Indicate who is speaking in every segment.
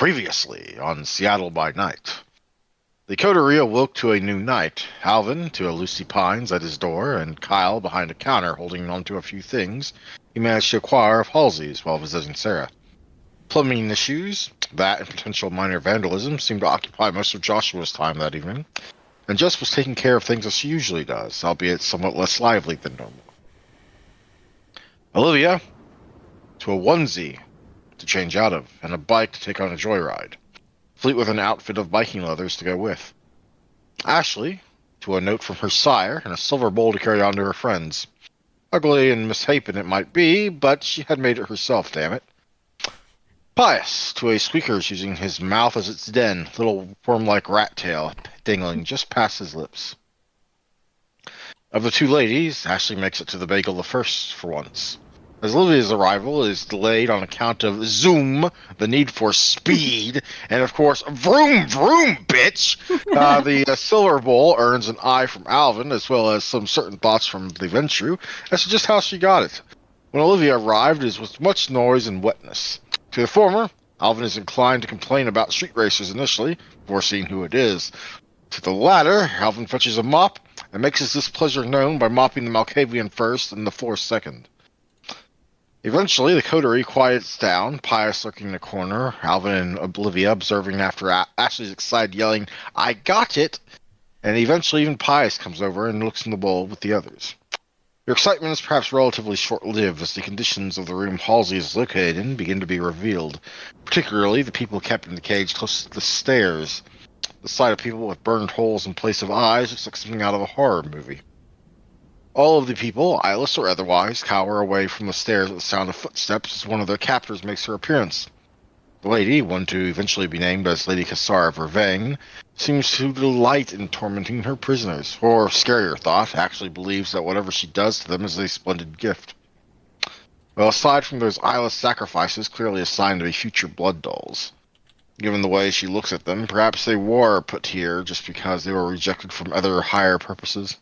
Speaker 1: Previously on Seattle by Night. The coterie awoke to a new night. Alvin to a Lucy Pines at his door, and Kyle behind a counter holding on to a few things he managed to acquire of Halsey's while visiting Sarah. Plumbing issues, that and potential minor vandalism seemed to occupy most of Joshua's time that evening, and Jess was taking care of things as she usually does, albeit somewhat less lively than normal. Olivia to a onesie to change out of, and a bike to take on a joyride. Fleet with an outfit of biking leathers to go with. Ashley, to a note from her sire and a silver bowl to carry on to her friends. Ugly and misshapen it might be, but she had made it herself, damn it. Pius, to a squeaker's using his mouth as its den, little worm-like rat tail dangling just past his lips. Of the two ladies, Ashley makes it to the bagel the first for once. As Olivia's arrival is delayed on account of Zoom, the need for speed, and of course, vroom vroom, bitch! The silver bowl earns an eye from Alvin, as well as some certain thoughts from the Ventru, as to just how she got it. When Olivia arrived, it was with much noise and wetness. To the former, Alvin is inclined to complain about street racers initially, before seeing who it is. To the latter, Alvin fetches a mop and makes his displeasure known by mopping the Malkavian first and the floor second. Eventually, the coterie quiets down, Pius lurking in the corner, Alvin and Olivia observing after Ashley's excited yelling, "I got it!" And eventually even Pius comes over and looks in the bowl with the others. Your excitement is perhaps relatively short-lived as the conditions of the room Halsey is located in begin to be revealed, particularly the people kept in the cage close to the stairs. The sight of people with burned holes in place of eyes looks like something out of a horror movie. All of the people, eyeless or otherwise, cower away from the stairs at the sound of footsteps as one of their captors makes her appearance. The lady, one to eventually be named as Lady Cassara Vervain, seems to delight in tormenting her prisoners, or, scarier thought, actually believes that whatever she does to them is a splendid gift. Well, aside from those eyeless sacrifices clearly assigned to be future blood dolls, given the way she looks at them, perhaps they were put here just because they were rejected from other higher purposes.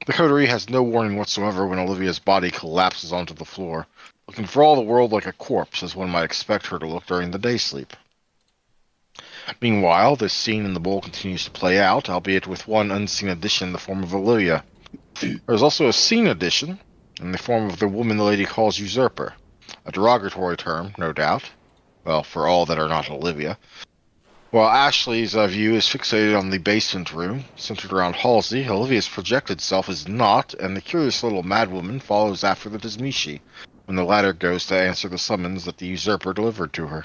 Speaker 1: The coterie has no warning whatsoever when Olivia's body collapses onto the floor, looking for all the world like a corpse, as one might expect her to look during the day sleep. Meanwhile, this scene in the bowl continues to play out, albeit with one unseen addition in the form of Olivia. There is also a seen addition, in the form of the woman the lady calls usurper, a derogatory term, no doubt, well, for all that are not Olivia. While Ashley's view is fixated on the basement room, centered around Halsey, Olivia's projected self is not, and the curious little madwoman follows after the Tazmishi, when the latter goes to answer the summons that the usurper delivered to her.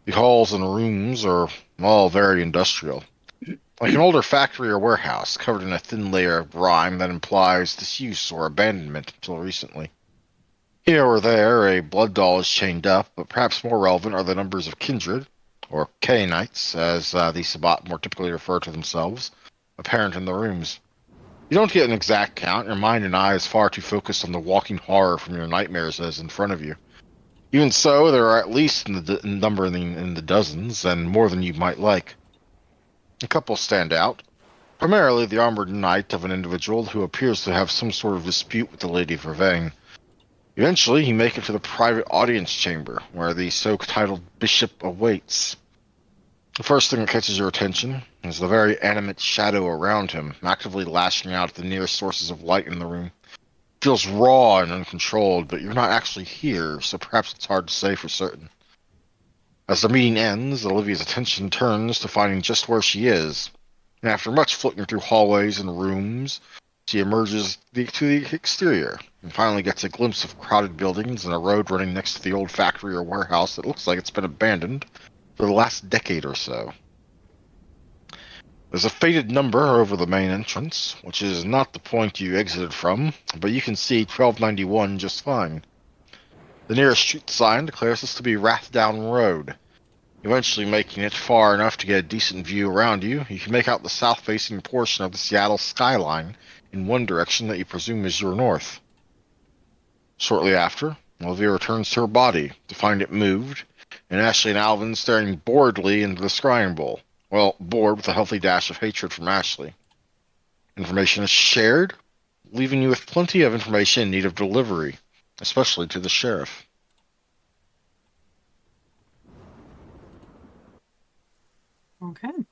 Speaker 1: The halls and rooms are all very industrial, like an older factory or warehouse, covered in a thin layer of grime that implies disuse or abandonment until recently. Here or there, a blood doll is chained up, but perhaps more relevant are the numbers of kindred, or K-Knights, as the Sabbat more typically refer to themselves, apparent in the rooms. You don't get an exact count, your mind and eye is far too focused on the walking horror from your nightmares that is in front of you. Even so, there are at least in the number in the dozens, and more than you might like. A couple stand out, primarily the armored knight of an individual who appears to have some sort of dispute with the Lady Vervain. Eventually, you make it to the private audience chamber, where the so-titled bishop awaits. The first thing that catches your attention is the very animate shadow around him, actively lashing out at the nearest sources of light in the room. It feels raw and uncontrolled, but you're not actually here, so perhaps it's hard to say for certain. As the meeting ends, Olivia's attention turns to finding just where she is, and after much flicking through hallways and rooms, she emerges to the exterior, and finally gets a glimpse of crowded buildings and a road running next to the old factory or warehouse that looks like it's been abandoned for the last decade or so. There's a faded number over the main entrance, which is not the point you exited from, but you can see 1291 just fine. The nearest street sign declares this to be Rathdown Road. Eventually making it far enough to get a decent view around you, you can make out the south-facing portion of the Seattle skyline in one direction that you presume is your north. Shortly after, Olivia returns to her body to find it moved, and Ashley and Alvin staring boredly into the scrying bowl. Well, bored with a healthy dash of hatred from Ashley. Information is shared, leaving you with plenty of information in need of delivery, especially to the sheriff.
Speaker 2: Okay.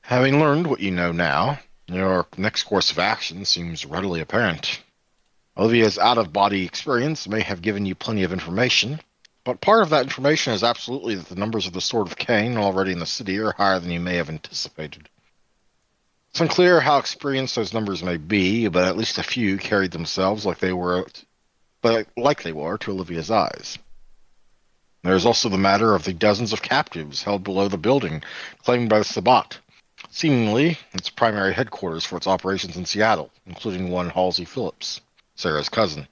Speaker 1: Having learned what you know now, your next course of action seems readily apparent. Olivia's out-of-body experience may have given you plenty of information, but part of that information is absolutely that the numbers of the Sword of Cain already in the city are higher than you may have anticipated. It's unclear how experienced those numbers may be, but at least a few carried themselves like they were to Olivia's eyes. There is also the matter of the dozens of captives held below the building claimed by the Sabbat, seemingly its primary headquarters for its operations in Seattle, including one Halsey Phillips, Sarah's cousin.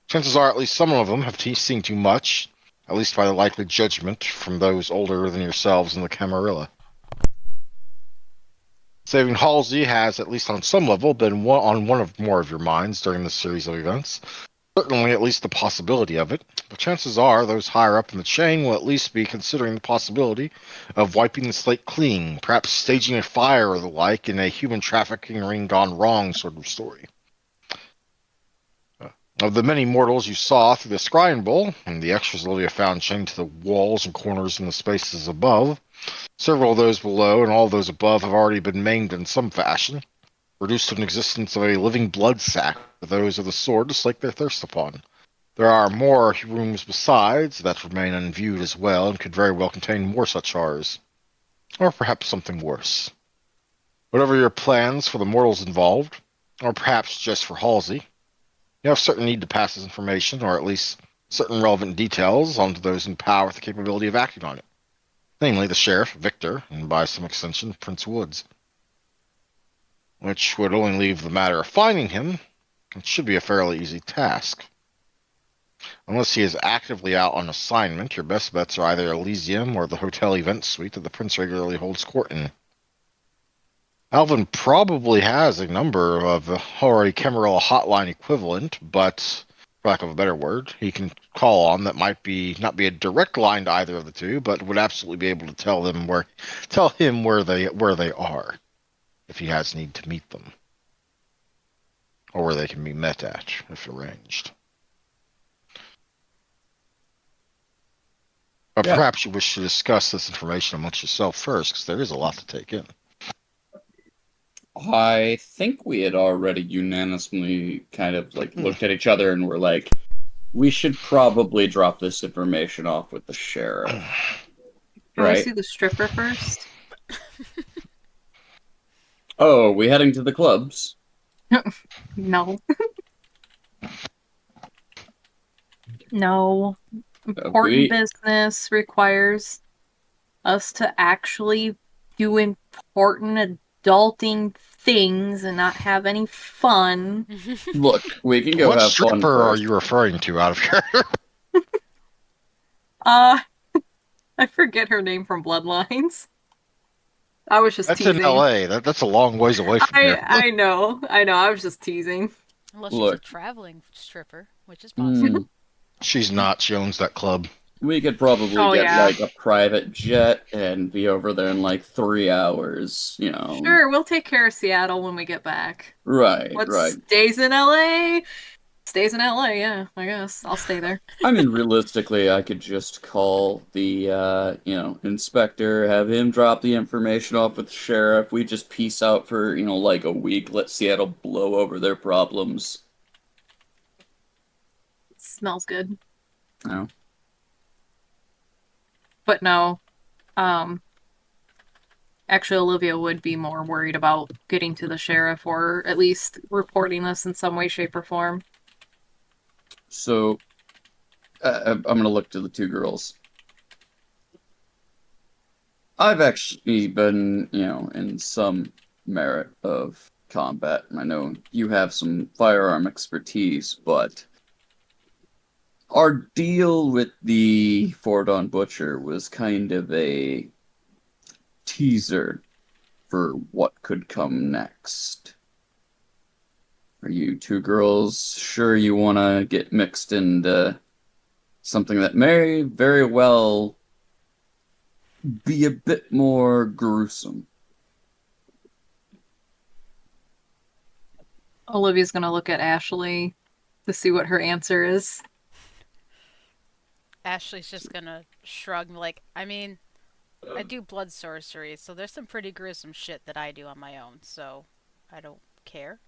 Speaker 1: Chances are at least some of them have seen too much, at least by the likely judgment from those older than yourselves in the Camarilla. Saving Halsey has, at least on some level, been on one of more of your minds during this series of events. Certainly at least the possibility of it, but chances are those higher up in the chain will at least be considering the possibility of wiping the slate clean, perhaps staging a fire or the like in a human trafficking ring gone wrong sort of story. Of the many mortals you saw through the scrying bowl, and the extras Olivia found chained to the walls and corners in the spaces above, several of those below and all those above have already been maimed in some fashion, reduced to an existence of a living blood sack for those of the sword to slake their thirst upon. There are more rooms besides that remain unviewed as well, and could very well contain more such horrors. Or perhaps something worse. Whatever your plans for the mortals involved, or perhaps just for Halsey, you have certain need to pass this information, or at least certain relevant details, on to those in power with the capability of acting on it. Namely, the sheriff, Victor, and by some extension, Prince Woods. Which would only leave the matter of finding him. It should be a fairly easy task. Unless he is actively out on assignment, your best bets are either Elysium or the hotel event suite that the prince regularly holds court in. Alvin probably has a number of already Camarilla hotline equivalent, but for lack of a better word, he can call on that might be not be a direct line to either of the two, but would absolutely be able to tell him where they are if he has need to meet them, or where they can be met at if arranged. But
Speaker 3: Yeah,
Speaker 1: perhaps you wish to discuss this information amongst yourself first, because there is a lot to take in.
Speaker 3: I think we had already unanimously kind of like
Speaker 1: Hmm.
Speaker 3: looked at each other and were like, we should probably drop this information off with the sheriff,
Speaker 2: Can we
Speaker 3: right?
Speaker 2: see the stripper first?
Speaker 3: Oh, we heading to the clubs?
Speaker 2: No. No. Important
Speaker 3: We
Speaker 2: business requires us to actually do important adulting things and not have any fun.
Speaker 3: look, we can go
Speaker 1: What
Speaker 3: have fun
Speaker 1: stripper are
Speaker 3: first.
Speaker 1: you referring to out of here?
Speaker 2: Uh, I forget her name from Bloodlines. I was just
Speaker 1: That's in
Speaker 2: teasing.
Speaker 1: L.A. That's a long ways away from here.
Speaker 2: I know. I was just teasing.
Speaker 4: Unless she's a
Speaker 3: Look,
Speaker 4: traveling stripper, which is possible.
Speaker 3: mm,
Speaker 1: She's not. She owns that club.
Speaker 3: we could probably
Speaker 2: Oh
Speaker 3: get
Speaker 2: yeah.
Speaker 3: like a private jet and be over there in like 3 hours,
Speaker 2: Sure, we'll take care of Seattle when we get back.
Speaker 3: Right,
Speaker 2: What
Speaker 3: right.
Speaker 2: stays in LA? Stays in LA, yeah, I guess. I'll stay there.
Speaker 3: I mean, realistically, I could just call the, inspector, have him drop the information off with the sheriff. We just peace out for, like a week, let Seattle blow over their problems.
Speaker 2: It smells good.
Speaker 3: You know?
Speaker 2: But no, um, actually, Olivia would be more worried about getting to the sheriff or at least reporting this in some way, shape, or form.
Speaker 3: So, I'm gonna look to the two girls. I've actually been, in some merit of combat. I know you have some firearm expertise, but our deal with the Fordon Butcher was kind of a teaser for what could come next. Are you two girls sure you want to get mixed into something that may very well be a bit more gruesome?
Speaker 2: Olivia's gonna look at Ashley to see what her answer is.
Speaker 4: Ashley's just gonna shrug, like, I mean, I do blood sorcery, so there's some pretty gruesome shit that I do on my own, so I don't care.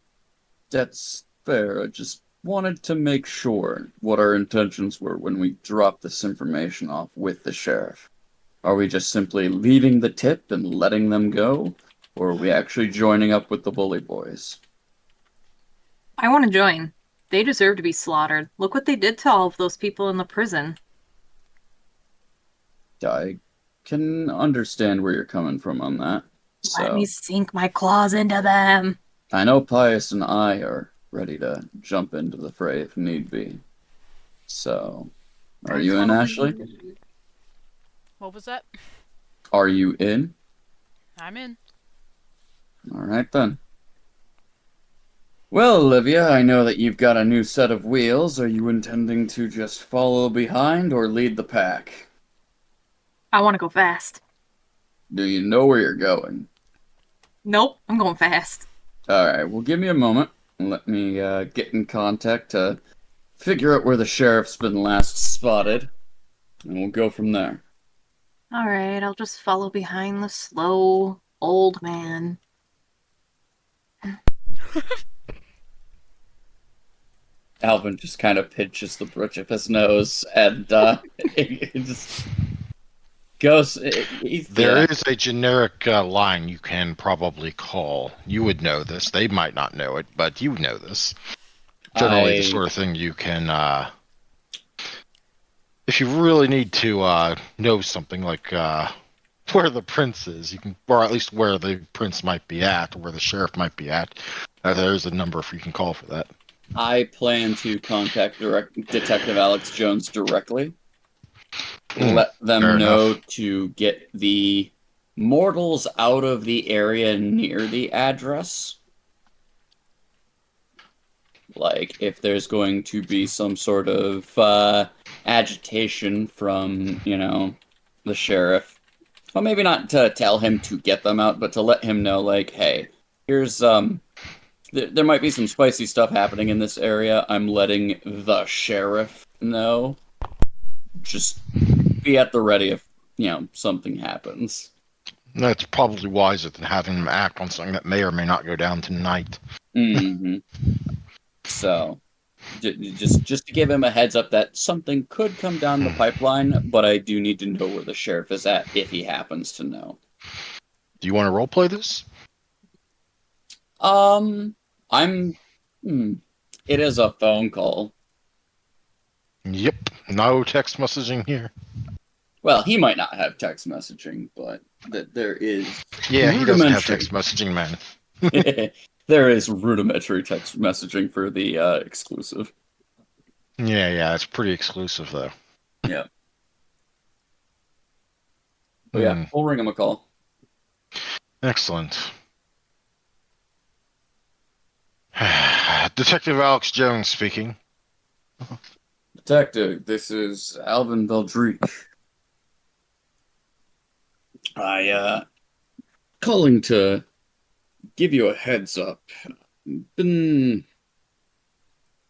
Speaker 3: That's fair. I just wanted to make sure what our intentions were when we dropped this information off with the sheriff. Are we just simply leaving the tip and letting them go? Or are we actually joining up with the bully boys?
Speaker 2: I want to join. They deserve to be slaughtered. Look what they did to all of those people in the prison.
Speaker 3: I can understand where you're coming from on that.
Speaker 2: Let
Speaker 3: So,
Speaker 2: me sink my claws into them.
Speaker 3: I know Pius and I are ready to jump into the fray if need be. So, are you in, Ashley?
Speaker 4: What was that?
Speaker 3: Are you in?
Speaker 4: I'm in.
Speaker 3: Alright then. Well, Olivia, I know that you've got a new set of wheels. Are you intending to just follow behind or lead the pack?
Speaker 2: I want to go fast.
Speaker 3: Do you know where you're going?
Speaker 2: Nope, I'm going fast.
Speaker 3: Alright, well, give me a moment. Let me get in contact to figure out where the sheriff's been last spotted, and we'll go from there.
Speaker 2: All right, I'll just follow behind the slow old man.
Speaker 3: Alvin just kind of pinches the bridge of his nose, and it just goes.
Speaker 1: There is a generic line you can probably call. You would know this. They might not know it, but you know this. Generally, the sort of thing you can, if you really need to know something like where the prince is, you can, or at least where the prince might be at, or where the sheriff might be at. There's a number you can call for that.
Speaker 3: I plan to contact Detective Alex Jones directly. Let them
Speaker 1: fair
Speaker 3: know
Speaker 1: enough.
Speaker 3: to get the mortals out of the area near the address. Like, if there's going to be some sort of agitation from, the sheriff. Well, maybe not to tell him to get them out, but to let him know, like, hey, here's, there might be some spicy stuff happening in this area. I'm letting the sheriff know. Just be at the ready if, something happens.
Speaker 1: That's probably wiser than having them act on something that may or may not go down tonight.
Speaker 3: Mm-hmm. So, just to give him a heads up that something could come down the pipeline, but I do need to know where the sheriff is at if he happens to know.
Speaker 1: Do you want to roleplay this?
Speaker 3: I'm. It is a phone call.
Speaker 1: Yep. No text messaging here.
Speaker 3: Well, he might not have text messaging, but there is.
Speaker 1: Yeah, he doesn't have text messaging, man.
Speaker 3: There is rudimentary text messaging for the exclusive.
Speaker 1: Yeah, it's pretty exclusive, though.
Speaker 3: Yeah. But yeah, we'll ring him a call.
Speaker 1: Excellent. Detective Alex Jones speaking.
Speaker 3: Detective, this is Alvin Veldreek. Calling to give you a heads up. Been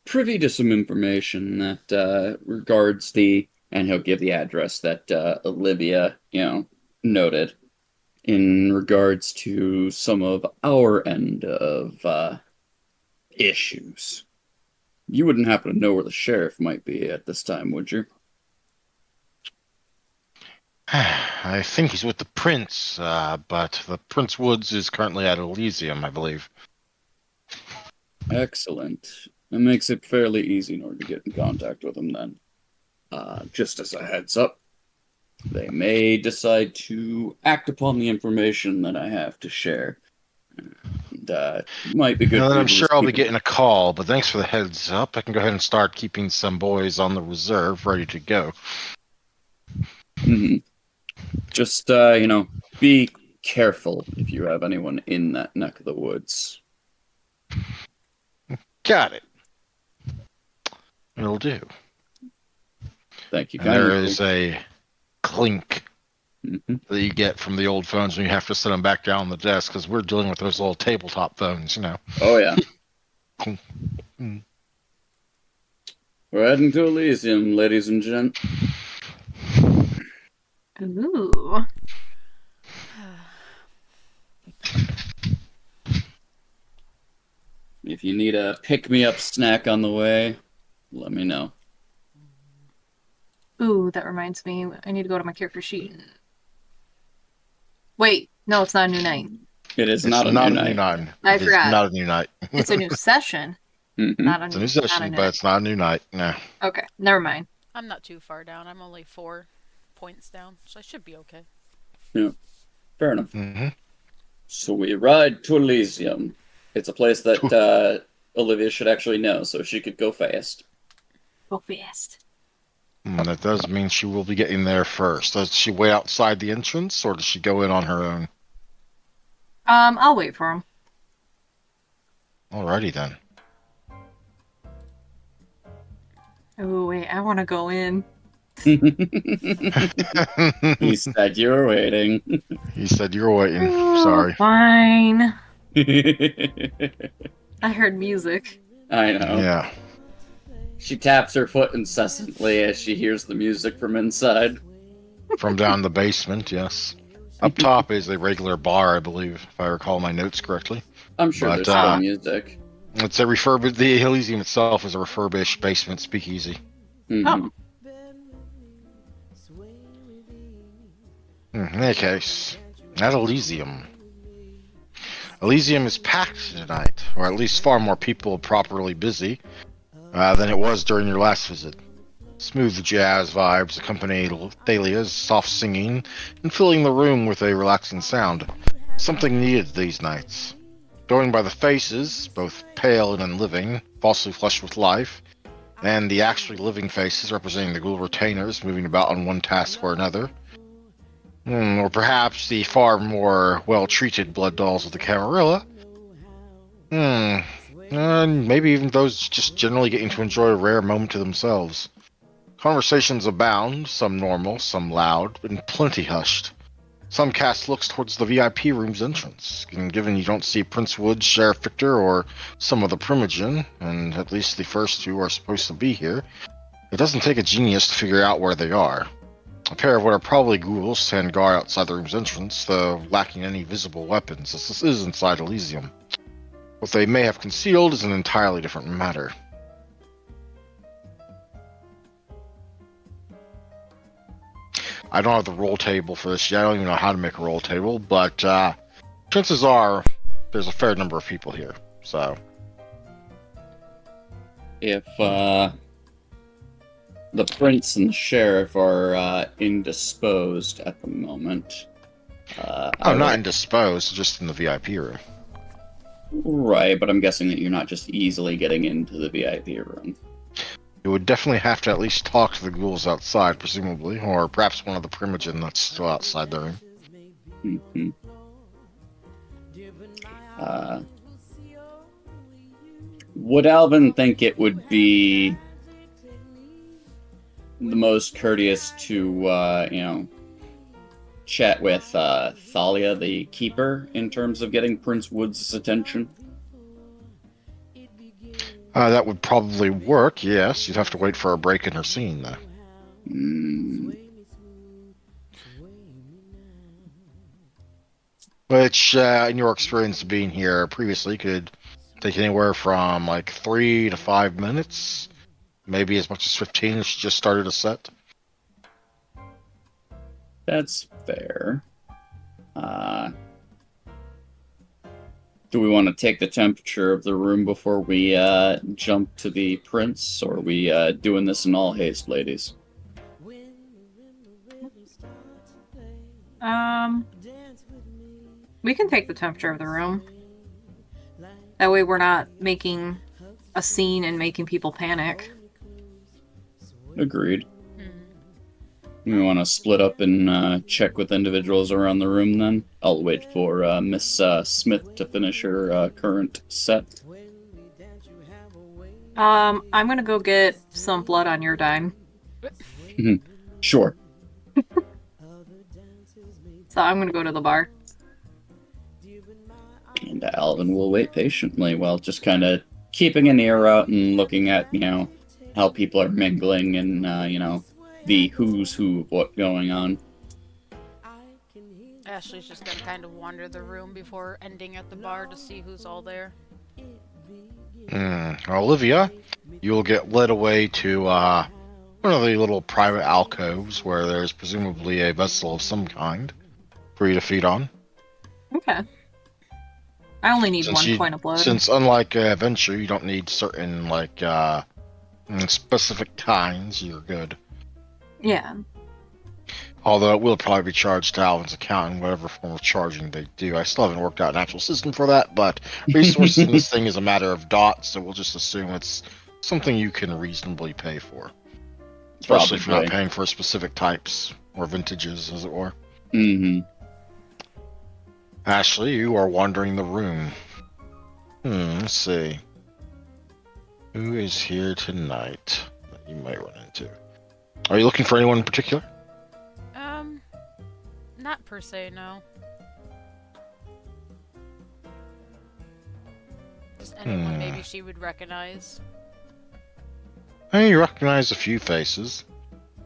Speaker 3: privy to some information that regards and he'll give the address that Olivia, noted in regards to some of our end of issues. You wouldn't happen to know where the sheriff might be at this time, would you?
Speaker 1: I think he's with the prince, but the Prince Woods is currently at Elysium, I believe.
Speaker 3: Excellent. That makes it fairly easy in order to get in contact with him then. Just as a heads up, they may decide to act upon the information that I have to share. And, it might be good
Speaker 1: Now
Speaker 3: for
Speaker 1: that
Speaker 3: you
Speaker 1: I'm
Speaker 3: to
Speaker 1: sure
Speaker 3: just
Speaker 1: I'll
Speaker 3: keep
Speaker 1: be getting a call, but thanks for the heads up. I can go ahead and start keeping some boys on the reserve ready to go.
Speaker 3: Mm-hmm. Just, be careful if you have anyone in that neck of the woods.
Speaker 1: Got it. It'll do.
Speaker 3: Thank you
Speaker 1: And there
Speaker 3: kindly.
Speaker 1: is a clink that you get from the old phones when you have to set them back down on the desk, because we're dealing with those little tabletop phones,
Speaker 3: Oh, yeah.
Speaker 1: Cool. Mm.
Speaker 3: We're heading to Elysium, ladies and gent.
Speaker 2: Ooh.
Speaker 3: If you need a pick-me-up snack on the way, let me know.
Speaker 2: Ooh, that reminds me. I need to go to my character sheet. Wait, no, it's not a new night.
Speaker 3: It is
Speaker 1: It's
Speaker 3: not a
Speaker 1: not
Speaker 3: new
Speaker 1: a new
Speaker 3: night.
Speaker 1: night.
Speaker 2: I
Speaker 1: It is
Speaker 2: forgot.
Speaker 1: not a new night.
Speaker 2: It's a new session,
Speaker 3: Mhm.
Speaker 2: not a
Speaker 1: It's
Speaker 2: new,
Speaker 1: a new
Speaker 2: not a
Speaker 1: session,
Speaker 2: new
Speaker 1: but
Speaker 2: night.
Speaker 1: it's not a new night. No.
Speaker 2: Okay, never mind.
Speaker 4: I'm not too far down. I'm only 4 points down, so I should be okay.
Speaker 3: Fair enough.
Speaker 1: Mm-hmm.
Speaker 3: So we ride to Elysium. It's a place that Olivia should actually know, so she could go fast.
Speaker 2: Go fast.
Speaker 1: That does mean she will be getting there first. Does she wait outside the entrance, or does she go in on her own?
Speaker 2: I'll wait for him.
Speaker 1: Alrighty then.
Speaker 2: Oh wait, I want to go in.
Speaker 3: He said you were waiting.
Speaker 1: He said you were waiting.
Speaker 2: Oh,
Speaker 1: Sorry.
Speaker 2: fine.
Speaker 3: I
Speaker 2: I heard music.
Speaker 3: know.
Speaker 1: Yeah.
Speaker 3: She taps her foot incessantly as she hears the music from inside.
Speaker 1: From down the basement, yes. Up top is a regular bar, I believe, if I recall my notes correctly.
Speaker 3: I'm sure
Speaker 1: But,
Speaker 3: there's still music.
Speaker 1: It's a refurbished. The Elysium itself is a refurbished basement speakeasy.
Speaker 3: Mhm.
Speaker 2: Oh,
Speaker 1: In any case, at Elysium. Elysium is packed tonight, or at least far more people properly busy than it was during your last visit. Smooth jazz vibes accompany Thalia's soft singing and filling the room with a relaxing sound. Something needed these nights. Going by the faces, both pale and unliving, falsely flushed with life, and the actually living faces representing the ghoul retainers moving about on one task or another. Or perhaps the far more well-treated blood dolls of the Camarilla. And maybe even those just generally getting to enjoy a rare moment to themselves. Conversations abound, some normal, some loud, and plenty hushed. Some cast looks towards the VIP room's entrance, and given you don't see Prince Wood, Sheriff Victor, or some of the Primogen, and at least the first two are supposed to be here, it doesn't take a genius to figure out where they are. A pair of what are probably ghouls stand guard outside the room's entrance, though lacking any visible weapons, as this is inside Elysium. What they may have concealed is an entirely different matter. I don't have the roll table for this yet. I don't even know how to make a roll table, but chances are there's a fair number of people here. So
Speaker 3: If the prince and the sheriff are indisposed at the moment,
Speaker 1: I'm not indisposed, just in the VIP room.
Speaker 3: Right, but I'm guessing that you're not just easily getting into the VIP room.
Speaker 1: You would definitely have to at least talk to the ghouls outside, presumably, or perhaps one of the Primogen that's still outside the room.
Speaker 3: Mm-hmm. Would Alvin think it would be the most courteous to, chat with Thalia, the keeper, in terms of getting Prince Wood's attention?
Speaker 1: That would probably work, yes. You'd have to wait for a break in her scene, though. Which, in your experience of being here previously, could take anywhere from like 3 to 5 minutes, maybe as much as 15 if she just started a set.
Speaker 3: That's fair. Do we want to take the temperature of the room before we jump to the prince, or are we doing this in all haste, ladies?
Speaker 2: We can take the temperature of the room. That way we're not making a scene and making people panic.
Speaker 3: Agreed. We want to split up and check with individuals around the room then? I'll wait for Miss Smith to finish her current set.
Speaker 2: I'm gonna go get some blood on your dime.
Speaker 3: Sure.
Speaker 2: So I'm gonna go to the bar.
Speaker 3: And Alvin will wait patiently while just kind of keeping an ear out and looking at, how people are mingling and, the who's who of what's going on.
Speaker 4: Ashley's just gonna kind of wander the room before ending at the bar to see who's all there.
Speaker 1: Olivia, you will get led away to one of the little private alcoves where there's presumably a vessel of some kind for you to feed on.
Speaker 2: Okay. I only need
Speaker 1: Since
Speaker 2: one point of blood.
Speaker 1: Since unlike Adventure, you don't need certain specific kinds. You're good.
Speaker 2: Yeah.
Speaker 1: Although it will probably be charged to Alvin's account in whatever form of charging they do. I still haven't worked out an actual system for that, but resources in this thing is a matter of dots, so we'll just assume it's something you can reasonably pay for. Especially if you're not paying for specific types or vintages, as it were.
Speaker 3: Mm-hmm.
Speaker 1: Ashley, you are wandering the room. Let's see. Who is here tonight that you might run into? Are you looking for anyone in particular?
Speaker 4: Not per se, no. Just anyone maybe she would recognize.
Speaker 1: You recognize a few faces.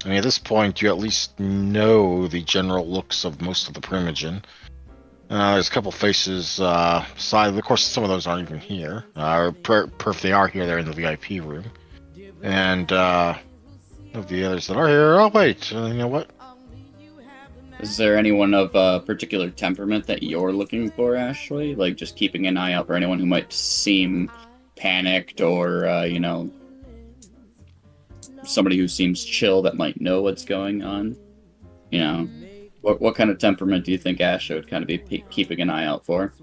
Speaker 1: I mean, at this point, you at least know the general looks of most of the Primogen. There's a couple faces beside. Of course, some of those aren't even here. If they are here, they're in the VIP room. And of the others that are here, oh wait, you know what?
Speaker 3: Is there anyone of particular temperament that you're looking for, Ashley? Like just keeping an eye out for anyone who might seem panicked or, somebody who seems chill that might know what's going on? What kind of temperament do you think Ashley would kind of be keeping an eye out for?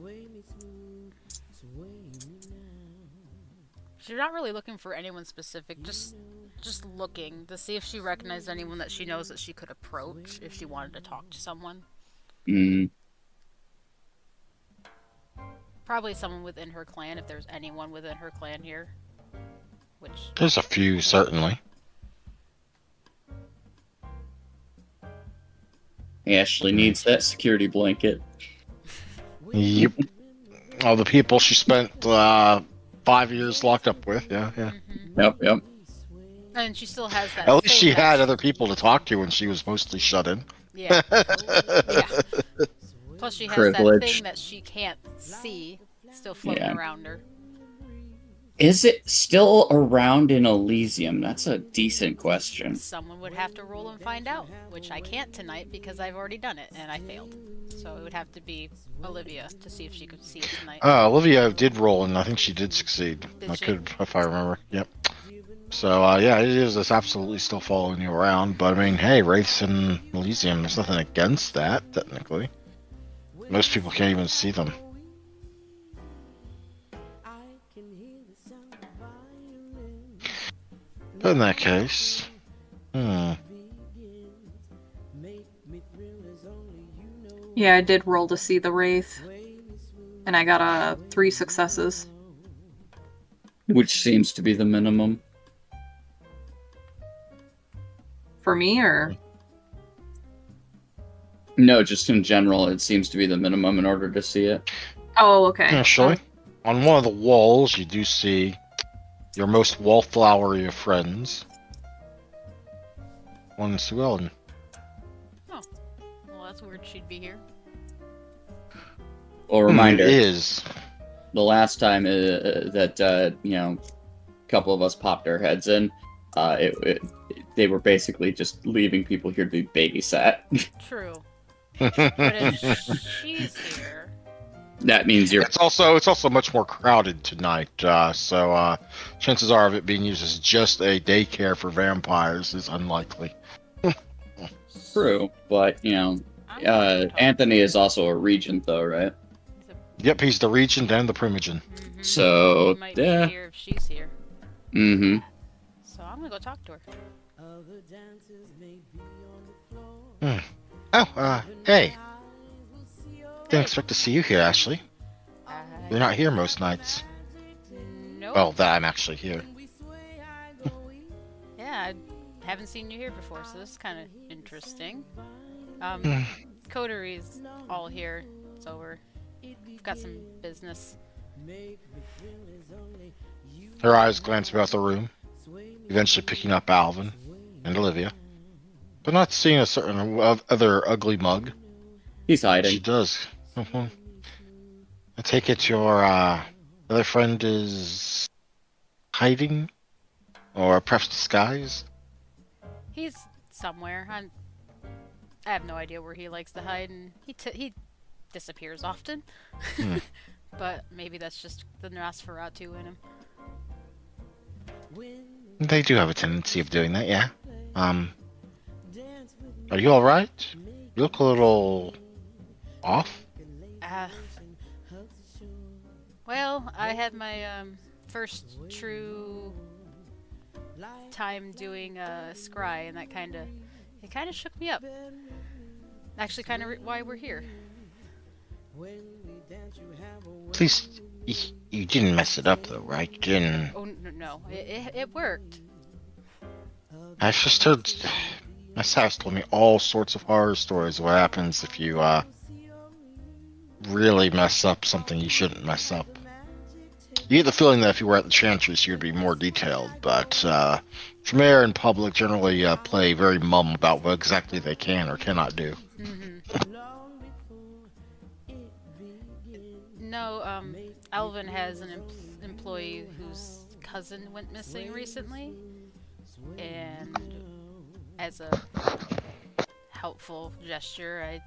Speaker 4: She's not really looking for anyone specific, just looking to see if she recognized anyone that she knows that she could approach if she wanted to talk to someone. Probably someone within her clan, if there's anyone within her clan here.
Speaker 1: There's a few, certainly.
Speaker 3: Ashley needs that security blanket.
Speaker 1: Yep. All the people she spent 5 years locked up with, yeah.
Speaker 3: Yep.
Speaker 4: And she still has that.
Speaker 1: At least she had other people to talk to when she was mostly shut in.
Speaker 4: Yeah. Yeah. Plus she has that thing that she can't see still floating around her.
Speaker 3: Is it still around in Elysium? That's a decent question.
Speaker 4: Someone would have to roll and find out, which I can't tonight because I've already done it and I failed. So it would have to be Olivia to see if she could see it tonight.
Speaker 1: Olivia did roll, and I think she did succeed. Could, if I remember. Yep. So, it's absolutely still following you around. But, I mean, hey, Wraiths in Elysium, there's nothing against that, technically. Most people can't even see them. But in that case...
Speaker 2: Yeah, I did roll to see the Wraith. And I got 3 successes.
Speaker 3: Which seems to be the minimum.
Speaker 2: For me, or?
Speaker 3: No, just in general, it seems to be the minimum in order to see it.
Speaker 2: Oh, okay.
Speaker 1: Actually, on one of the walls, you do see your most wallflowery of friends. One Sue Ellen.
Speaker 4: Oh. Well, that's weird she'd be here.
Speaker 3: Well, reminder.
Speaker 1: It is.
Speaker 3: The last time that, a couple of us popped our heads in, they were basically just leaving people here to be babysat.
Speaker 4: True. But if she's here...
Speaker 3: That means you're...
Speaker 1: It's also much more crowded tonight, so chances are of it being used as just a daycare for vampires is unlikely.
Speaker 3: True, but, Anthony is also a regent, though, right?
Speaker 1: Yep, he's the regent and the primogen.
Speaker 4: Mm-hmm.
Speaker 3: So,
Speaker 4: she might be here if she's here.
Speaker 3: Mm-hmm.
Speaker 4: So I'm gonna go talk to her.
Speaker 1: Oh, hey. Didn't expect to see you here, Ashley. You're not here most nights.
Speaker 4: Nope.
Speaker 1: Well, that I'm actually here.
Speaker 4: Yeah, I haven't seen you here before, so this is kind of interesting. Coteries all here, so we've got some business.
Speaker 1: Her eyes glance about the room, eventually picking up Alvin and Olivia, but not seeing a certain other ugly mug.
Speaker 3: He's
Speaker 1: She
Speaker 3: hiding.
Speaker 1: does. Mhm. I take it your other friend is hiding, or perhaps disguised.
Speaker 4: He's somewhere. I have no idea where he likes to hide, and he disappears often.
Speaker 1: Hmm.
Speaker 4: But maybe that's just the Nosferatu in him.
Speaker 1: They do have a tendency of doing that, yeah. Um, are you all right? You look a little off.
Speaker 4: Uh, well, I had my first true time doing scry, and that kind of shook me up. Actually, kind of why we're here.
Speaker 1: At least you didn't mess it up, though, right? You didn't.
Speaker 4: Oh no, it worked.
Speaker 1: I've just heard. My sister's told me all sorts of horror stories of what happens if you really mess up something you shouldn't mess up. You get the feeling that if you were at the Chantries, you would be more detailed, but Tremere and public generally play very mum about what exactly they can or cannot do.
Speaker 4: No, Alvin has an employee whose cousin went missing recently, and as a helpful gesture, I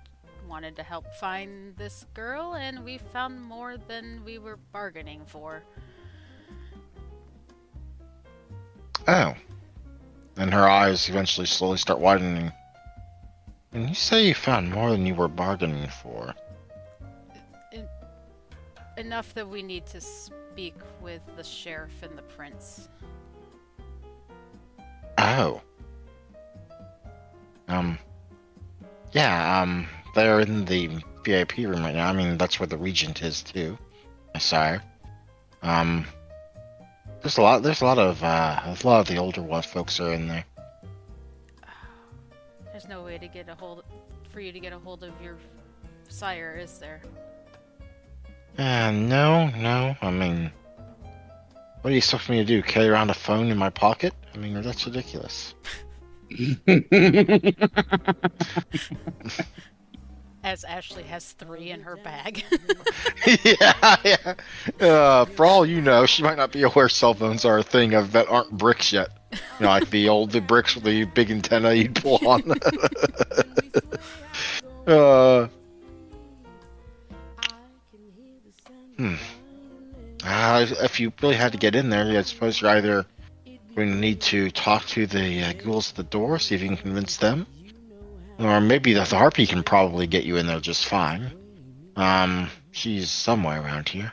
Speaker 4: wanted to help find this girl, and we found more than we were bargaining for.
Speaker 1: Oh. And her eyes eventually slowly start widening. When you say you found more than you were bargaining for,
Speaker 4: Enough that we need to speak with the sheriff and the prince.
Speaker 1: oh. Yeah, they're in the VIP room right now. I mean, that's where the regent is too. My sire. There's a lot of the older folks are in there.
Speaker 4: There's no way to for you to get a hold of your sire, is there?
Speaker 1: No. I mean, what do you expect me to do? Carry around a phone in my pocket? I mean, that's ridiculous.
Speaker 4: As Ashley has 3 in her bag.
Speaker 1: yeah. For all you know, she might not be aware cell phones are a thing that aren't bricks yet. You know, like the bricks with the big antenna you'd pull on. Hmm. If you really had to get in there, I suppose you're either going to need to talk to the ghouls at the door, see if you can convince them, or maybe the harpy can probably get you in there just fine. She's somewhere around here.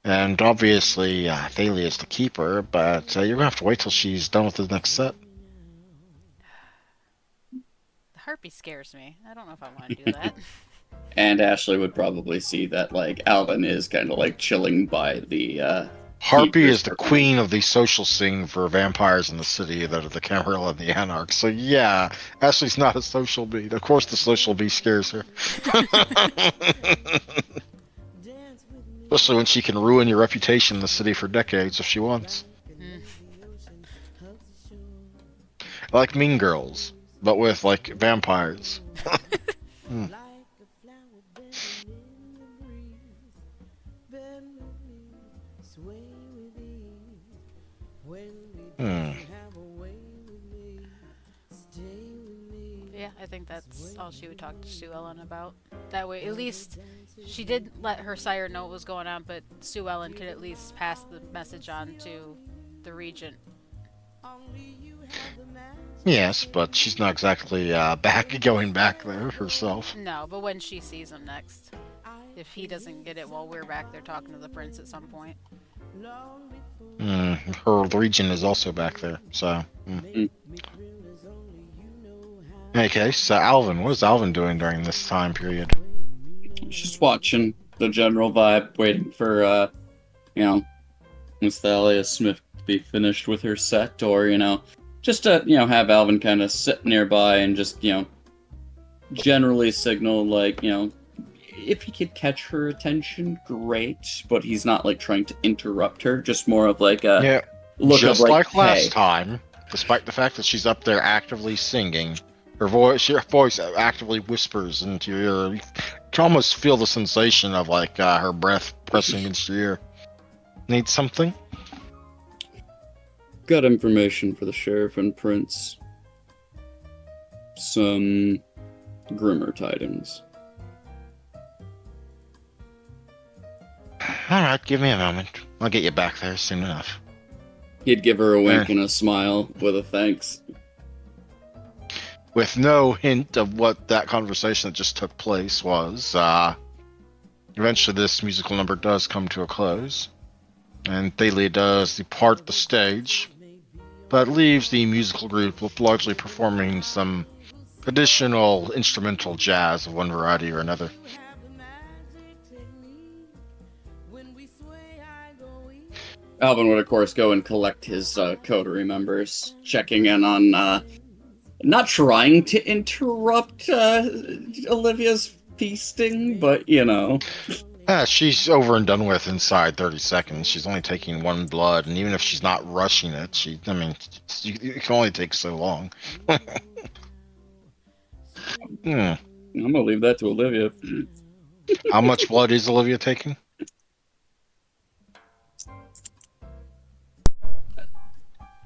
Speaker 1: And obviously, Thalia is the keeper, but you're going to have to wait till she's done with the next set.
Speaker 4: The harpy scares me. I don't know if I want to do that.
Speaker 3: And Ashley would probably see that, like, Alvin is kind of, like, chilling by the,
Speaker 1: Harpy
Speaker 3: keeper's
Speaker 1: is the
Speaker 3: apartment.
Speaker 1: queen of the social scene for vampires in the city that are the Camarilla and the Anarch. So yeah, Ashley's not a social bee. Of course the social bee scares her. Especially when she can ruin your reputation in the city for decades if she wants. Like Mean Girls, but with, like, vampires. Hmm.
Speaker 4: Yeah, I think that's all she would talk to Sue Ellen about. That way, at least she did let her sire know what was going on, but Sue Ellen could at least pass the message on to the regent.
Speaker 1: Yes, but she's not exactly going back there herself.
Speaker 4: No, but when she sees him next. If he doesn't get it while we're back there talking to the prince at some point.
Speaker 1: The regent is also back there, so. In any case, Alvin, what is Alvin doing during this time period?
Speaker 3: Just watching the general vibe, waiting for, Miss Thalia Smith to be finished with her set, or, just to, have Alvin kind of sit nearby and just, generally signal, like, if he could catch her attention, great. But he's not like trying to interrupt her. Just more of like a
Speaker 1: Yeah,
Speaker 3: look
Speaker 1: just
Speaker 3: of
Speaker 1: like
Speaker 3: hey.
Speaker 1: last time, despite the fact that she's up there actively singing, her voice actively whispers into your ear. You can almost feel the sensation of like her breath pressing against your ear. Need something?
Speaker 3: Got information for the sheriff and prince. Some grimmer tidings.
Speaker 1: All right, give me a moment. I'll get you back there soon enough.
Speaker 3: He'd give her a wink and a smile with a thanks.
Speaker 1: With no hint of what that conversation that just took place was, eventually this musical number does come to a close, and Thalia does depart the stage, but leaves the musical group largely performing some additional instrumental jazz of one variety or another.
Speaker 3: Alvin would, of course, go and collect his coterie members, checking in on, not trying to interrupt Olivia's feasting, but, you know.
Speaker 1: She's over and done with inside 30 seconds. She's only taking one blood, and even if she's not rushing it, it can only take so long.
Speaker 3: I'm gonna leave that to Olivia.
Speaker 1: How much blood is Olivia taking?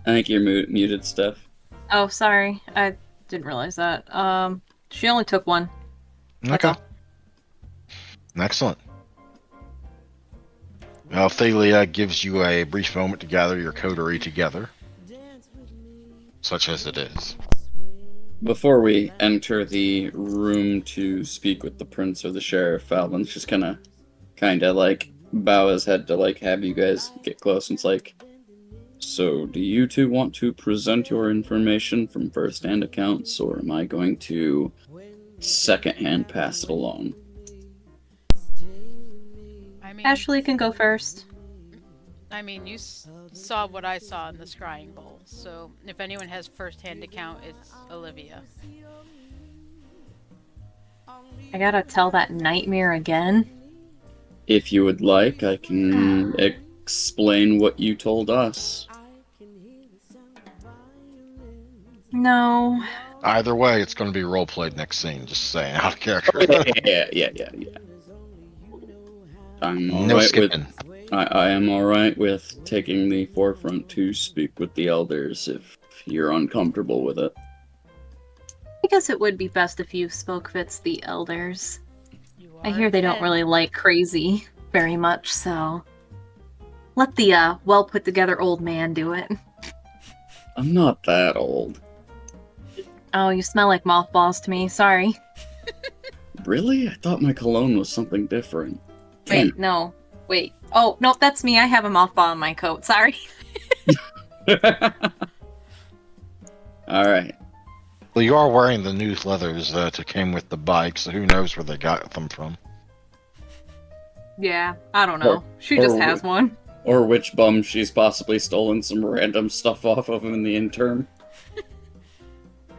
Speaker 3: I think you're muted, Steph.
Speaker 2: Oh, sorry. I didn't realize that. She only took one. That's
Speaker 1: Okay.
Speaker 2: all.
Speaker 1: Excellent. Well, Thalia gives you a brief moment to gather your coterie together, such as it is.
Speaker 3: Before we enter the room to speak with the prince or the sheriff, Alvin's just kind of like bow his head to like have you guys get close, and it's like, so do you two want to present your information from first-hand accounts, or am I going to second-hand pass it along?
Speaker 4: I mean,
Speaker 2: Ashley can go first.
Speaker 4: I mean, you saw what I saw in the scrying bowl, so if anyone has first-hand account, it's Olivia.
Speaker 2: I gotta tell that nightmare again.
Speaker 3: If you would like, I can explain what you told us.
Speaker 2: No.
Speaker 1: Either way, it's going to be role played next scene. Just saying, out of character.
Speaker 3: Yeah. I'm all
Speaker 1: No
Speaker 3: right
Speaker 1: skipping.
Speaker 3: I am alright with taking the forefront to speak with the elders if you're uncomfortable with it.
Speaker 2: I guess it would be best if you spoke Fitz the elders.
Speaker 4: You
Speaker 2: I
Speaker 4: are
Speaker 2: hear they don't
Speaker 4: dead.
Speaker 2: really like crazy very much, so let the well put together old man do it.
Speaker 3: I'm not that old.
Speaker 2: Oh, you smell like mothballs to me. Sorry.
Speaker 3: Really? I thought my cologne was something different.
Speaker 2: Wait, no. Wait. Oh, no, that's me. I have a mothball in my coat. Sorry.
Speaker 3: Alright.
Speaker 1: Well, you are wearing the new leathers that came with the bike, so who knows where they got them from.
Speaker 2: Yeah, I don't know. She
Speaker 3: or
Speaker 2: just has one.
Speaker 3: Or which bum she's possibly stolen some random stuff off of in the interim.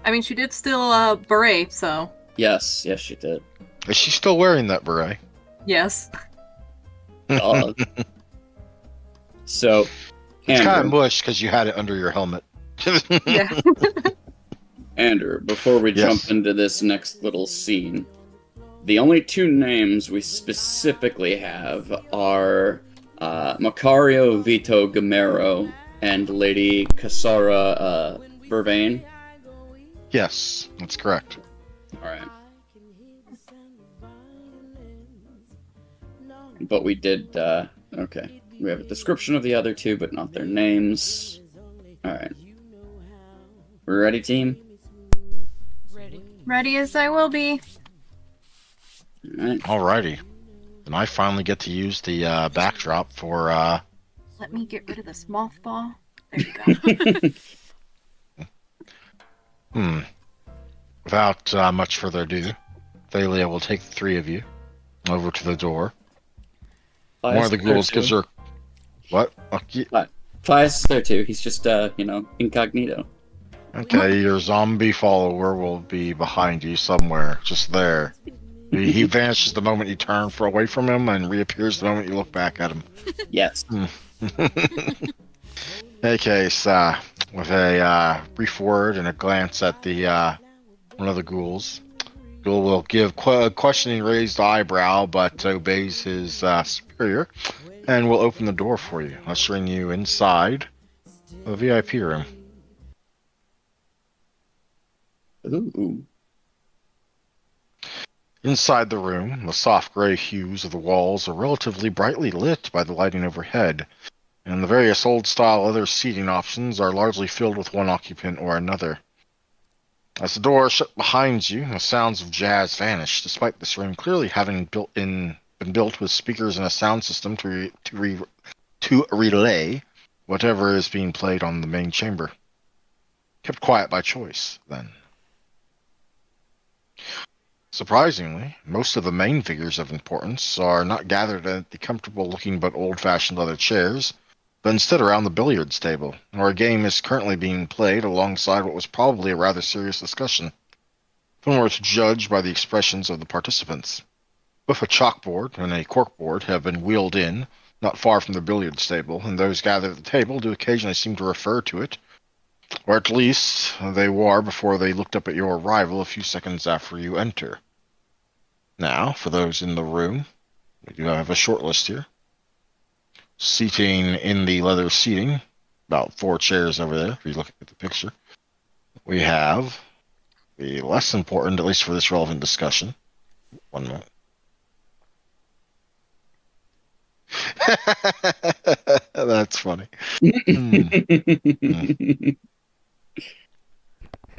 Speaker 2: I mean, she did steal a beret, so
Speaker 3: Yes, she did.
Speaker 1: Is she still wearing that beret?
Speaker 2: yes.
Speaker 3: So,
Speaker 1: It's kind of
Speaker 3: Andrew,
Speaker 1: mush because you had it under your helmet.
Speaker 2: Yeah.
Speaker 3: Andrew, before we
Speaker 1: Yes.
Speaker 3: jump into this next little scene, the only two names we specifically have are Macario Vito Gamero and Lady Casara Vervain.
Speaker 1: Yes, that's correct.
Speaker 3: Alright. But we did, okay. We have a description of the other two, but not their names. Alright. We ready, team?
Speaker 4: Ready?
Speaker 2: Ready as I will be.
Speaker 3: Alright.
Speaker 1: Alrighty. And I finally get to use the backdrop for
Speaker 2: Let me get rid of this mothball. There you go.
Speaker 1: Without much further ado, Thalia will take the three of you over to the door. One of the ghouls gives her... What?
Speaker 3: Fias is there too. He's just, incognito.
Speaker 1: Okay, your zombie follower will be behind you somewhere, just there. He vanishes the moment you turn for away from him and reappears the moment you look back at him.
Speaker 3: Yes.
Speaker 1: Okay, so with a brief word and a glance at the one of the ghouls, Ghoul will give a questioning raised eyebrow, but obeys his superior, and will open the door for you, ushering you inside the VIP room.
Speaker 3: Ooh.
Speaker 1: Inside the room, the soft gray hues of the walls are relatively brightly lit by the lighting overhead, and the various old-style leather seating options are largely filled with one occupant or another. As the door shut behind you, the sounds of jazz vanish, despite this room clearly having been built with speakers and a sound system to relay whatever is being played on the main chamber. Kept quiet by choice, then. Surprisingly, most of the main figures of importance are not gathered at the comfortable-looking but old-fashioned leather chairs, but instead around the billiards table, where a game is currently being played alongside what was probably a rather serious discussion, if one were to judge by the expressions of the participants. Both a chalkboard and a corkboard have been wheeled in, not far from the billiards table, and those gathered at the table do occasionally seem to refer to it, or at least they were before they looked up at your arrival a few seconds after you enter. Now, for those in the room, we do have a short list here. Seating in the leather seating, about 4 chairs over there, if you look at the picture, we have the less important, at least for this relevant discussion. One moment. That's funny.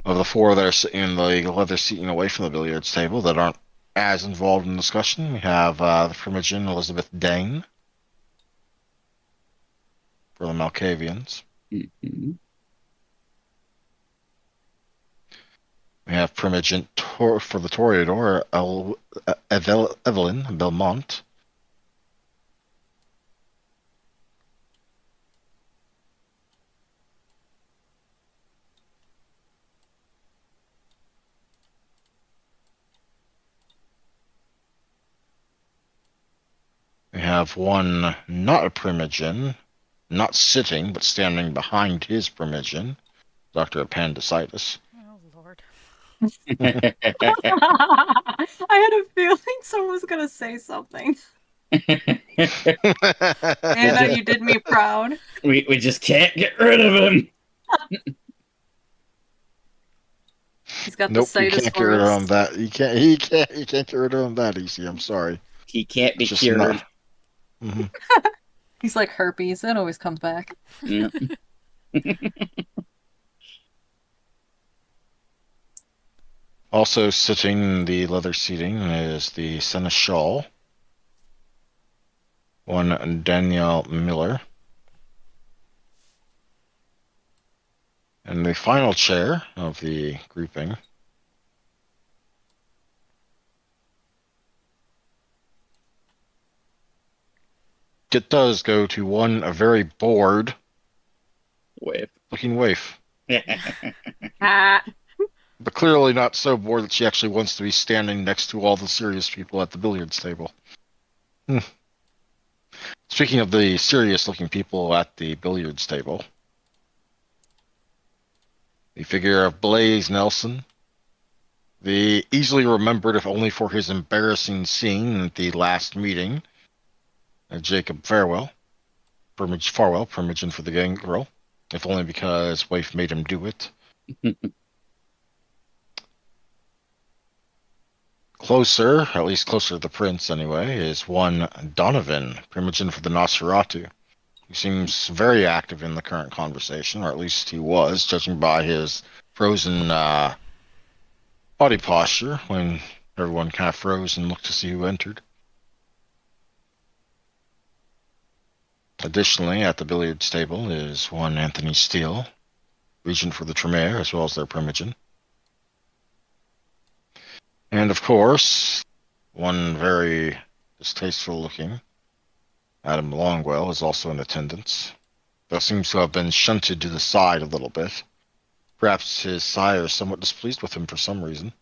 Speaker 1: Of the 4 that are sitting in the leather seating away from the billiards table that aren't as involved in the discussion, we have the Primogen Elizabeth Dane for the Malkavians.
Speaker 3: Mhm.
Speaker 1: We have Primogen for the Toreador, Evelyn Belmont. We have one not a Primogen, not sitting, but standing behind his Primogen, Dr. Appendicitis.
Speaker 4: Oh, Lord.
Speaker 2: I had a feeling someone was gonna say something. Anna, you did me proud.
Speaker 3: we just can't get rid of him.
Speaker 2: He's got the
Speaker 1: Nope, you
Speaker 2: situs
Speaker 1: can't get
Speaker 2: for
Speaker 1: rid of
Speaker 2: us.
Speaker 1: him that. You can't get rid of him that easy. I'm sorry.
Speaker 3: He can't be
Speaker 1: It's just
Speaker 3: cured.
Speaker 1: not. Mhm.
Speaker 2: He's like herpes. It always comes back.
Speaker 3: Yeah.
Speaker 1: Also sitting in the leather seating is the Seneschal, one Danielle Miller. And the final chair of the grouping it does go to one a very bored
Speaker 3: Wave.
Speaker 1: looking waif.
Speaker 2: Ah.
Speaker 1: But clearly not so bored that she actually wants to be standing next to all the serious people at the billiards table. Speaking of the serious looking people at the billiards table, the figure of Blaze Nelson, the easily remembered if only for his embarrassing scene at the last meeting, Jacob Farwell, Primogen for the gangrel, if only because wife made him do it. Closer, at least closer to the prince anyway, is one Donovan, Primogen for the Nosferatu, who seems very active in the current conversation, or at least he was, judging by his frozen body posture when everyone kind of froze and looked to see who entered. Additionally, at the billiards table is one Anthony Steele, regent for the Tremere, as well as their Primogen. And of course, one very distasteful looking Adam Longwell is also in attendance, though seems to have been shunted to the side a little bit. Perhaps his sire is somewhat displeased with him for some reason.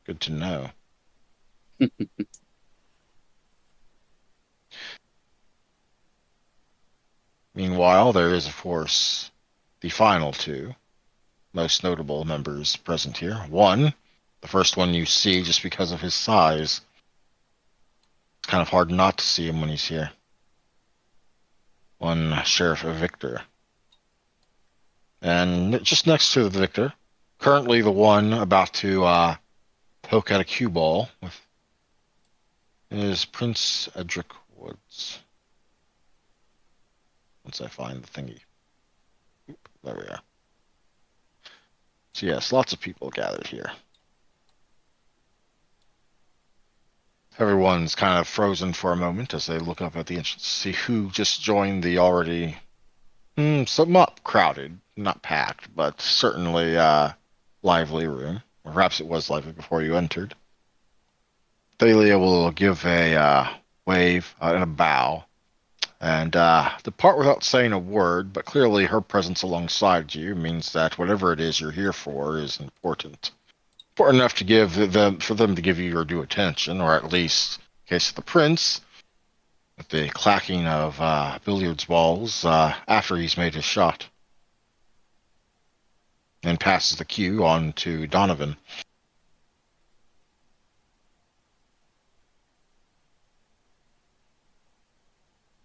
Speaker 1: Good to know. Meanwhile, there is, of course, the final two most notable members present here. One, the first one you see just because of his size. It's kind of hard not to see him when he's here. One Sheriff Victor. And just next to the Victor, currently the one about to poke at a cue ball with is Prince Edric Woods. Once I find the thingy. There we are. So yes, lots of people gathered here. Everyone's kind of frozen for a moment as they look up at the entrance to see who just joined the already somewhat crowded, not packed, but certainly lively room. Or perhaps it was lively before you entered. Thalia will give a wave and a bow and depart without saying a word, but clearly her presence alongside you means that whatever it is you're here for is important. Important enough to give them for them to give you your due attention, or at least, in case of the prince, with the clacking of billiards balls after he's made his shot, and passes the cue on to Donovan.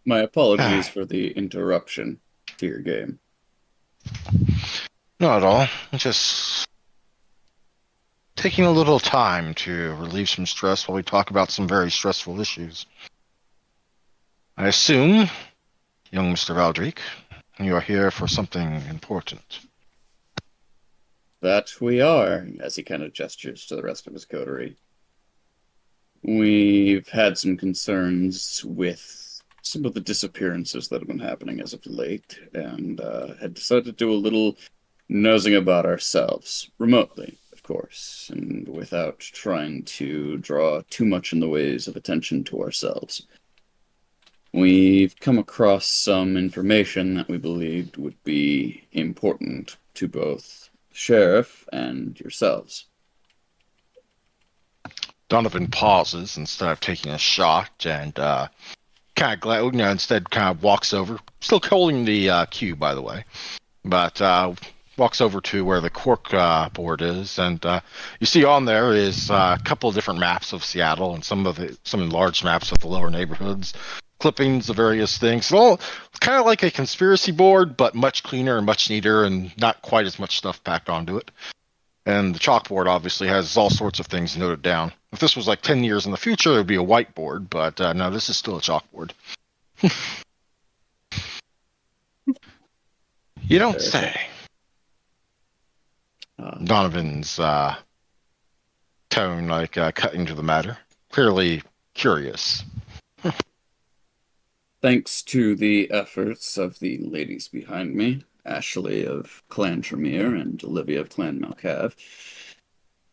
Speaker 3: My apologies for the interruption to your game.
Speaker 1: Not at all. Just taking a little time to relieve some stress while we talk about some very stressful issues. I assume, young Mr. Valdric, you are here for something important.
Speaker 3: That we are, as he kind of gestures to the rest of his coterie. We've had some concerns with some of the disappearances that have been happening as of late, and had decided to do a little nosing about ourselves, remotely, of course, and without trying to draw too much in the ways of attention to ourselves. We've come across some information that we believed would be important to both the sheriff and yourselves.
Speaker 1: Donovan pauses instead of taking a shot and kind of instead kind of walks over, still holding the cue, by the way, but walks over to where the cork board is, and you see on there is a couple of different maps of Seattle and some enlarged maps of the lower neighborhoods, clippings of various things. It's kind of like a conspiracy board, but much cleaner and much neater, and not quite as much stuff packed onto it. And the chalkboard obviously has all sorts of things noted down. If this was like 10 years in the future, it would be a whiteboard, but no, this is still a chalkboard. You don't say. Donovan's tone, cutting to the matter. Clearly curious.
Speaker 3: Thanks to the efforts of the ladies behind me, Ashley of Clan Tremere and Olivia of Clan Malkav,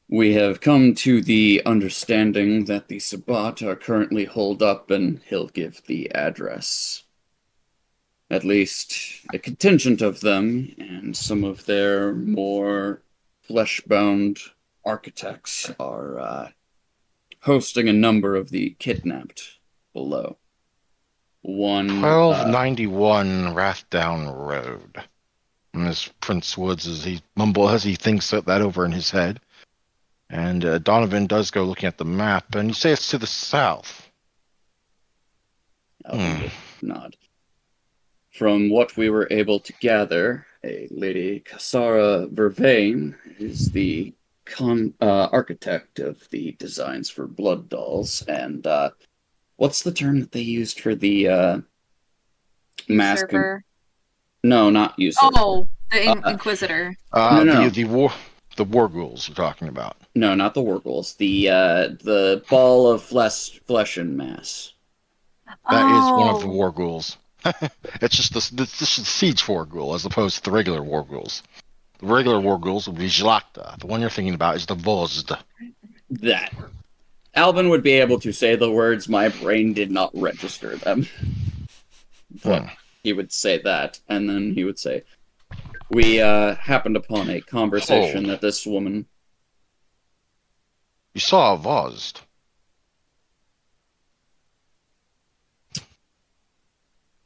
Speaker 3: we have come to the understanding that the Sabbat are currently holed up, and he'll give the address. At least a contingent of them and some of their more flesh-bound architects are hosting a number of the kidnapped below.
Speaker 1: 1291 Rathdown Road. And as Prince Woods, as he thinks that over in his head. And Donovan does go looking at the map, and you say it's to the south.
Speaker 3: Alvin nod. From what we were able to gather, a lady Cassara Vervain is the architect of the designs for blood dolls, and what's the term that they used for the mask?
Speaker 2: Usurper.
Speaker 3: No, not usurper.
Speaker 2: Oh, the Inquisitor.
Speaker 3: No.
Speaker 1: The war ghouls you're talking about.
Speaker 3: No, not the Wargles. The ball of flesh and mass.
Speaker 1: That is one of the war ghouls. It's just the siege war ghoul as opposed to the regular war ghouls. The regular war ghouls would be Zlakta. The one you're thinking about is the Vozd.
Speaker 3: That. Alvin would be able to say the words, my brain did not register them. But he would say that, and then he would say, we happened upon a conversation that this woman...
Speaker 1: You saw a vase.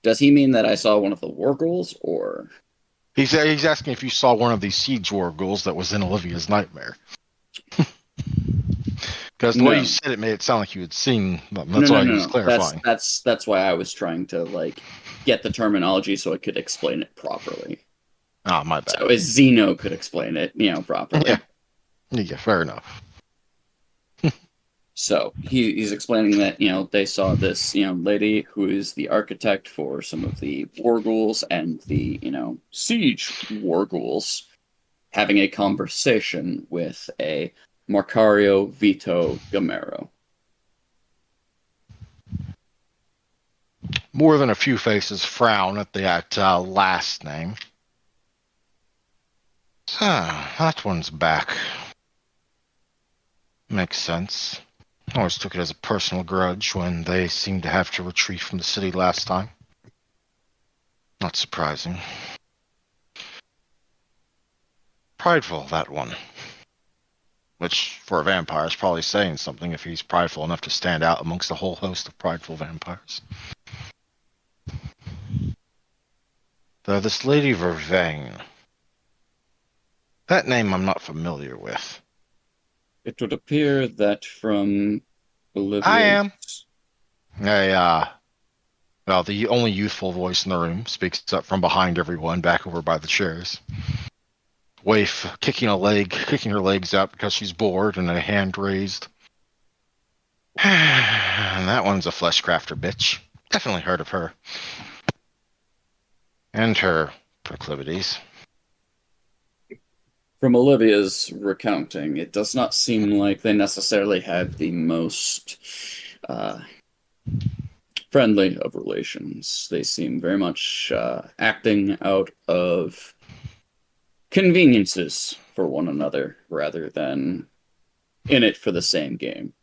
Speaker 3: Does he mean that I saw one of the war ghouls, or?
Speaker 1: He's asking if you saw one of these siege war ghouls that was in Olivia's nightmare. Because the way you
Speaker 3: No.
Speaker 1: said it made it sound like you had seen them.
Speaker 3: No,
Speaker 1: That's
Speaker 3: no,
Speaker 1: why he
Speaker 3: no,
Speaker 1: was
Speaker 3: no. That's
Speaker 1: clarifying.
Speaker 3: that's why I was trying to like get the terminology so I could explain it properly.
Speaker 1: Ah, my bad.
Speaker 3: So as Zeno could explain it, properly.
Speaker 1: Yeah. Yeah, fair enough.
Speaker 3: So he's explaining that they saw this lady who is the architect for some of the war ghouls and the siege war ghouls having a conversation with a Marcario Vito Gamero.
Speaker 1: More than a few faces frown at that last name. That one's back. Makes sense. I always took it as a personal grudge when they seemed to have to retreat from the city last time. Not surprising. Prideful, that one. Which, for a vampire, is probably saying something if he's prideful enough to stand out amongst a whole host of prideful vampires. Though this Lady Vervain, that name I'm not familiar with.
Speaker 3: It would appear that from
Speaker 1: I
Speaker 3: Olivia.
Speaker 1: am. Well, the only youthful voice in the room speaks up from behind everyone, back over by the chairs. Waif kicking her legs out because she's bored, and a hand raised. And that one's a fleshcrafter bitch. Definitely heard of her. And her proclivities.
Speaker 3: From Olivia's recounting, it does not seem like they necessarily had the most friendly of relations. They seem very much acting out of conveniences for one another rather than in it for the same game.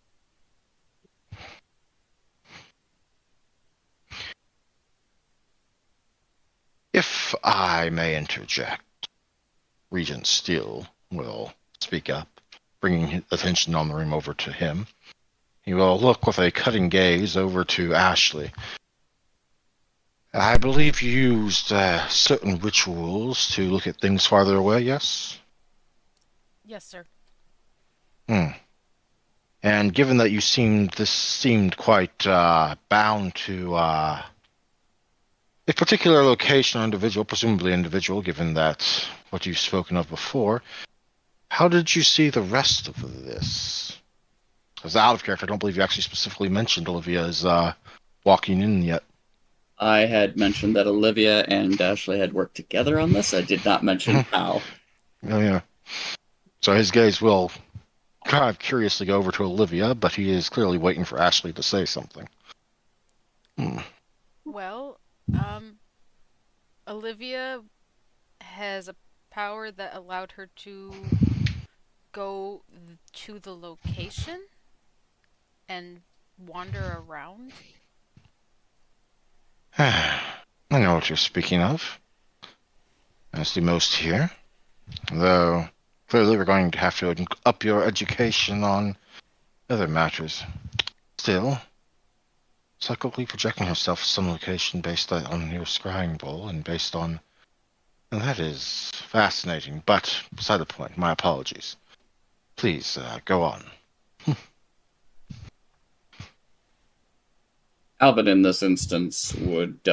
Speaker 1: If I may interject, Regent Steele will speak up, bringing attention on the room over to him. He will look with a cutting gaze over to Ashley. I believe you used certain rituals to look at things farther away, yes?
Speaker 4: Yes, sir.
Speaker 1: And given that this seemed quite bound to a particular location or individual, presumably individual, given that what you've spoken of before, how did you see the rest of this? Because out of character, I don't believe you actually specifically mentioned Olivia's walking in yet.
Speaker 3: I had mentioned that Olivia and Ashley had worked together on this. I did not mention how.
Speaker 1: Oh, yeah. So his gaze will kind of curiously go over to Olivia, but he is clearly waiting for Ashley to say something.
Speaker 4: Well, Olivia has a power that allowed her to go to the location and wander around.
Speaker 1: I know what you're speaking of. As do most here. Though, clearly we're going to have to up your education on other matters. Still, psychically projecting herself to some location based on your scrying bowl and based on... Well, that is fascinating, but beside the point. My apologies. Please, go on.
Speaker 3: Alvin, in this instance, would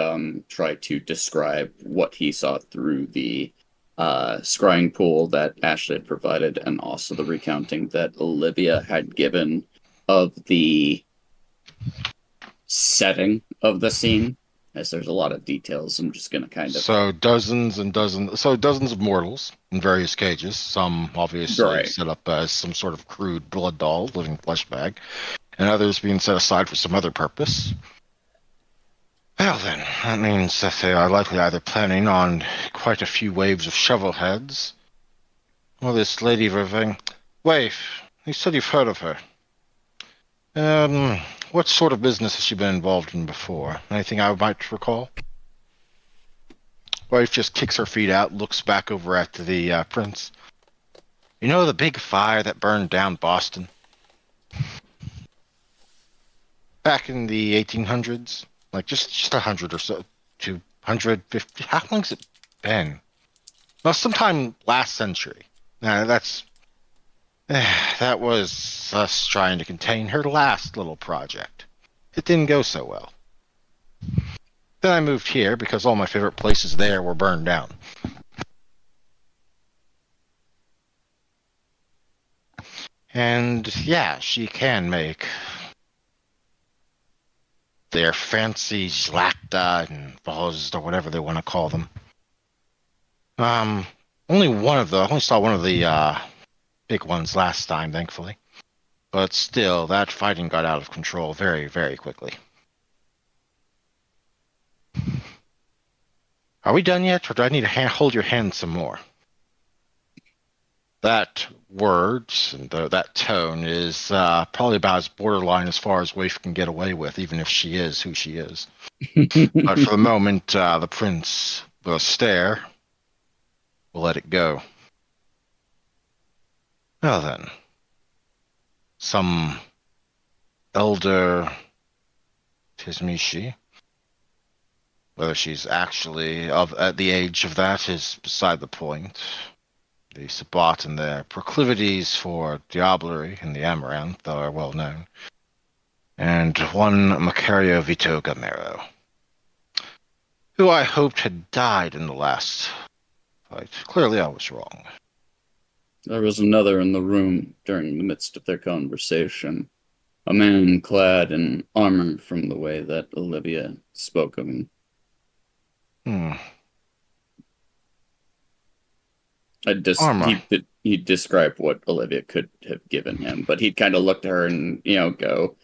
Speaker 3: try to describe what he saw through the scrying pool that Ashley had provided, and also the recounting that Olivia had given of the setting of the scene. As there's a lot of details, I'm just going to kind of...
Speaker 1: So dozens of mortals in various cages, some obviously
Speaker 3: Right.
Speaker 1: set up as some sort of crude blood doll, living flesh bag, and others being set aside for some other purpose. Well then, that means that they are likely either planning on quite a few waves of shovel heads, or this Lady Vervain. Waif, you said you've heard of her. What sort of business has she been involved in before? Anything I might recall? Wife just kicks her feet out, looks back over at the prince. You know the big fire that burned down Boston? back in the 1800s, like just 100 or so, 250. How long's it been? Well, sometime last century. Now that was us trying to contain her last little project. It didn't go so well. Then I moved here because all my favorite places there were burned down. And yeah, she can make their fancy Zlakta and Vozd or whatever they want to call them. Um, I only saw one of the big ones last time, thankfully. But still, that fighting got out of control very, very quickly. Are we done yet, or do I need to hold your hand some more? That words and that tone is probably about as borderline as far as Waif can get away with, even if she is who she is. But for the moment, the prince will stare. We'll let it go. Well then, some elder Tizmishi, whether she's actually at the age of that is beside the point. The Sabbat and their proclivities for diablerie in the Amaranth are well known. And one Macario Vito Gamero, who I hoped had died in the last fight. Clearly I was wrong.
Speaker 3: There was another in the room during the midst of their conversation. A man clad in armor from the way that Olivia spoke of him.
Speaker 1: Armor.
Speaker 3: He described what Olivia could have given him, but he'd kind of look at her and, go,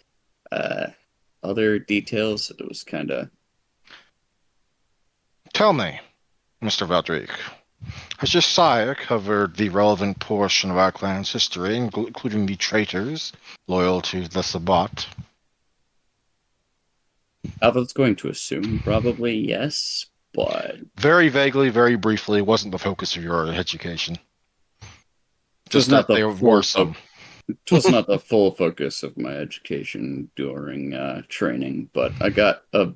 Speaker 3: other details. It was kind of...
Speaker 1: Tell me, Mr. Valdric, has your sire covered the relevant portion of our clan's history, including the traitors loyal to the Sabbat?
Speaker 3: Alvin's going to assume probably yes, but...
Speaker 1: Very vaguely, very briefly, wasn't the focus of your education.
Speaker 3: It was
Speaker 1: Just
Speaker 3: not
Speaker 1: that
Speaker 3: the
Speaker 1: they were some.
Speaker 3: It was not the full focus of my education during training, but I got a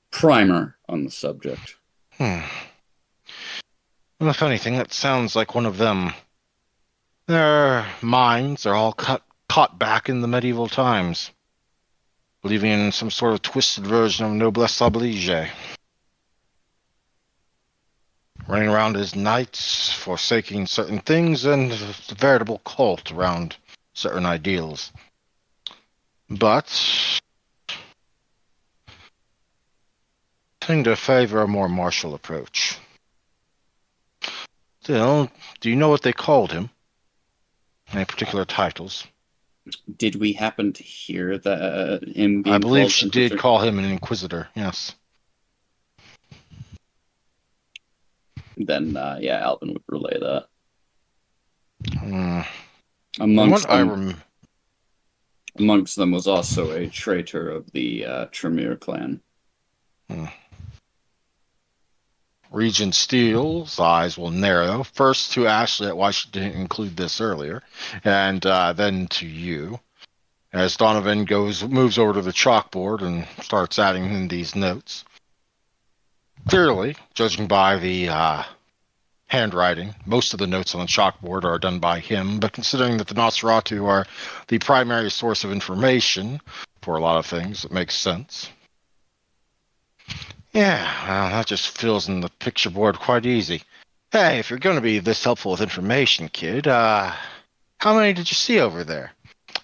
Speaker 3: primer on the subject.
Speaker 1: Well, if anything, that sounds like one of them. Their minds are all caught back in the medieval times, believing in some sort of twisted version of noblesse oblige. Running around as knights, forsaking certain things, and a veritable cult around certain ideals. But tend to favor a more martial approach. Still, do you know what they called him? Any particular titles?
Speaker 3: Did we happen to hear that him being
Speaker 1: I believe
Speaker 3: called
Speaker 1: she
Speaker 3: Inquisitor?
Speaker 1: did call him an inquisitor, yes.
Speaker 3: Then, yeah, Alvin would relay that.
Speaker 1: Amongst
Speaker 3: Amongst them was also a traitor of the Tremere clan.
Speaker 1: Regent Steele's eyes will narrow, first to Ashley at why she didn't include this earlier, and then to you, as Donovan moves over to the chalkboard and starts adding in these notes. Clearly, judging by the handwriting, most of the notes on the chalkboard are done by him, but considering that the Nosferatu are the primary source of information for a lot of things, it makes sense. Yeah, well, that just fills in the picture board quite easy. Hey, if you're going to be this helpful with information, kid, how many did you see over there?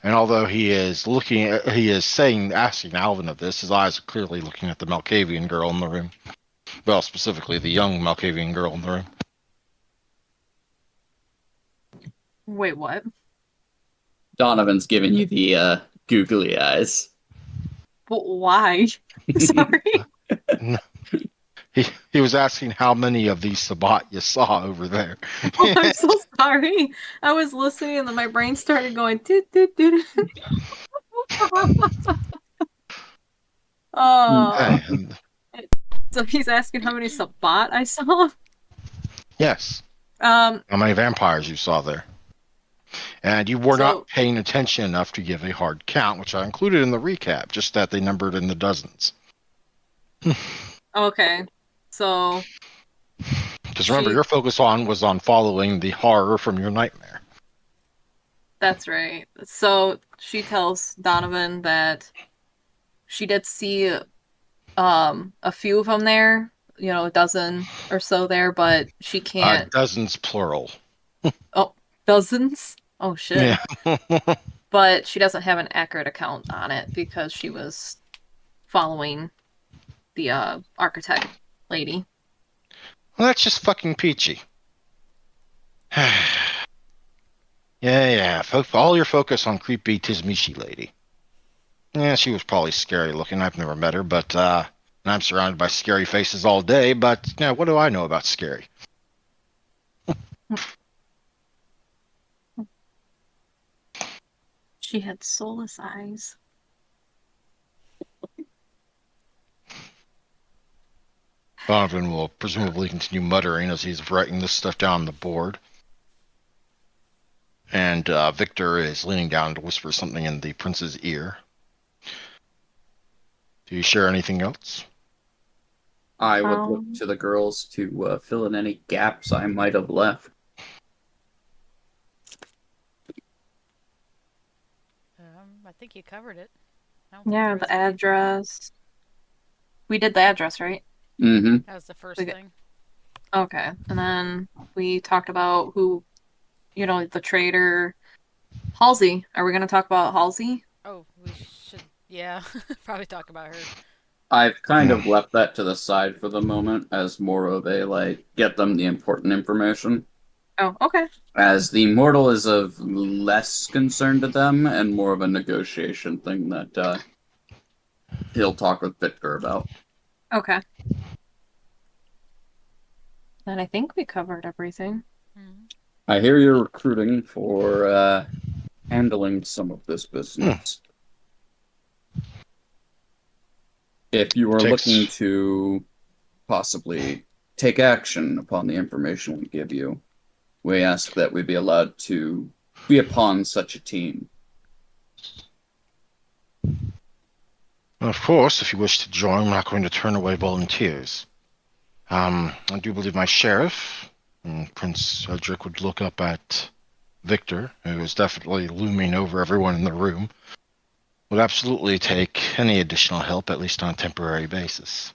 Speaker 1: And although he is asking Alvin of this, his eyes are clearly looking at the Malkavian girl in the room. Well, specifically the young Malkavian girl in the room.
Speaker 2: Wait, what?
Speaker 3: Donovan's giving you the googly eyes.
Speaker 2: But why? Sorry.
Speaker 1: He was asking how many of these Sabbat you saw over there.
Speaker 2: Oh, I'm so sorry. I was listening and then my brain started going toot toot toot. Oh. So he's asking how many Sabbat I saw?
Speaker 1: Yes.
Speaker 2: How
Speaker 1: many vampires you saw there? And you were
Speaker 2: So-
Speaker 1: not paying attention enough to give a hard count, which I included in the recap, just that they numbered in the dozens.
Speaker 2: Okay. So
Speaker 1: Because remember,
Speaker 2: She-
Speaker 1: your focus was on following the horror from your nightmare.
Speaker 2: that's right. So she tells Donovan that she did see a few of them there, a dozen or so there, but she can't.
Speaker 1: Dozens plural.
Speaker 2: Oh, dozens? Oh shit.
Speaker 1: Yeah.
Speaker 2: But she doesn't have an accurate account on it because she was following the architect lady.
Speaker 1: Well, that's just fucking peachy. Yeah. All your focus on creepy Tizmishi lady. Yeah, she was probably scary looking. I've never met her, but I'm surrounded by scary faces all day. But what do I know about scary?
Speaker 2: She had soulless eyes.
Speaker 1: Donovan will presumably continue muttering as he's writing this stuff down on the board. And Victor is leaning down to whisper something in the prince's ear. Do you share anything else?
Speaker 3: I would look to the girls to fill in any gaps I might have left.
Speaker 4: I think you covered it.
Speaker 2: Yeah, the address. We did the address, right?
Speaker 3: Mm-hmm.
Speaker 4: That was the first
Speaker 2: Okay.
Speaker 4: thing.
Speaker 2: Okay. And then we talked about who, the traitor. Halsey. Are we going to talk about Halsey?
Speaker 4: Oh, we should, yeah, probably talk about her.
Speaker 3: I've kind of left that to the side for the moment as more of a, get them the important information.
Speaker 2: Oh, okay.
Speaker 3: As the mortal is of less concern to them and more of a negotiation thing that he'll talk with Victor about.
Speaker 2: Okay. And I think we covered everything.
Speaker 4: Mm-hmm.
Speaker 3: I hear you're recruiting for handling some of this business. If you are looking to possibly take action upon the information we give you, we ask that we be allowed to be upon such a team.
Speaker 1: Of course, if you wish to join, we're not going to turn away volunteers. I do believe my sheriff, Prince Edric, would look up at Victor, who is definitely looming over everyone in the room, would absolutely take any additional help, at least on a temporary basis.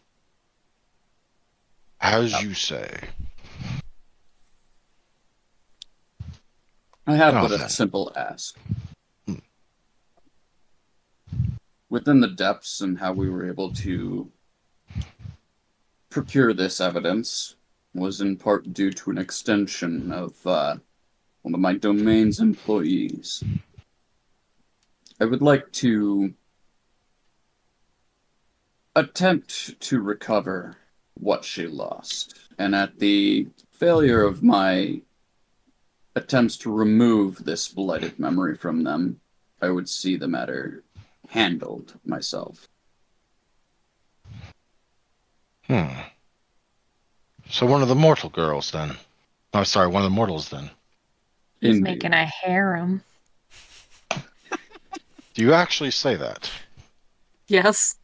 Speaker 1: As you say.
Speaker 3: I have
Speaker 1: Oh,
Speaker 3: but a
Speaker 1: then.
Speaker 3: simple ask. Within the depths and how we were able to procure this evidence was in part due to an extension of one of my domain's employees. I would like to attempt to recover what she lost, and at the failure of my attempts to remove this blighted memory from them, I would see the matter handled myself.
Speaker 1: So one of the mortal girls, then. Oh, sorry, one of the mortals, then.
Speaker 2: He's
Speaker 3: Indeed.
Speaker 2: making a harem.
Speaker 1: Do you actually say that?
Speaker 2: Yes.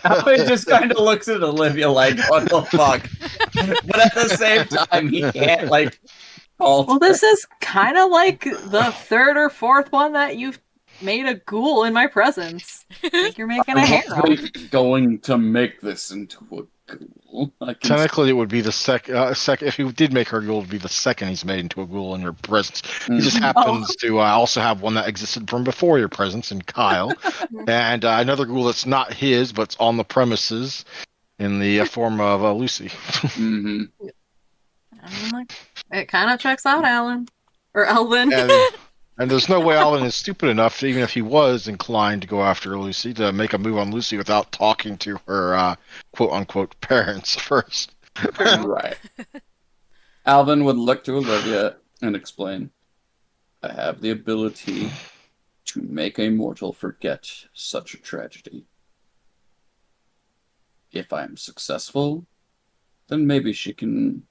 Speaker 3: Alvin just kind of looks at Olivia like, what the fuck? But at the same time, he can't, call.
Speaker 2: Well, this is kind of like the third or fourth one that you've made a ghoul in my presence. I think you're making a
Speaker 3: I
Speaker 2: harem.
Speaker 3: wasn't going to make this into a ghoul.
Speaker 1: Technically, it would be the second. If he did make her ghoul, it would be the second he's made into a ghoul in your presence. He just happens to also have one that existed from before your presence in Kyle, and another ghoul that's not his, but's on the premises in the form of Lucy.
Speaker 3: Mm-hmm.
Speaker 2: I mean, like, it kind of checks out, Alan. Or Alvin.
Speaker 1: And there's no way Alvin is stupid enough, even if he was inclined to go after Lucy, to make a move on Lucy without talking to her quote-unquote parents first.
Speaker 3: Right. Alvin would look to Olivia and explain, I have the ability to make a mortal forget such a tragedy. If I am successful, then maybe she can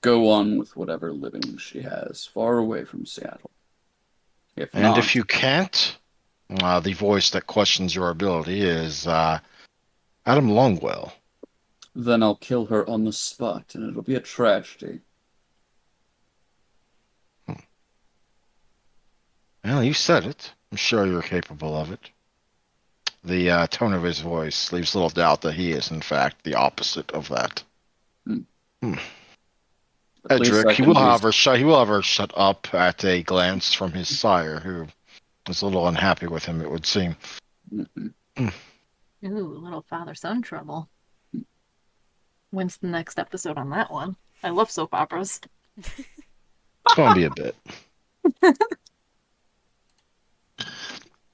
Speaker 3: go on with whatever living she has far away from Seattle. If
Speaker 1: And
Speaker 3: not,
Speaker 1: if you can't, the voice that questions your ability is Adam Longwell.
Speaker 3: then I'll kill her on the spot, and it'll be a tragedy.
Speaker 1: Well, you said it. I'm sure you're capable of it. The tone of his voice leaves little doubt that he is, in fact, the opposite of that.
Speaker 3: At least
Speaker 1: Edric,
Speaker 3: I
Speaker 1: he
Speaker 3: can
Speaker 1: will
Speaker 3: be.
Speaker 1: have her shut up at a glance from his sire, who is a little unhappy with him, it would seem.
Speaker 3: Mhm.
Speaker 2: Ooh, little father-son trouble. When's the next episode on that one? I love soap operas.
Speaker 1: It's going to be a bit.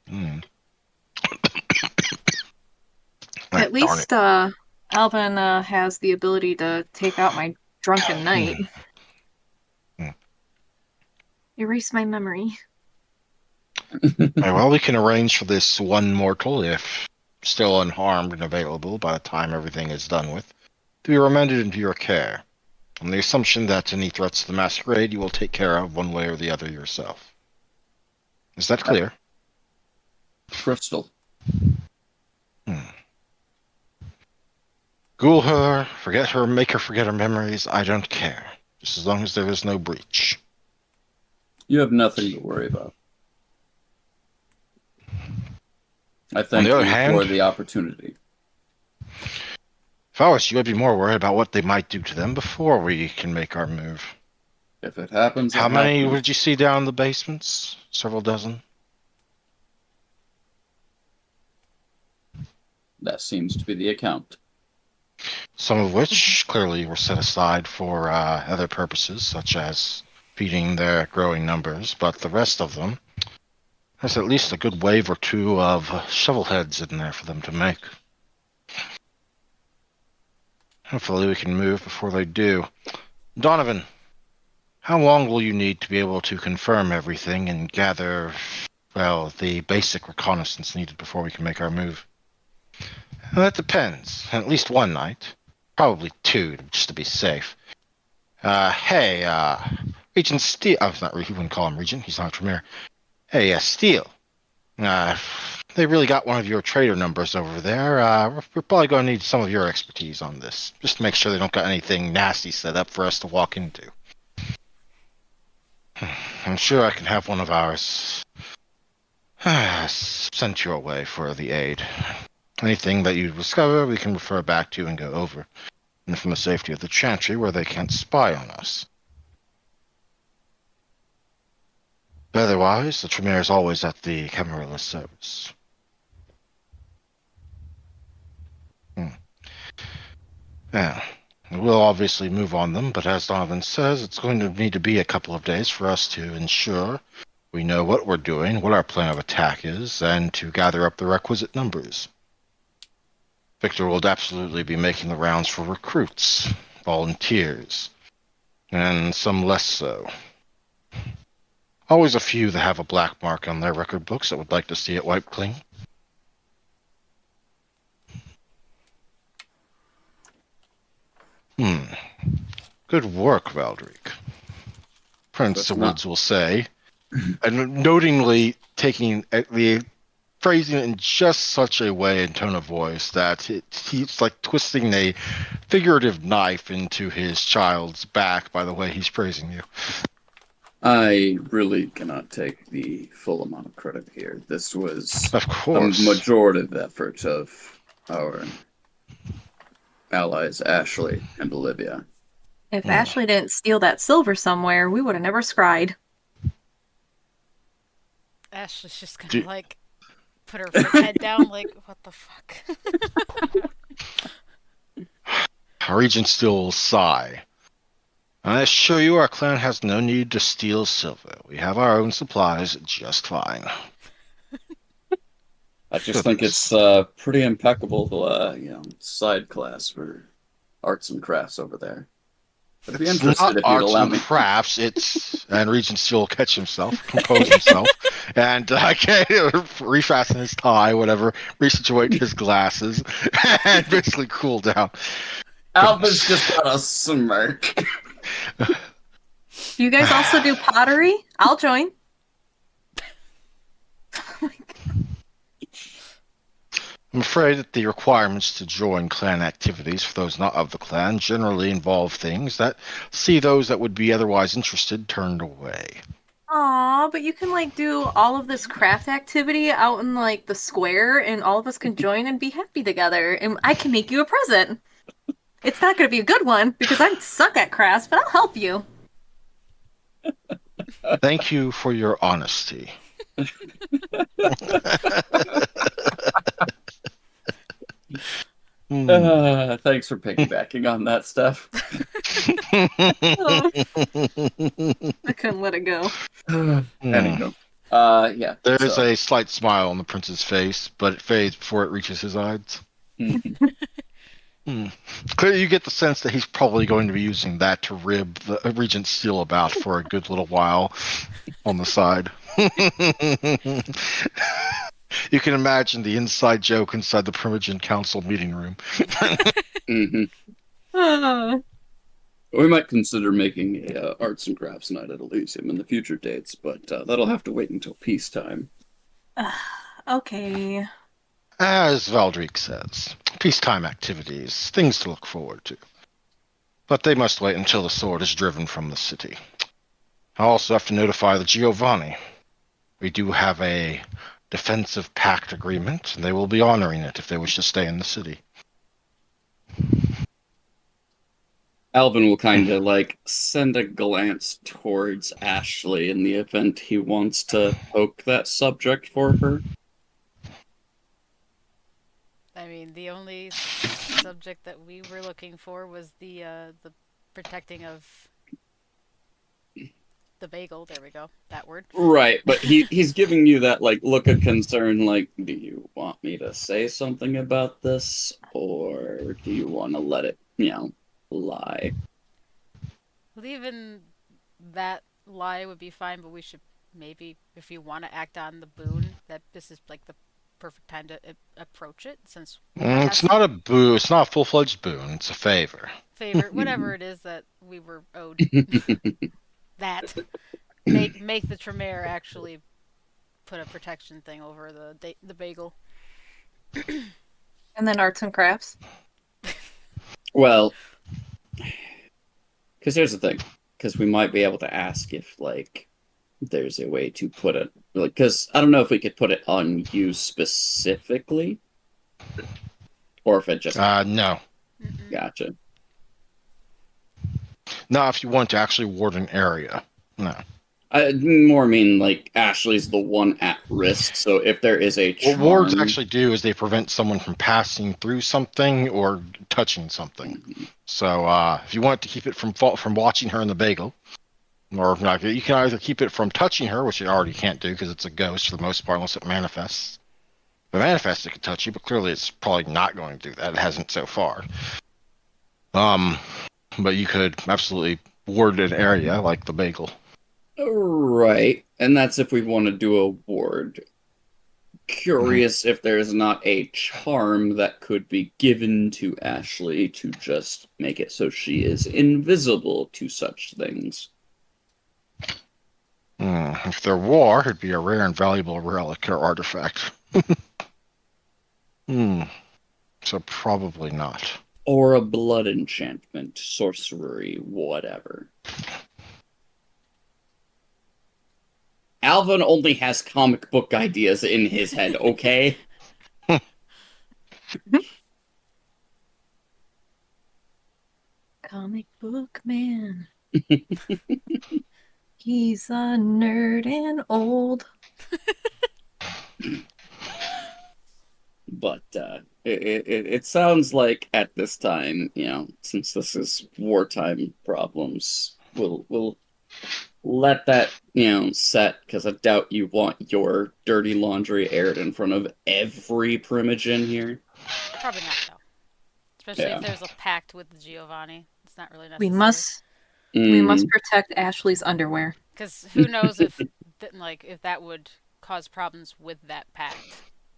Speaker 1: Hmm.
Speaker 2: At
Speaker 1: Darn it.
Speaker 2: least Alvin has the ability to take out my drunken night.
Speaker 1: Hmm.
Speaker 2: Erase my memory.
Speaker 1: Well, we can arrange for this one mortal, if still unharmed and available by the time everything is done with, to be remanded into your care, on the assumption that any threats to the masquerade you will take care of one way or the other yourself. Is that clear?
Speaker 3: Crystal.
Speaker 1: Ghoul her, forget her, make her forget her memories, I don't care. Just as long as there is no breach.
Speaker 3: You have nothing to worry about. I
Speaker 1: On
Speaker 3: thank
Speaker 1: the other
Speaker 3: you
Speaker 1: hand,
Speaker 3: for the opportunity.
Speaker 1: if I was you, I'd be more worried about what they might do to them before we can make our move.
Speaker 3: If it happens,
Speaker 1: How
Speaker 3: it
Speaker 1: many
Speaker 3: happens.
Speaker 1: would you see down in the basements? Several dozen?
Speaker 3: That seems to be the account.
Speaker 1: Some of which clearly were set aside for other purposes, such as feeding their growing numbers, but the rest of them, there's at least a good wave or two of shovel heads in there for them to make. Hopefully we can move before they do. Donovan, how long will you need to be able to confirm everything and gather, well, the basic reconnaissance needed before we can make our move? Well, that depends. At least one night. Probably two, just to be safe. Hey, Regent Steele. Oh, not he wouldn't call him Regent. He's not a Tremere. Hey, Steele. They really got one of your trader numbers over there. We're probably going to need some of your expertise on this, just to make sure they don't got anything nasty set up for us to walk into. I'm sure I can have one of ours sent your way for the aid. Anything that you discover, we can refer back to and go over. And from the safety of the Chantry, where they can't spy on us. Otherwise, the Tremere is always at the Camarilla service. Yeah, we'll obviously move on them, but as Donovan says, it's going to need to be a couple of days for us to ensure we know what we're doing, what our plan of attack is, and to gather up the requisite numbers. Victor will absolutely be making the rounds for recruits, volunteers, and some less so. Always a few that have a black mark on their record books that would like to see it wiped clean. Good work, Valdric. Prince
Speaker 3: That's
Speaker 1: of
Speaker 3: not-
Speaker 1: Woods will say, and notingly taking the phrasing it in just such a way and tone of voice that he's like twisting a figurative knife into his child's back by the way he's praising you.
Speaker 3: I really cannot take the full amount of credit here. This was
Speaker 1: Of
Speaker 3: a
Speaker 1: course.
Speaker 3: majorative effort of our allies, Ashley and Olivia.
Speaker 2: If Ashley didn't steal that silver somewhere, we would have never scried.
Speaker 4: Ashley's just gonna
Speaker 1: Do-
Speaker 4: like put her head down, like, what the fuck?
Speaker 1: Regent Steel will sigh. I assure you our clan has no need to steal silver. We have our own supplies just fine.
Speaker 3: I just think it's pretty impeccable, side class for arts and crafts over there. I'd be
Speaker 1: It's
Speaker 3: interested
Speaker 1: not
Speaker 3: if you'd
Speaker 1: arts
Speaker 3: allow
Speaker 1: and
Speaker 3: me.
Speaker 1: crafts. It's and Regent Steel will catch himself, compose himself, and refasten his tie, whatever, resituate his glasses, and basically cool down.
Speaker 3: Alvin's just got a smirk.
Speaker 2: Do you guys also do pottery? I'll join.
Speaker 1: I'm afraid that the requirements to join clan activities for those not of the clan generally involve things that see those that would be otherwise interested turned away.
Speaker 2: Aw, but you can like do all of this craft activity out in like the square and all of us can join and be happy together and I can make you a present. It's not going to be a good one because I suck at crafts, but I'll help you.
Speaker 1: Thank you for your honesty.
Speaker 3: Thanks for piggybacking on that stuff.
Speaker 2: Oh, I couldn't let it go.
Speaker 3: Anywho, yeah.
Speaker 1: There is
Speaker 3: So,
Speaker 1: a slight smile on the prince's face, but it fades before it reaches his eyes.
Speaker 3: mhm.
Speaker 1: Clearly, you get the sense that he's probably going to be using that to rib the Regent Steel about for a good little while on the side. You can imagine the inside joke inside the Primogen Council meeting room.
Speaker 3: Mhm.
Speaker 2: Ah,
Speaker 3: We might consider making a arts and crafts night at Elysium in the future dates, but that'll have to wait until peacetime.
Speaker 2: okay.
Speaker 1: As Valdric says, peacetime activities, things to look forward to. But they must wait until the sword is driven from the city. I also have to notify the Giovanni. We do have a defensive pact agreement, and they will be honoring it if they wish to stay in the city.
Speaker 3: Alvin will kind of like send a glance towards Ashley in the event he wants to poke that subject for her.
Speaker 4: I mean, the only subject that we were looking for was the protecting of the bagel. There we go. That word.
Speaker 3: Right, but he's giving you that like look of concern, like, do you want me to say something about this, or do you want to let it, lie?
Speaker 4: Well, even that lie would be fine, but we should maybe, if you want to act on the boon, that this is like the perfect time to approach it, since we might have
Speaker 1: It's
Speaker 4: some
Speaker 1: not a boo. It's not a full-fledged boon. It's a favor.
Speaker 4: favor, whatever it is that we were owed. That make the Tremere actually put a protection thing over the bagel.
Speaker 2: And then arts and crafts.
Speaker 3: Well, because here's the thing, because we might be able to ask if like there's a way to put it, like, because I don't know if we could put it on you specifically, or if it just
Speaker 1: No.
Speaker 4: Mm-mm.
Speaker 3: gotcha.
Speaker 1: Not if you want to actually ward an area. No.
Speaker 3: I more mean like Ashley's the one at risk, so if there is a
Speaker 1: What wards
Speaker 3: charm,
Speaker 1: actually do is they prevent someone from passing through something or touching something.
Speaker 3: Mhm.
Speaker 1: So if you want to keep it from watching her in the bagel, or not, you can either keep it from touching her, which you already can't do because it's a ghost for the most part, unless it manifests. If it manifests, it can touch you, but clearly it's probably not going to do that. It hasn't so far. But you could absolutely ward an area like the bagel.
Speaker 3: Right, and that's if we want to do a ward.
Speaker 1: Mm-hmm.
Speaker 3: Curious if there's not a charm that could be given to Ashley to just make it so she is invisible to such things.
Speaker 1: If there were, it'd be a rare and valuable relic or artifact. So probably not.
Speaker 3: Or a blood enchantment, sorcery, whatever. Alvin only has comic book ideas in his head, okay?
Speaker 2: Comic book man. He's a nerd and old.
Speaker 3: But it sounds like at this time, since this is wartime problems, we'll let that set, because I doubt you want your dirty laundry aired in front of every Primogen here.
Speaker 4: Probably not though. Especially
Speaker 3: Yeah.
Speaker 4: if there's a pact with Giovanni. It's not really
Speaker 2: We
Speaker 4: necessary.
Speaker 2: must protect Ashley's underwear.
Speaker 4: Because who knows if if that would cause problems with that pact.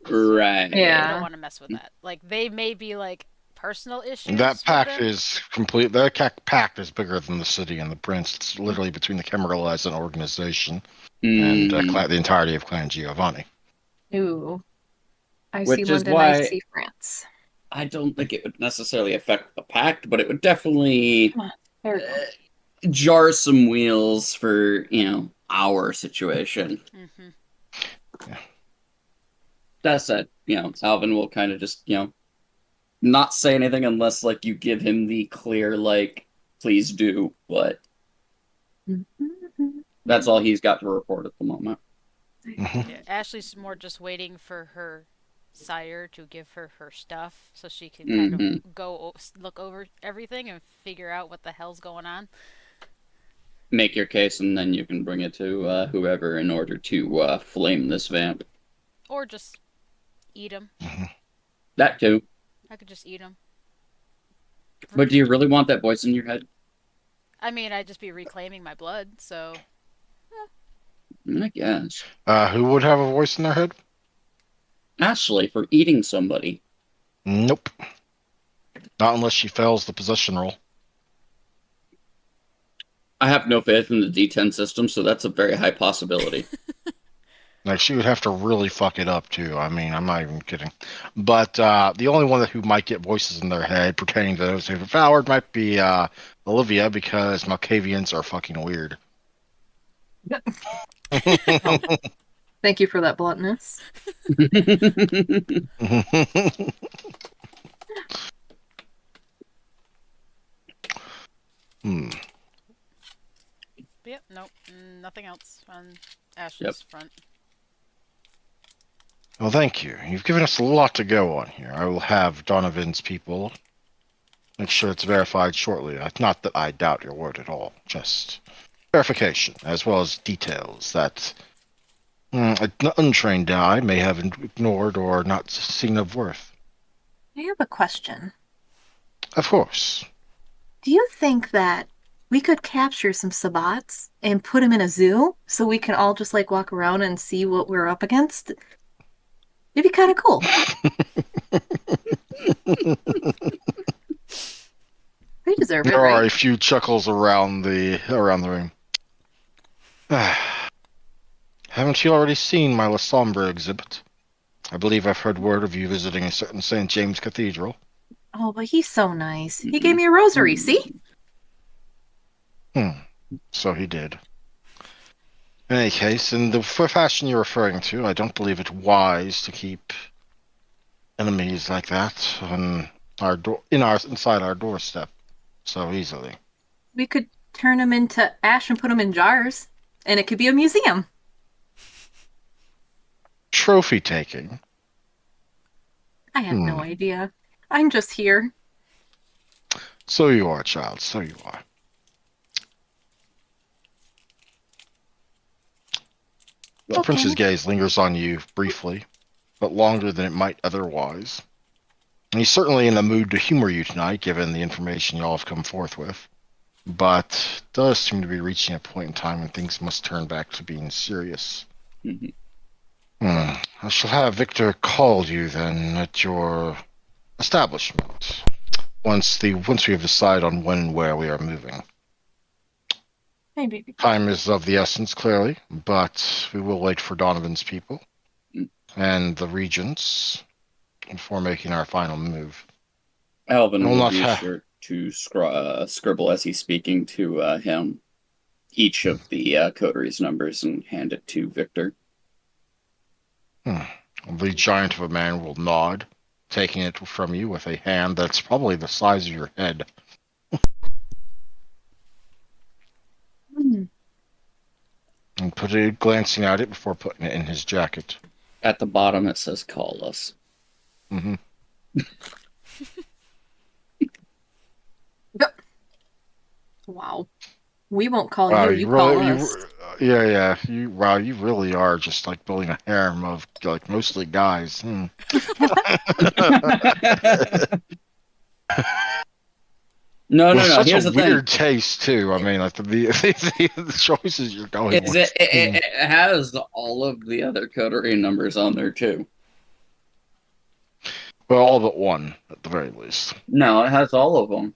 Speaker 4: So
Speaker 3: Right.
Speaker 4: we
Speaker 2: Yeah.
Speaker 4: don't want to mess with that. Like they may be like personal issues.
Speaker 1: That
Speaker 4: with
Speaker 1: pact
Speaker 4: them.
Speaker 1: is complete. That pact is bigger than the city and the prince. It's literally between the Camarilla as an organization and
Speaker 3: Mhm.
Speaker 1: the entirety of Clan Giovanni.
Speaker 2: Ooh. I see
Speaker 3: Which is
Speaker 2: London, I
Speaker 3: why
Speaker 2: see France.
Speaker 3: I don't think it would necessarily affect the pact, but it would definitely
Speaker 2: Come on. There we go.
Speaker 3: jar some wheels for, our situation.
Speaker 4: Mm-hmm.
Speaker 3: That said, Alvin will kind of just, not say anything unless, like, you give him the clear, like, please do, but that's all he's got to report at the moment.
Speaker 1: Mhm.
Speaker 4: Yeah, Ashley's more just waiting for her sire to give her her stuff so she can kind of
Speaker 3: Hmm.
Speaker 4: look over everything and figure out what the hell's going on.
Speaker 3: Make your case, and then you can bring it to whoever in order to flame this vamp.
Speaker 4: Or just eat them.
Speaker 3: That too.
Speaker 4: I could just eat them.
Speaker 3: But do you really want that voice in your head?
Speaker 4: I mean, I'd just be reclaiming my blood, so.
Speaker 3: I guess.
Speaker 1: Who would have a voice in their head?
Speaker 3: Ashley, for eating somebody.
Speaker 1: Nope. Not unless she fails the possession roll.
Speaker 3: I have no faith in the D10 system, so that's a very high possibility.
Speaker 1: Like, she would have to really fuck it up, too. I mean, I'm not even kidding. But the only one who might get voices in their head pertaining to those who have devoured might be Olivia, because Malkavians are fucking weird.
Speaker 2: Oh, thank you for that bluntness.
Speaker 1: Hmm.
Speaker 4: Yep, nope, nothing else on Ashley's front.
Speaker 1: Well, thank you. You've given us a lot to go on here. I will have Donovan's people make sure it's verified shortly. Not that I doubt your word at all. Just verification, as well as details that an untrained eye may have ignored or not seen of worth.
Speaker 2: I have a question.
Speaker 1: Of course.
Speaker 2: Do you think that we could capture some Sabbats and put them in a zoo so we can all just like walk around and see what we're up against? It'd be kind of cool. They deserve it,
Speaker 1: There are
Speaker 2: right?
Speaker 1: a few chuckles around the room. Haven't you already seen my La Sombre exhibit? I believe I've heard word of you visiting a certain St. James Cathedral.
Speaker 2: Oh, but he's so nice. He gave me a rosary, see?
Speaker 1: So he did. In any case, in the fashion you're referring to, I don't believe it wise to keep enemies like that on our inside our doorstep so easily.
Speaker 2: We could turn them into ash and put them in jars, and it could be a museum.
Speaker 1: Trophy taking.
Speaker 2: I have no idea. I'm just here.
Speaker 1: So you are, child. So you are. The
Speaker 2: Okay.
Speaker 1: prince's gaze lingers on you briefly, but longer than it might otherwise. And he's certainly in the mood to humor you tonight, given the information y'all have come forth with. But does seem to be reaching a point in time when things must turn back to being serious. I shall have Victor call you then at your establishment once we have decided on when and where we are moving.
Speaker 2: Maybe.
Speaker 1: Time is of the essence, clearly, but we will wait for Donovan's people and the regents before making our final move.
Speaker 3: Alvin
Speaker 1: will
Speaker 3: will
Speaker 1: not
Speaker 3: be
Speaker 1: ha-
Speaker 3: sure to scribble as he's speaking to him each of the coteries numbers and hand it to Victor.
Speaker 1: The giant of a man will nod, taking it from you with a hand that's probably the size of your head. And glancing at it before putting it in his jacket.
Speaker 3: At the bottom it says call us.
Speaker 1: Mm-hmm.
Speaker 2: Wow. We won't call
Speaker 1: Wow,
Speaker 2: you, you call us.
Speaker 1: Yeah. You really are just like building a harem of like mostly guys.
Speaker 3: No.
Speaker 1: Such
Speaker 3: Here's
Speaker 1: a
Speaker 3: the thing.
Speaker 1: weird taste too. I mean, like the choices you're going with.
Speaker 3: It has all of the other coterie numbers on there too.
Speaker 1: Well, all but one, at the very least.
Speaker 3: No, it has all of them.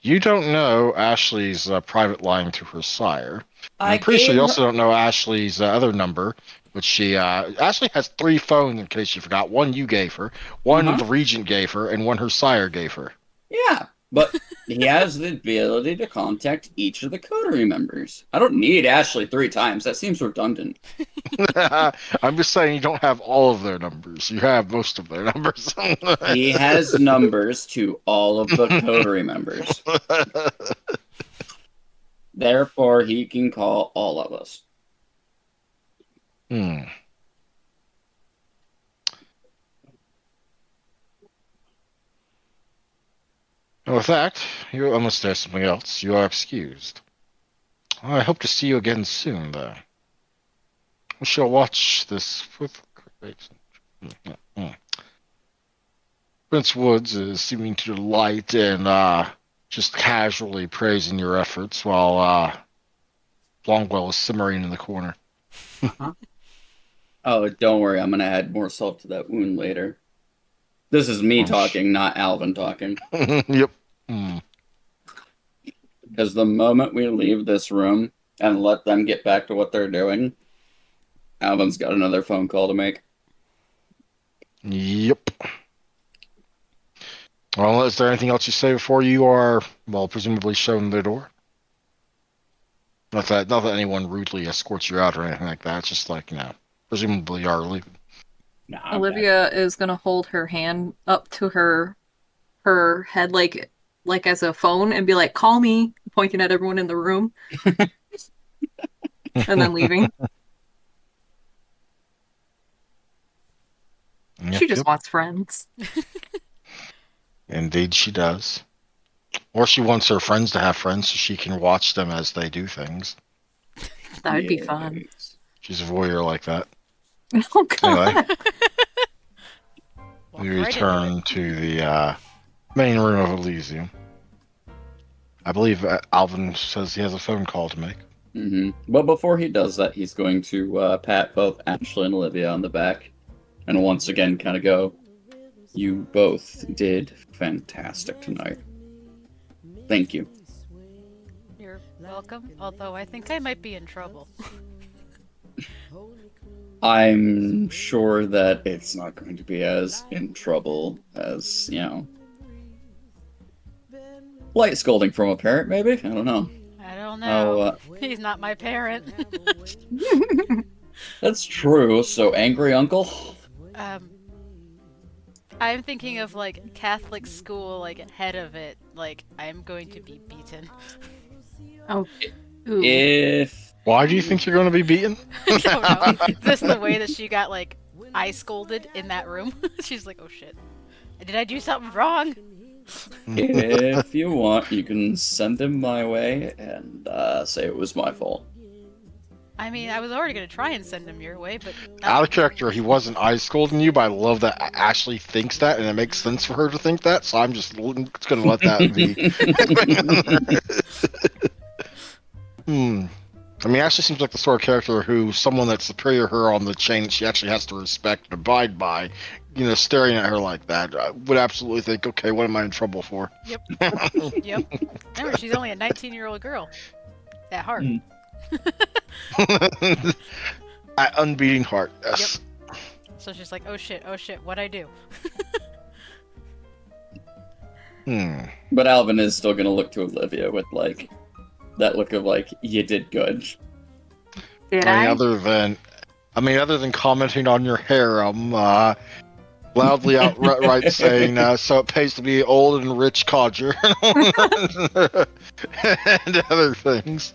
Speaker 1: You don't know Ashley's private line to her sire. And
Speaker 3: I
Speaker 1: I'm pretty sure
Speaker 3: gave
Speaker 1: you
Speaker 3: her.
Speaker 1: also don't know Ashley's other number, which she Ashley has 3 phones in case you forgot. One you gave her, one
Speaker 3: Uh-huh.
Speaker 1: the regent gave her, and one her sire gave her.
Speaker 3: Yeah, but he has the ability to contact each of the coterie members. I don't need Ashley 3 times. That seems redundant.
Speaker 1: I'm just saying you don't have all of their numbers. You have most of their numbers.
Speaker 3: He has numbers to all of the coterie members. Therefore, he can call all of us.
Speaker 1: Hmm. And with that, unless there's something else, you are excused. I hope to see you again soon, though. We shall watch this with great. Prince Woods is seeming to delight in just casually praising your efforts while Longwell is simmering in the corner.
Speaker 3: Oh, don't worry. I'm going to add more salt to that wound later. This is me talking, not Alvin talking.
Speaker 1: Yep. Hmm.
Speaker 3: Because the moment we leave this room and let them get back to what they're doing, Alvin's got another phone call to make.
Speaker 1: Yep. Well, is there anything else you say before you are, well, presumably shown the door? Not that anyone rudely escorts you out or anything like that. It's just like, presumably you are leaving.
Speaker 3: Nah, I'm back.
Speaker 2: Olivia is gonna hold her hand up to her head like as a phone and be like, "Call me," pointing at everyone in the room, and then leaving.
Speaker 1: Yep,
Speaker 2: She just
Speaker 1: yep.
Speaker 2: wants friends.
Speaker 1: Indeed, she does. Or she wants her friends to have friends so she can watch them as they do things.
Speaker 2: That would be fun.
Speaker 3: Yes.
Speaker 1: She's a voyeur like that.
Speaker 2: Oh god.
Speaker 1: Anyway,
Speaker 4: Walk
Speaker 1: we
Speaker 4: right into
Speaker 1: return
Speaker 4: it.
Speaker 1: to the main room of Elysium. I believe Alvin says he has a phone call to make.
Speaker 3: But before he does that, he's going to pat both Ashley and Olivia on the back and once again kind of go, "You both did fantastic tonight. Thank you."
Speaker 4: You're welcome, although I think I might be in trouble.
Speaker 3: I'm sure that it's not going to be as in trouble as, light scolding from a parent, maybe? I don't know.
Speaker 4: I don't know.
Speaker 3: Oh,
Speaker 4: He's not my parent.
Speaker 3: that's true. So, angry uncle?
Speaker 4: um, I'm thinking of like Catholic school, like head of it. Like I'm going to be beaten.
Speaker 2: Oh. Ooh.
Speaker 3: If
Speaker 1: Why do you think you're going to be beaten?
Speaker 4: I don't know. Just the way that she got like eye scolded in that room. She's like, oh shit. Did I do something wrong?
Speaker 3: if you want, you can send him my way and say it was my fault.
Speaker 4: I mean, I was already gonna try and send him your way, but
Speaker 1: Out of character, he wasn't eye scolding you, but I love that Ashley thinks that, and it makes sense for her to think that, so I'm just going to let that be. I mean, Ashley seems like the sort of character who someone that's superior to her on the chain she actually has to respect and abide by, staring at her like that, I would absolutely think, okay, what am I in trouble for?
Speaker 4: Yep. Remember, she's only a 19-year-old girl at heart.
Speaker 3: Mm.
Speaker 1: At unbeating heart, yes.
Speaker 4: So she's like, oh shit, what'd I do?
Speaker 3: But Alvin is still gonna look to Olivia with like that look of like, you did good.
Speaker 2: Did
Speaker 1: I
Speaker 2: I?
Speaker 1: mean, other than commenting on your harem, loudly outright saying, so it pays to be old and rich codger, and other things.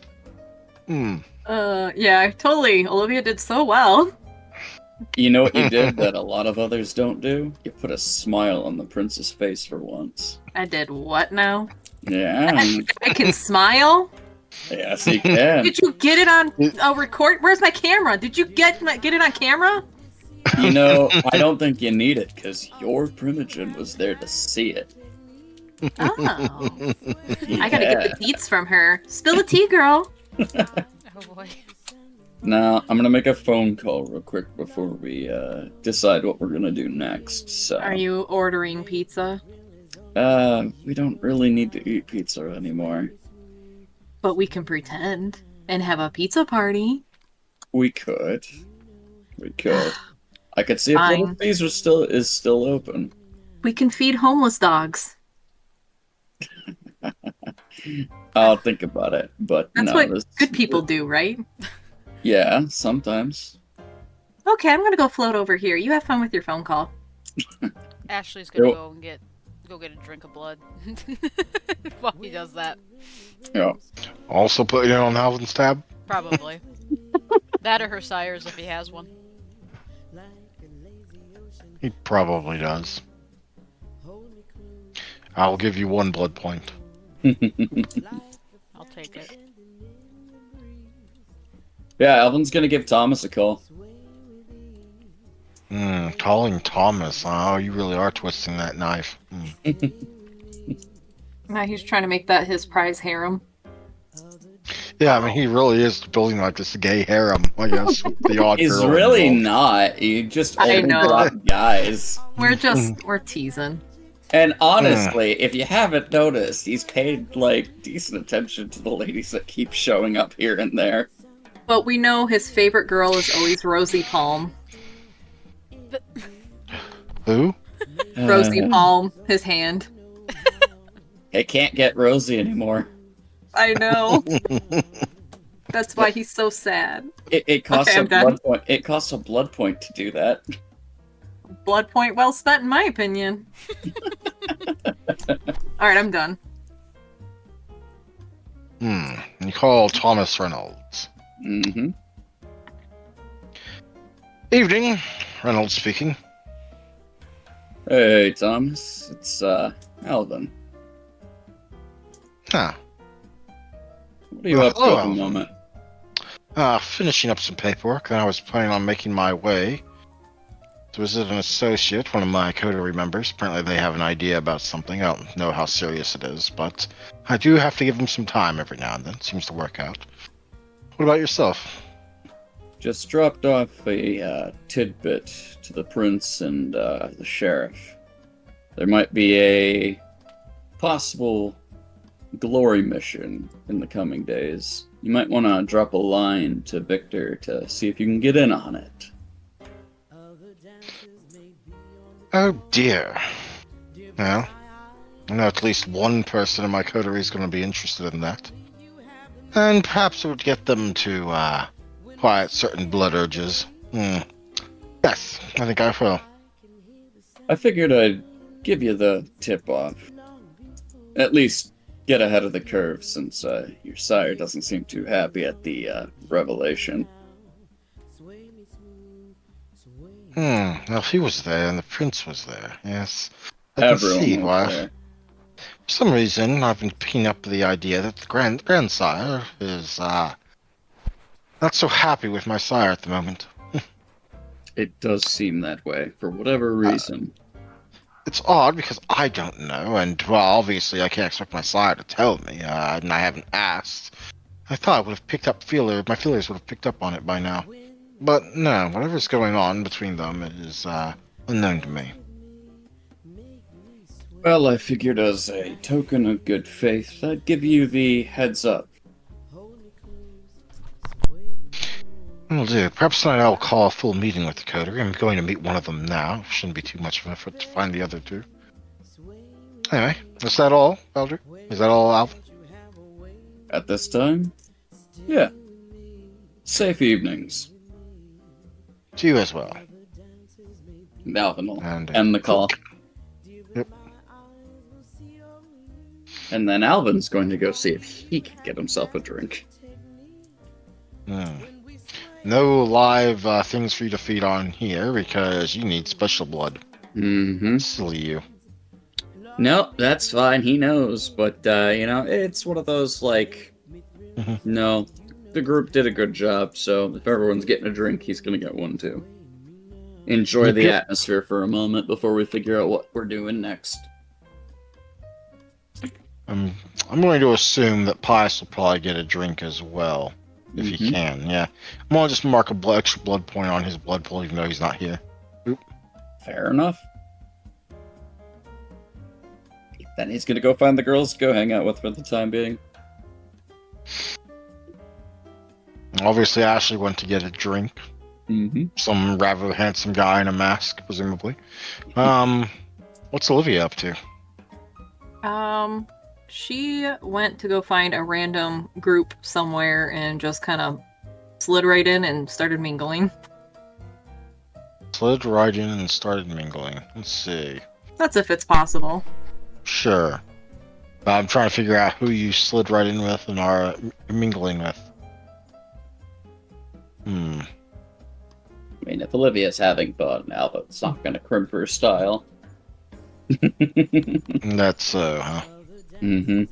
Speaker 2: Yeah, totally. Olivia did so well.
Speaker 3: You know what you did that a lot of others don't do? You put a smile on the prince's face for once.
Speaker 2: I did what now?
Speaker 3: Yeah.
Speaker 2: I can smile?
Speaker 3: Yes, you can.
Speaker 2: Did you get it on record? Where's my camera? Did you get it on camera?
Speaker 3: You know, I don't think you need it because your primogen was there to see it.
Speaker 2: Oh. I gotta get the deets from her. Spill the tea, girl.
Speaker 4: Oh boy.
Speaker 3: Now, I'm gonna make a phone call real quick before we decide what we're gonna do next. So,
Speaker 2: Are you ordering pizza?
Speaker 3: we don't really need to eat pizza anymore.
Speaker 2: But we can pretend and have a pizza party.
Speaker 3: We could. We could. I could see if Little
Speaker 2: Fine.
Speaker 3: Caesar is still open.
Speaker 2: We can feed homeless dogs.
Speaker 3: I'll think about it, but
Speaker 2: That's
Speaker 3: no,
Speaker 2: what
Speaker 3: this
Speaker 2: good people do, right?
Speaker 3: Yeah, sometimes.
Speaker 2: Okay, I'm gonna go float over here. You have fun with your phone call.
Speaker 4: Ashley's gonna
Speaker 3: Yo.
Speaker 4: go get a drink of blood while he does that.
Speaker 3: Yeah.
Speaker 1: Also putting it on Alvin's tab.
Speaker 4: Probably. That or her sire's if he has one.
Speaker 1: He probably does. I'll give you 1 blood point.
Speaker 4: I'll take it.
Speaker 3: Yeah, Alvin's gonna give Thomas a call.
Speaker 1: Calling Thomas. Oh, you really are twisting that knife.
Speaker 2: Now he's trying to make that his prize harem.
Speaker 1: Yeah, I mean, he really is building like this gay harem, I guess, with the odd
Speaker 3: He's
Speaker 1: girl
Speaker 3: really
Speaker 1: involved.
Speaker 3: not. He just
Speaker 2: I
Speaker 3: only
Speaker 2: know.
Speaker 3: dropped guys.
Speaker 2: We're teasing.
Speaker 3: And honestly, if you haven't noticed, he's paid like decent attention to the ladies that keep showing up here and there.
Speaker 2: But we know his favorite girl is always Rosie Palm.
Speaker 1: Who?
Speaker 2: Rosie Palm, his hand.
Speaker 3: It can't get Rosie anymore.
Speaker 2: I know. That's why he's so sad.
Speaker 3: It costs
Speaker 2: Okay,
Speaker 3: a
Speaker 2: I'm done.
Speaker 3: blood point. It costs a blood point to do that.
Speaker 2: Blood point well spent, in my opinion. Alright, I'm done.
Speaker 1: You call Thomas Reynolds.
Speaker 3: Mm-hmm.
Speaker 1: Evening, Reynolds speaking.
Speaker 3: Hey, Thomas. It's Alvin.
Speaker 1: Huh.
Speaker 3: What are you up to
Speaker 1: hello,
Speaker 3: at the
Speaker 1: Alvin.
Speaker 3: moment?
Speaker 1: Finishing up some paperwork, and I was planning on making my way to visit an associate, one of my coterie members. Apparently they have an idea about something. I don't know how serious it is, but I do have to give them some time every now and then. It seems to work out. What about yourself?
Speaker 3: Just dropped off a tidbit to the prince and the sheriff. There might be a possible glory mission in the coming days. You might want to drop a line to Victor to see if you can get in on it.
Speaker 1: Oh dear. Well, I know at least one person in my coterie is going to be interested in that. And perhaps it would get them to, quiet certain blood urges. Yes, I think I will.
Speaker 3: I figured I'd give you the tip off. At least get ahead of the curve, since your sire doesn't seem too happy at the revelation.
Speaker 1: Well, if he was there and the prince was there, yes. I can see
Speaker 3: Everyone
Speaker 1: why.
Speaker 3: was there.
Speaker 1: For some reason, I've been picking up the idea that the grandsire is, not so happy with my sire at the moment.
Speaker 3: It does seem that way, for whatever reason.
Speaker 1: It's odd because I don't know, and, well, obviously I can't expect my sire to tell me, and I haven't asked. I thought I would have picked up my feelers would have picked up on it by now. But no, whatever's going on between them is, unknown to me.
Speaker 3: Well, I figured as a token of good faith, I'd give you the heads up.
Speaker 1: Will do. Perhaps tonight I'll call a full meeting with the coterie. I'm going to meet one of them now. Shouldn't be too much of an effort to find the other two. Anyway, is that all, Elder? Is that all, Alvin?
Speaker 3: At this time? Yeah. Safe evenings.
Speaker 1: To you as well.
Speaker 3: Alvin will
Speaker 1: And,
Speaker 3: end the call.
Speaker 1: Yep.
Speaker 3: And then Alvin's going to go see if he can get himself a drink.
Speaker 1: No live things for you to feed on here because you need special blood.
Speaker 3: Mm-hmm.
Speaker 1: Silly you.
Speaker 3: No, that's fine. He knows. But, it's one of those, like, no, the group did a good job, so if everyone's getting a drink, he's going to get one too. Enjoy the
Speaker 1: Yep.
Speaker 3: atmosphere for a moment before we figure out what we're doing next.
Speaker 1: I'm going to assume that Pius will probably get a drink as well. if he can. Yeah, I'm gonna just mark a extra blood point on his blood pool, even though he's not here.
Speaker 3: Fair enough. Then he's gonna go find the girls to go hang out with for the time being.
Speaker 1: Obviously, Ashley went to get a drink.
Speaker 3: Mm-hmm.
Speaker 1: Some rather handsome guy in a mask, presumably. What's Olivia up to?
Speaker 2: She went to go find a random group somewhere and just kind of slid right in and started mingling.
Speaker 1: Slid right in and started mingling. Let's see.
Speaker 2: That's if it's possible.
Speaker 1: Sure. I'm trying to figure out who you slid right in with and are mingling with.
Speaker 3: I mean, if Olivia's having fun, Albert's not gonna crimp her style.
Speaker 1: That's so, huh?
Speaker 3: Mm-hmm.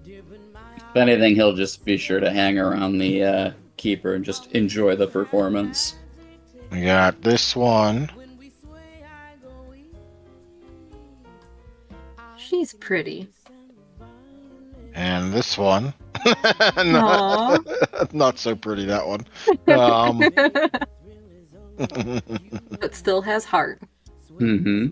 Speaker 3: If anything, he'll just be sure to hang around the keeper and just enjoy the performance.
Speaker 1: We got this one.
Speaker 2: She's pretty.
Speaker 1: And this one.
Speaker 2: Aww.
Speaker 1: Not so pretty, that one.
Speaker 2: But still has heart.
Speaker 3: Mm-hmm.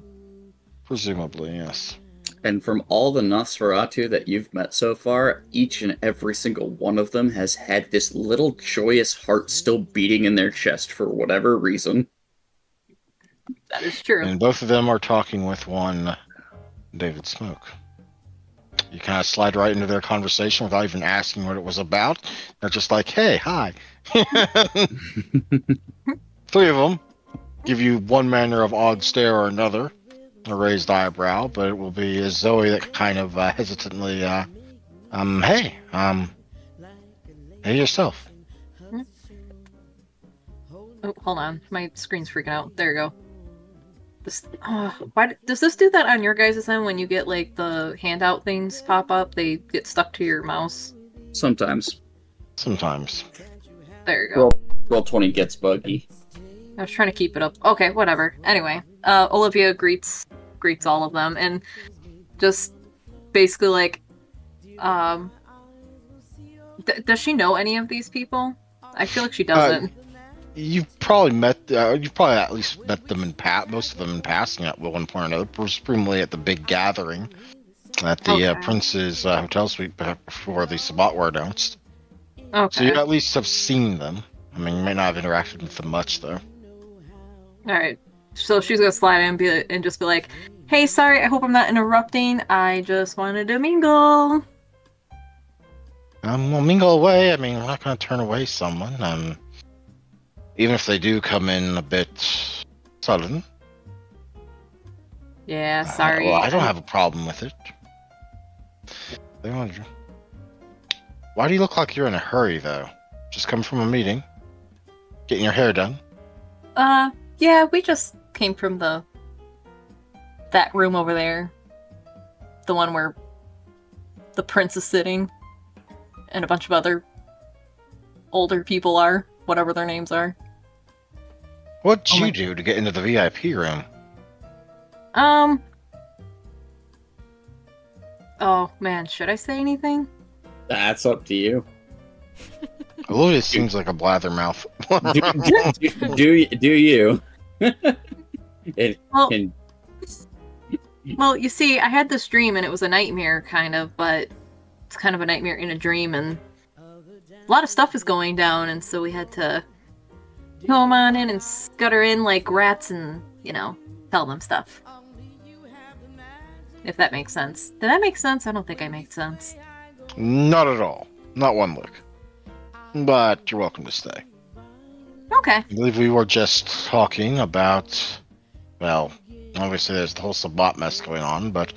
Speaker 1: Presumably, yes.
Speaker 3: And from all the Nosferatu that you've met so far, each and every single one of them has had this little joyous heart still beating in their chest for whatever reason.
Speaker 2: That is true.
Speaker 1: And both of them are talking with one David Smoke. You kind of slide right into their conversation without even asking what it was about. They're just like, hey, hi. Three of them give you one manner of odd stare or another, a raised eyebrow, but it will be Zoe that kind of hesitantly, hey yourself.
Speaker 2: Oh, hold on. My screen's freaking out. There you go. Why does this do that on your guys' end when you get like the handout things pop up? They get stuck to your mouse.
Speaker 3: Sometimes.
Speaker 1: Sometimes.
Speaker 2: There you go.
Speaker 3: Roll 20 gets buggy.
Speaker 2: I was trying to keep it up. Okay, whatever. Anyway, Olivia greets all of them and just basically like, does she know any of these people? I feel like she doesn't.
Speaker 1: You've probably at least met them in most of them in passing at one point or another, presumably at the big gathering at the Prince's hotel suite before the Sabbat were announced.
Speaker 2: Okay.
Speaker 1: So you at least have seen them. I mean, you may not have interacted with them much, though.
Speaker 2: Alright. So she's gonna slide in and just be like, hey, sorry, I hope I'm not interrupting. I just wanted to mingle.
Speaker 1: Well, mingle away. I mean, we're not going to turn away someone. Even if they do come in a bit sudden.
Speaker 2: Yeah, sorry.
Speaker 1: Well, I don't have a problem with it. Why do you look like you're in a hurry, though? Just come from a meeting? Getting your hair done?
Speaker 2: Yeah, we just came from that room over there. The one where the prince is sitting. And a bunch of other older people are. Whatever their names are.
Speaker 1: What'd you do to get into the VIP room?
Speaker 2: Oh, man, should I say anything?
Speaker 3: That's up to you.
Speaker 1: Olivia seems like a blathermouth.
Speaker 3: do you?
Speaker 2: Well, you see, I had this dream and it was a nightmare, kind of, but it's kind of a nightmare in a dream, and a lot of stuff is going down, and so we had to come on in and scutter in like rats and, tell them stuff. If that makes sense. Did that make sense? I don't think I made sense.
Speaker 1: Not at all. Not one look. But you're welcome to stay.
Speaker 2: Okay.
Speaker 1: I believe we were just talking about, well, obviously there's the whole Sabbat mess going on, but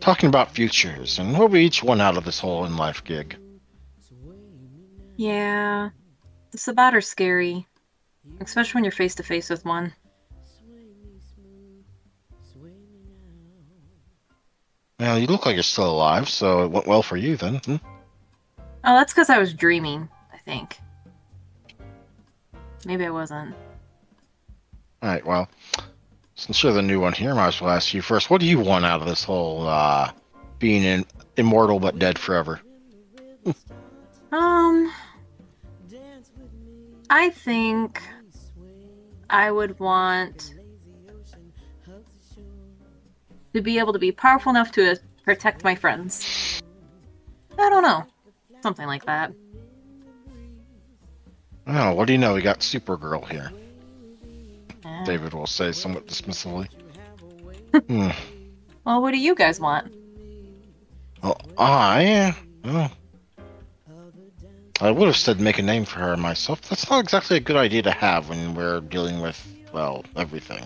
Speaker 1: talking about futures and what we each want out of this whole in-life gig.
Speaker 2: Yeah. The Sabbat are scary. Especially when you're face to face with one.
Speaker 1: Well, you look like you're still alive, so it went well for you then.
Speaker 2: Oh, that's because I was dreaming, I think. Maybe I wasn't.
Speaker 1: Alright, well, since you're the new one here, I might as well ask you first, what do you want out of this whole, being immortal but dead forever?
Speaker 2: Um, I think I would want to be able to be powerful enough to protect my friends. I don't know. Something like that.
Speaker 1: Oh, what do you know? We got Supergirl here.
Speaker 2: Eh.
Speaker 1: David will say somewhat dismissively. Hmm.
Speaker 2: Well, what do you guys want?
Speaker 1: Well, well, I would have said make a name for her myself. That's not exactly a good idea to have when we're dealing with, well, everything.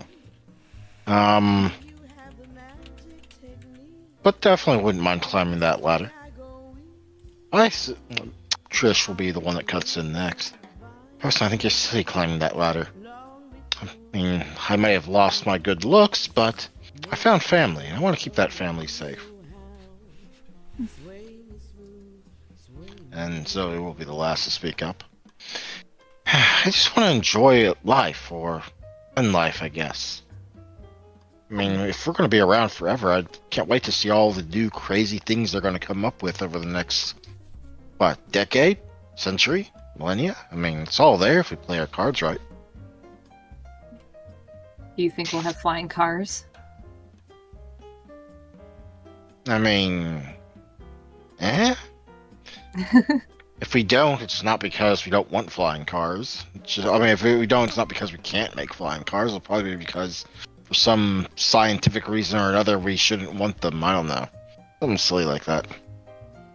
Speaker 1: But definitely wouldn't mind climbing that ladder. Trish will be the one that cuts in next. Personally, I think you're silly climbing that ladder. I mean, I may have lost my good looks, but I found family, and I want to keep that family safe. And Zoe will be the last to speak up. I just want to enjoy life, or in life, I guess. I mean, if we're going to be around forever, I can't wait to see all the new crazy things they're going to come up with over the next, what, decade? Century? Millennia? I mean, it's all there if we play our cards right.
Speaker 2: Do you think we'll have flying cars?
Speaker 1: I mean, if we don't, it's not because we don't want flying cars. If we don't, it's not because we can't make flying cars. It'll probably be because, for some scientific reason or another, we shouldn't want them. I don't know. Something silly like that.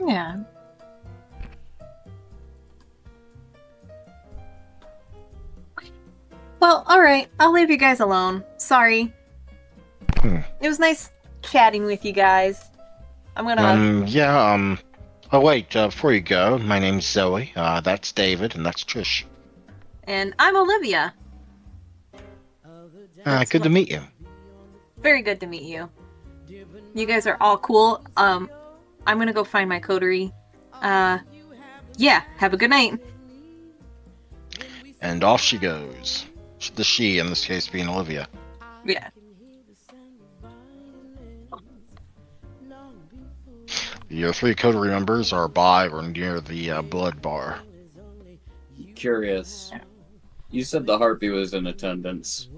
Speaker 2: Yeah. Well, alright. I'll leave you guys alone. Sorry. It was nice chatting with you guys. I'm gonna...
Speaker 1: Oh, wait, before you go, my name's Zoe. That's David, and that's Trish.
Speaker 2: And I'm Olivia.
Speaker 1: Good to meet you.
Speaker 2: Very good to meet you. You guys are all cool. I'm gonna go find my coterie. Yeah, have a good night.
Speaker 1: And off she goes. The she, in this case, being Olivia.
Speaker 2: Yeah.
Speaker 1: Your three coterie members are by or near the blood bar.
Speaker 3: Curious. You said the Harpy was in attendance.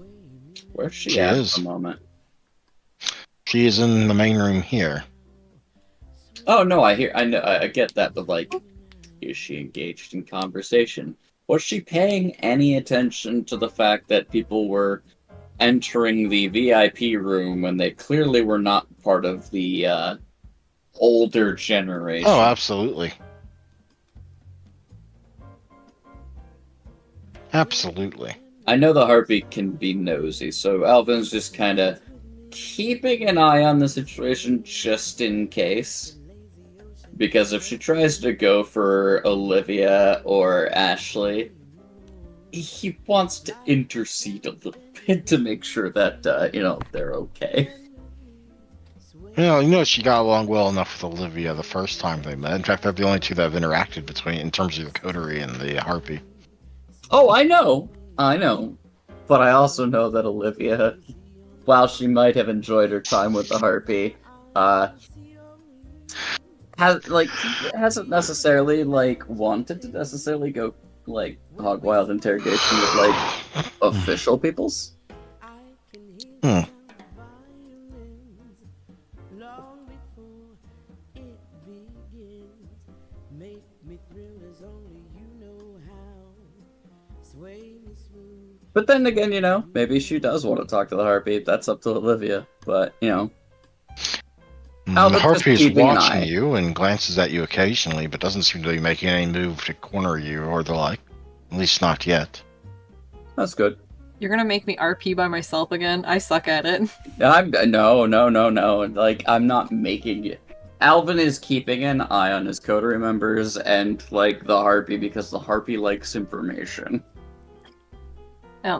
Speaker 3: Where's she
Speaker 1: She
Speaker 3: at
Speaker 1: is.
Speaker 3: at the moment?
Speaker 1: She is in the main room here.
Speaker 3: Oh no, I know, I get that, but like, is she engaged in conversation? Was she paying any attention to the fact that people were entering the VIP room when they clearly were not part of the older generation?
Speaker 1: Oh, absolutely. Absolutely.
Speaker 3: I know the Harpy can be nosy, so Alvin's just kind of keeping an eye on the situation just in case. Because if she tries to go for Olivia or Ashley, he wants to intercede a little bit to make sure that, they're okay.
Speaker 1: You know, she got along well enough with Olivia the first time they met. In fact, they're the only two that have interacted between, in terms of the coterie and the Harpy.
Speaker 3: Oh, I know. But I also know that Olivia, while she might have enjoyed her time with the Harpy, hasn't necessarily wanted to necessarily go hog wild interrogation with official peoples. But then again, maybe she does want to talk to the Harpy. That's up to Olivia. But,
Speaker 1: The
Speaker 3: Alvin's just
Speaker 1: Harpy is
Speaker 3: keeping an
Speaker 1: watching
Speaker 3: eye.
Speaker 1: you and glances at you occasionally, but doesn't seem to be making any move to corner you or the like. At least not yet.
Speaker 3: That's good.
Speaker 2: You're gonna make me RP by myself again? I suck at it.
Speaker 3: No. I'm not making it. Alvin is keeping an eye on his coterie members and, the Harpy because the Harpy likes information.
Speaker 2: Yeah.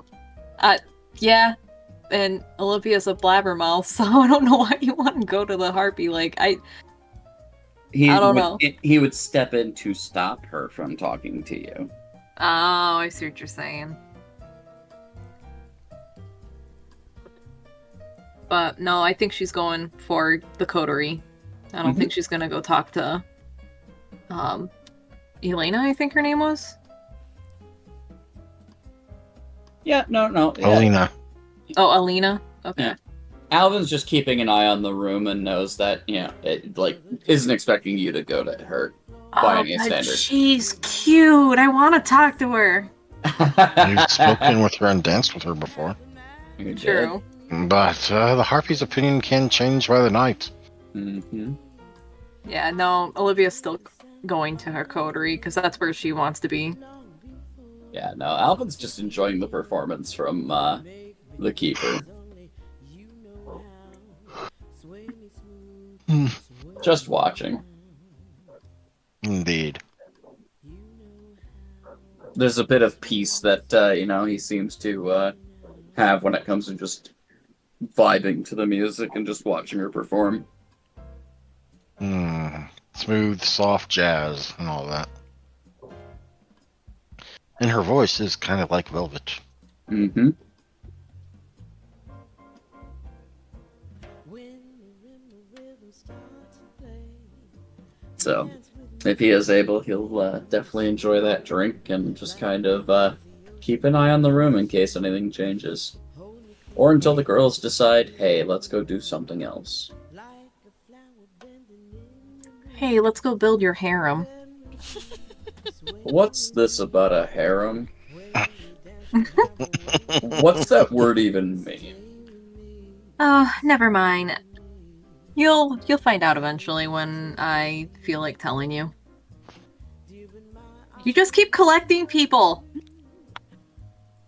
Speaker 2: And Olivia's a blabbermouth, so I don't know why you want to go to the Harpy. I don't know.
Speaker 3: He would step in to stop her from talking to you.
Speaker 2: Oh, I see what you're saying. But no, I think she's going for the coterie. I don't think she's gonna go talk to Elena, I think her name was.
Speaker 3: Yeah, no, yeah.
Speaker 1: Alina.
Speaker 2: Oh, Alina. Okay.
Speaker 3: Yeah. Alvin's just keeping an eye on the room and knows that, it, isn't expecting you to go to her by
Speaker 2: Oh,
Speaker 3: any
Speaker 2: but
Speaker 3: standard.
Speaker 2: she's cute. I want to talk to her.
Speaker 1: You've spoken with her and danced with her before.
Speaker 3: You
Speaker 2: True.
Speaker 1: But the Harpy's opinion can change by the night.
Speaker 3: Mm-hmm.
Speaker 2: Yeah, no, Olivia's still going to her coterie because that's where she wants to be.
Speaker 3: Yeah, no, Alvin's just enjoying the performance from the Keeper. Just watching.
Speaker 1: Indeed.
Speaker 3: There's a bit of peace that, he seems to have when it comes to just vibing to the music and just watching her perform.
Speaker 1: Smooth, soft jazz and all that. And her voice is kind of like velvet.
Speaker 3: Mm-hmm. So, if he is able, he'll definitely enjoy that drink and just kind of keep an eye on the room in case anything changes. Or until the girls decide, hey, let's go do something else.
Speaker 2: Hey, let's go build your harem.
Speaker 3: What's this about a harem? What's that word even mean?
Speaker 2: Oh, never mind. You'll find out eventually when I feel like telling you. You just keep collecting people.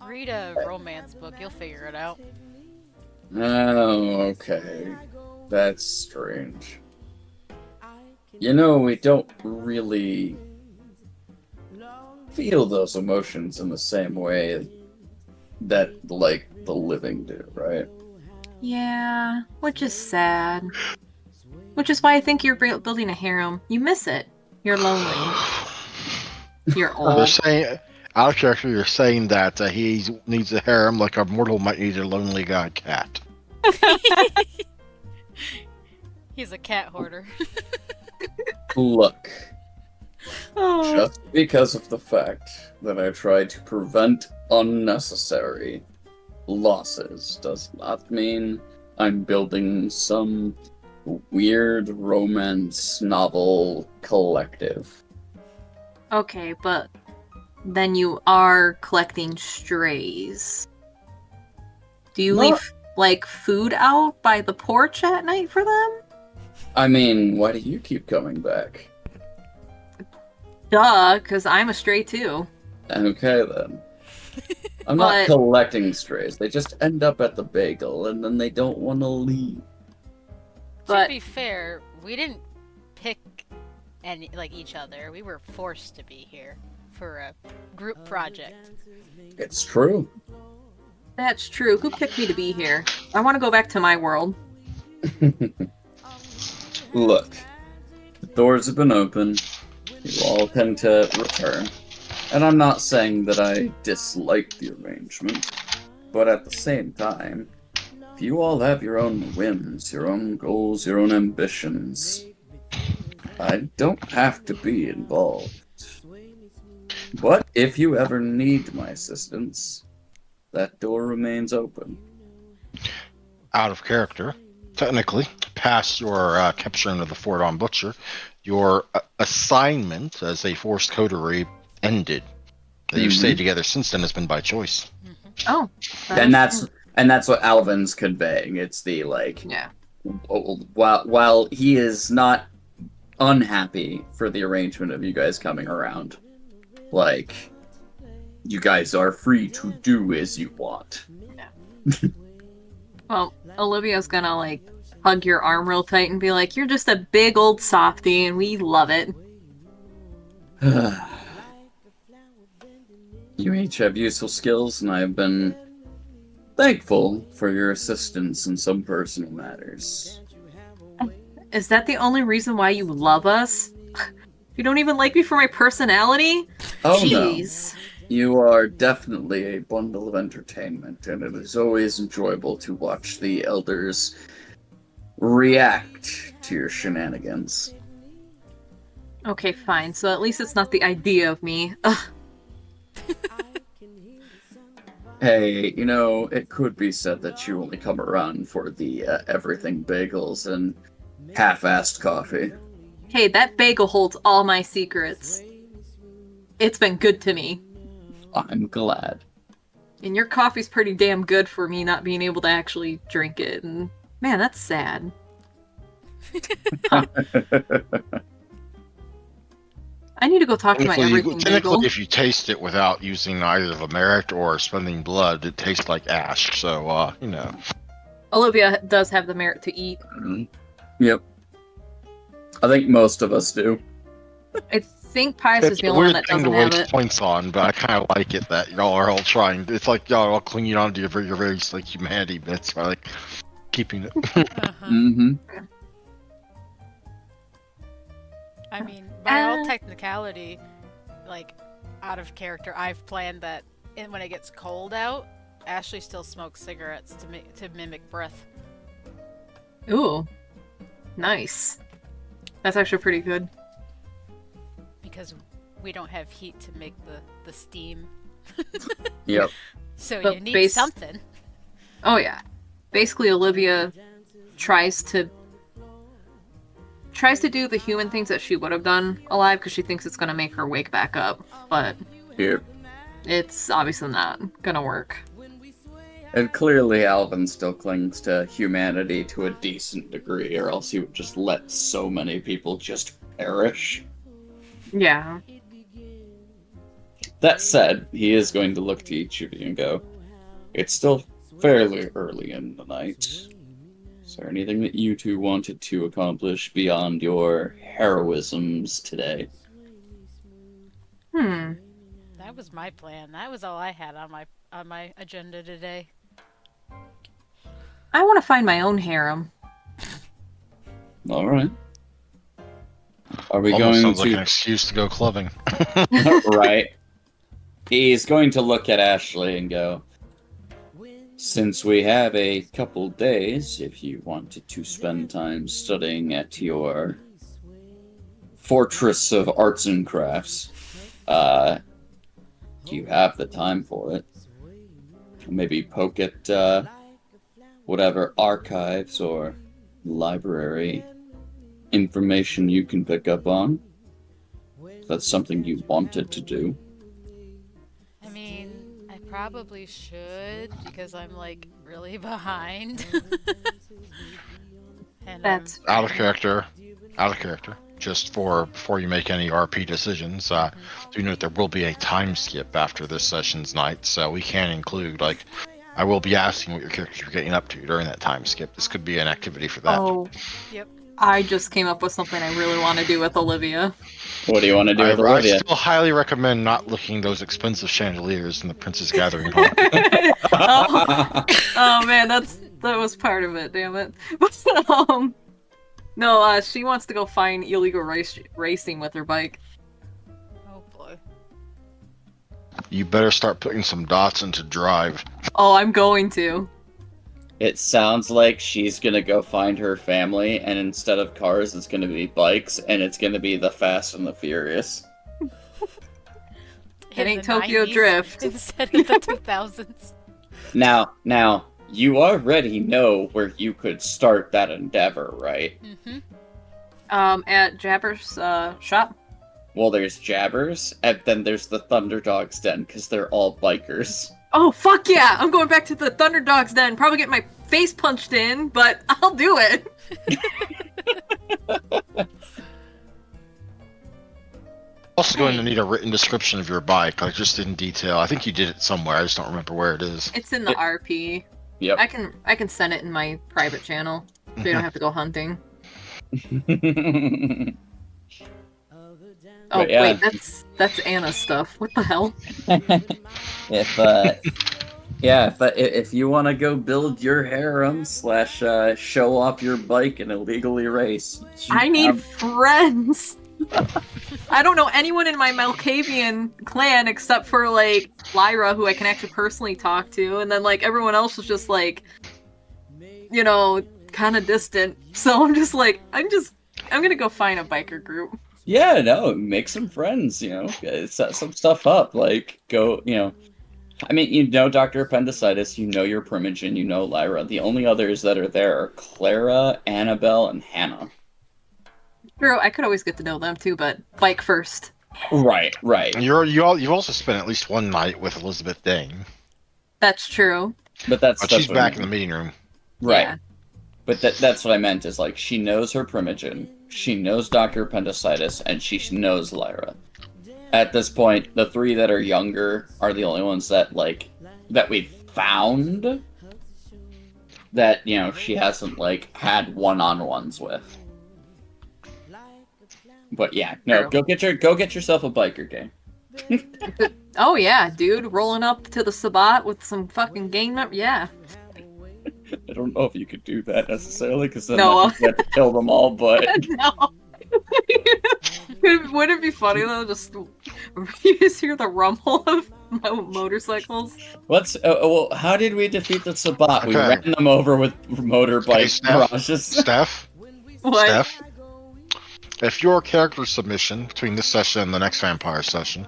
Speaker 4: Read a romance book, you'll figure it out.
Speaker 3: Oh, okay. That's strange. We don't really feel those emotions in the same way that, the living do, right?
Speaker 2: Yeah, which is sad. Which is why I think you're building a harem. You miss it. You're lonely. You're
Speaker 1: They're
Speaker 2: old.
Speaker 1: saying, out of character, you're saying that he needs a harem like a mortal might need a lonely god cat.
Speaker 4: He's a cat hoarder.
Speaker 3: Look,
Speaker 2: Oh.
Speaker 3: just because of the fact that I tried to prevent unnecessary losses does not mean I'm building some weird romance novel collective.
Speaker 2: Okay, but then you are collecting strays. Do you
Speaker 3: Not-
Speaker 2: leave, food out by the porch at night for them?
Speaker 3: I mean, why do you keep coming back?
Speaker 2: Duh, because I'm a stray too.
Speaker 3: Okay, then. I'm
Speaker 2: But-
Speaker 3: not collecting strays. They just end up at the bagel, and then they don't want to leave.
Speaker 2: But-
Speaker 4: To be fair, we didn't pick each other. We were forced to be here for a group project.
Speaker 3: It's true.
Speaker 2: That's true. Who picked me to be here? I want to go back to my world.
Speaker 3: Look, the doors have been open. You all tend to return. And I'm not saying that I dislike the arrangement, but at the same time, if you all have your own whims, your own goals, your own ambitions, I don't have to be involved. But if you ever need my assistance, that door remains open.
Speaker 1: Out of character, technically, past your capturing of the Fort on Butcher, your assignment as a forced coterie ended. That you've stayed together since then has been by choice.
Speaker 2: Oh.
Speaker 3: And that's what Alvin's conveying. It's the
Speaker 2: Yeah.
Speaker 3: while he is not unhappy for the arrangement of you guys coming around, you guys are free to do as you want.
Speaker 2: Well, Olivia's gonna, hug your arm real tight and be like, you're just a big old softie and we love it.
Speaker 3: You each have useful skills, and I've been thankful for your assistance in some personal matters.
Speaker 2: Is that the only reason why you love us? You don't even like me for my personality?
Speaker 3: Oh
Speaker 2: Jeez.
Speaker 3: no. You are definitely a bundle of entertainment, and it is always enjoyable to watch the elders react to your shenanigans.
Speaker 2: Okay, fine. So at least it's not the idea of me. Ugh.
Speaker 3: Hey, you know, it could be said that you only come around for the everything bagels and half-assed coffee.
Speaker 2: Hey, that bagel holds all my secrets. It's been good to me.
Speaker 3: I'm glad.
Speaker 2: And your coffee's pretty damn good for me not being able to actually drink it. And man, that's sad. Huh. I need to go talk to my everything bagel.
Speaker 1: Technically, if you taste it without using either the merit or spending blood, it tastes like ash. So, you know.
Speaker 2: Olivia does have the merit to eat.
Speaker 3: Yep. I think most of us do.
Speaker 2: I think Pius is
Speaker 1: It's
Speaker 2: the
Speaker 1: a
Speaker 2: only one
Speaker 1: weird
Speaker 2: that
Speaker 1: thing to
Speaker 2: doesn't have
Speaker 1: waste
Speaker 2: it.
Speaker 1: points on, but I kind of like it that y'all are all trying. It's like y'all are all clinging on to your very like humanity bits by like keeping it.
Speaker 4: Uh-huh.
Speaker 3: Mm-hmm.
Speaker 4: I mean, by all technicality, like, out of character, I've planned that when it gets cold out, Ashley still smokes cigarettes to mimic breath.
Speaker 2: Ooh. Nice. That's actually pretty good.
Speaker 4: Because we don't have heat to make the steam.
Speaker 3: Yep.
Speaker 4: So
Speaker 2: But
Speaker 4: you need something.
Speaker 2: Oh yeah. Basically, Olivia tries to do the human things that she would have done alive because she thinks it's gonna make her wake back up, but
Speaker 3: Yep.
Speaker 2: it's obviously not gonna work.
Speaker 3: And clearly Alvin still clings to humanity to a decent degree, or else he would just let so many people just perish.
Speaker 2: Yeah.
Speaker 3: That said, he is going to look to each of you and go, it's still fairly early in the night. Is there anything that you two wanted to accomplish beyond your heroisms today?
Speaker 4: That was my plan. That was all I had on my agenda today.
Speaker 2: I want to find my own harem.
Speaker 3: Alright. Are we
Speaker 1: Almost
Speaker 3: going
Speaker 1: sounds like
Speaker 3: to...
Speaker 1: an excuse to go clubbing.
Speaker 3: Right. He's going to look at Ashley and go, since we have a couple days, if you wanted to spend time studying at your Fortress of Arts and Crafts, you have the time for it. Maybe poke at whatever archives or library information you can pick up on. If that's something you wanted to do.
Speaker 4: I mean, I probably should because I'm like really behind. And
Speaker 2: That's
Speaker 1: Out of character. Out of character. Just before you make any RP decisions, do note there will be a time skip after this session's night, so we can include I will be asking what your characters are getting up to during that time skip. This could be an activity for that.
Speaker 2: Oh,
Speaker 4: Yep.
Speaker 2: I just came up with something I really want to do with Olivia.
Speaker 3: What do you want to do with
Speaker 1: I
Speaker 3: Olivia?
Speaker 1: still highly recommend not looking those expensive chandeliers in the Prince's Gathering Hall.
Speaker 2: Oh man, that was part of it. Damn it. No, she wants to go find illegal racing with her bike.
Speaker 4: Oh boy.
Speaker 1: You better start putting some dots into drive.
Speaker 2: Oh, I'm going to.
Speaker 3: It sounds like she's gonna go find her family, and instead of cars, it's gonna be bikes, and it's gonna be the Fast and the Furious.
Speaker 2: It ain't
Speaker 4: In the
Speaker 2: Tokyo
Speaker 4: 90s
Speaker 2: Drift.
Speaker 4: instead of the 2000s.
Speaker 3: Now, you already know where you could start that endeavor, right?
Speaker 4: Mm-hmm.
Speaker 2: At Jabber's shop.
Speaker 3: Well, there's Jabbers, and then there's the Thunderdog's Den, because they're all bikers.
Speaker 2: Oh fuck yeah! I'm going back to the Thunderdogs then. Probably get my face punched in, but I'll do it.
Speaker 1: Also going to need a written description of your bike, just in detail. I think you did it somewhere. I just don't remember where it is.
Speaker 2: It's in the RP.
Speaker 3: Yep.
Speaker 2: I can send it in my private channel, so you don't have to go hunting. Oh
Speaker 3: But yeah.
Speaker 2: wait, that's Anna's stuff. What the hell?
Speaker 3: If you want to go build your harem / show off your bike and illegally race,
Speaker 2: I need friends. I don't know anyone in my Malkavian clan except for like Lyra, who I can actually personally talk to, and then like everyone else is just like, you know, kind of distant. So I'm gonna go find a biker group.
Speaker 3: Yeah, no, make some friends, set some stuff up. Like, go, I mean, Dr. Appendicitis, your Primogen, Lyra. The only others that are there are Clara, Annabelle, and Hannah.
Speaker 2: True, I could always get to know them too, but bike first.
Speaker 3: Right, right.
Speaker 1: You've also spent at least one night with Elizabeth Dane.
Speaker 2: That's true.
Speaker 3: But that's
Speaker 1: She's
Speaker 3: what I
Speaker 1: back in
Speaker 3: mean.
Speaker 1: the meeting room.
Speaker 3: Right.
Speaker 2: Yeah.
Speaker 3: But that's what I meant is like she knows her Primogen, she knows Dr. Appendicitis, and she knows Lyra. At this point, the three that are younger are the only ones that we've found that, she hasn't had one-on-ones with. But yeah, no,
Speaker 2: True.
Speaker 3: go get yourself a biker game.
Speaker 2: Oh yeah, dude, rolling up to the Sabat with some fucking gang member. Yeah.
Speaker 3: I don't know if you could do that necessarily, because then
Speaker 2: No.
Speaker 3: you have to kill them all, but...
Speaker 2: No. Wouldn't it be funny though? Just you just hear the rumble of motorcycles.
Speaker 3: Well, how did we defeat the Sabat? We
Speaker 1: Okay.
Speaker 3: ran them over with motorbike
Speaker 1: Steph?
Speaker 3: garages.
Speaker 1: Steph?
Speaker 2: What?
Speaker 1: Steph? If your character submission between this session and the next vampire session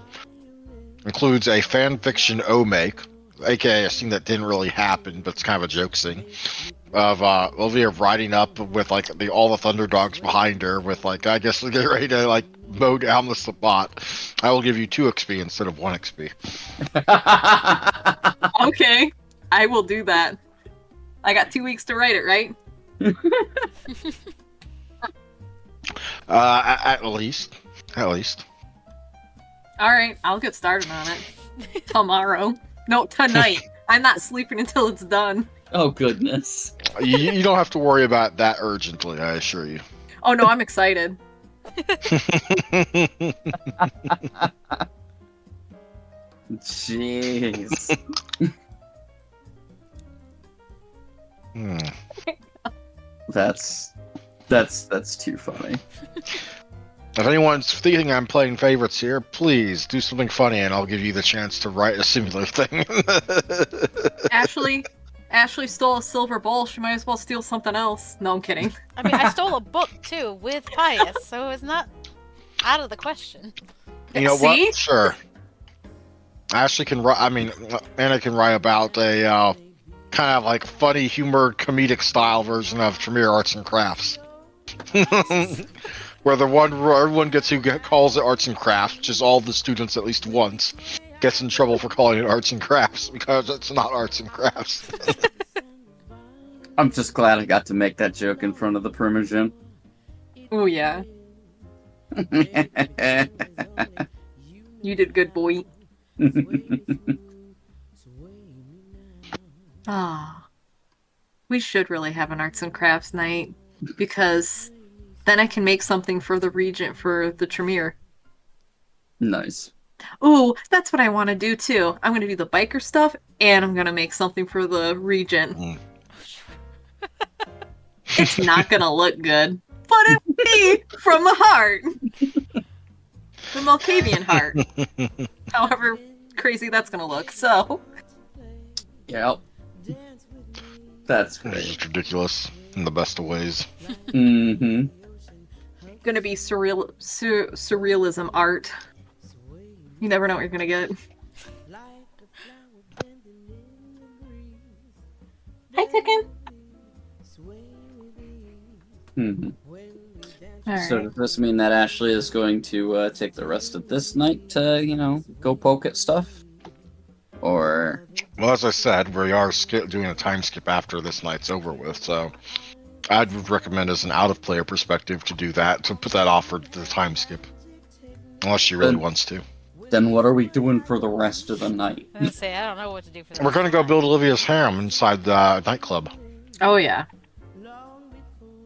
Speaker 1: includes a fanfiction O-make, aka a scene that didn't really happen, but it's kind of a joke scene, of Olivia riding up with all the Thunderdogs behind her with I guess we get ready to mow down the Sabat, I will give you 2 XP instead of 1 XP.
Speaker 2: Okay, I will do that. I got 2 weeks to write it, right?
Speaker 1: At least.
Speaker 2: All right, I'll get started on it tomorrow. No, tonight. I'm not sleeping until it's done.
Speaker 3: Oh, goodness.
Speaker 1: You don't have to worry about that urgently, I assure you.
Speaker 2: Oh no, I'm excited.
Speaker 3: Jeez.
Speaker 1: Hmm.
Speaker 3: That's too funny.
Speaker 1: If anyone's thinking I'm playing favorites here, please do something funny and I'll give you the chance to write a similar thing.
Speaker 2: Ashley stole a silver bowl. She might as well steal something else. No, I'm kidding.
Speaker 4: I mean, I stole a book too with Pius, so it's not out of the question.
Speaker 1: You know
Speaker 2: See?
Speaker 1: what? Sure. Ashley can write. I mean, Anna can write about a kind of funny, humor, comedic style version of Tremere Arts and Crafts, where everyone calls it arts and crafts, which is all the students at least once, gets in trouble for calling it arts and crafts because it's not arts and crafts.
Speaker 3: I'm just glad I got to make that joke in front of the Primogen.
Speaker 2: Oh yeah, you did good, boy. Ah, we should really have an arts and crafts night because then I can make something for the Regent for the Tremere.
Speaker 3: Nice.
Speaker 2: Ooh, that's what I want to do too. I'm going to do the biker stuff and I'm going to make something for the Regent.
Speaker 1: Mm.
Speaker 2: It's not going to look good, but it will be from the heart. The Malkavian heart. However crazy that's going to look, so.
Speaker 3: Yep. That's
Speaker 1: It's
Speaker 3: great.
Speaker 1: just ridiculous in the best of ways.
Speaker 3: Mm-hmm.
Speaker 2: Gonna be surrealism art. You never know what you're gonna get. Hi, Chicken.
Speaker 3: Mm-hmm.
Speaker 2: Alright.
Speaker 3: So does this mean that Ashley is going to take the rest of this night to, go poke at stuff? Or...
Speaker 1: Well, as I said, we are doing a time skip after this night's over with, so I would recommend as an out-of-player perspective to do that, to put that off for the time skip. Unless she really wants to.
Speaker 3: Then what are we doing for the rest of the night?
Speaker 4: I was gonna say, I don't know what to do for that.
Speaker 1: We're going to go build Olivia's harem inside the nightclub.
Speaker 2: Oh yeah.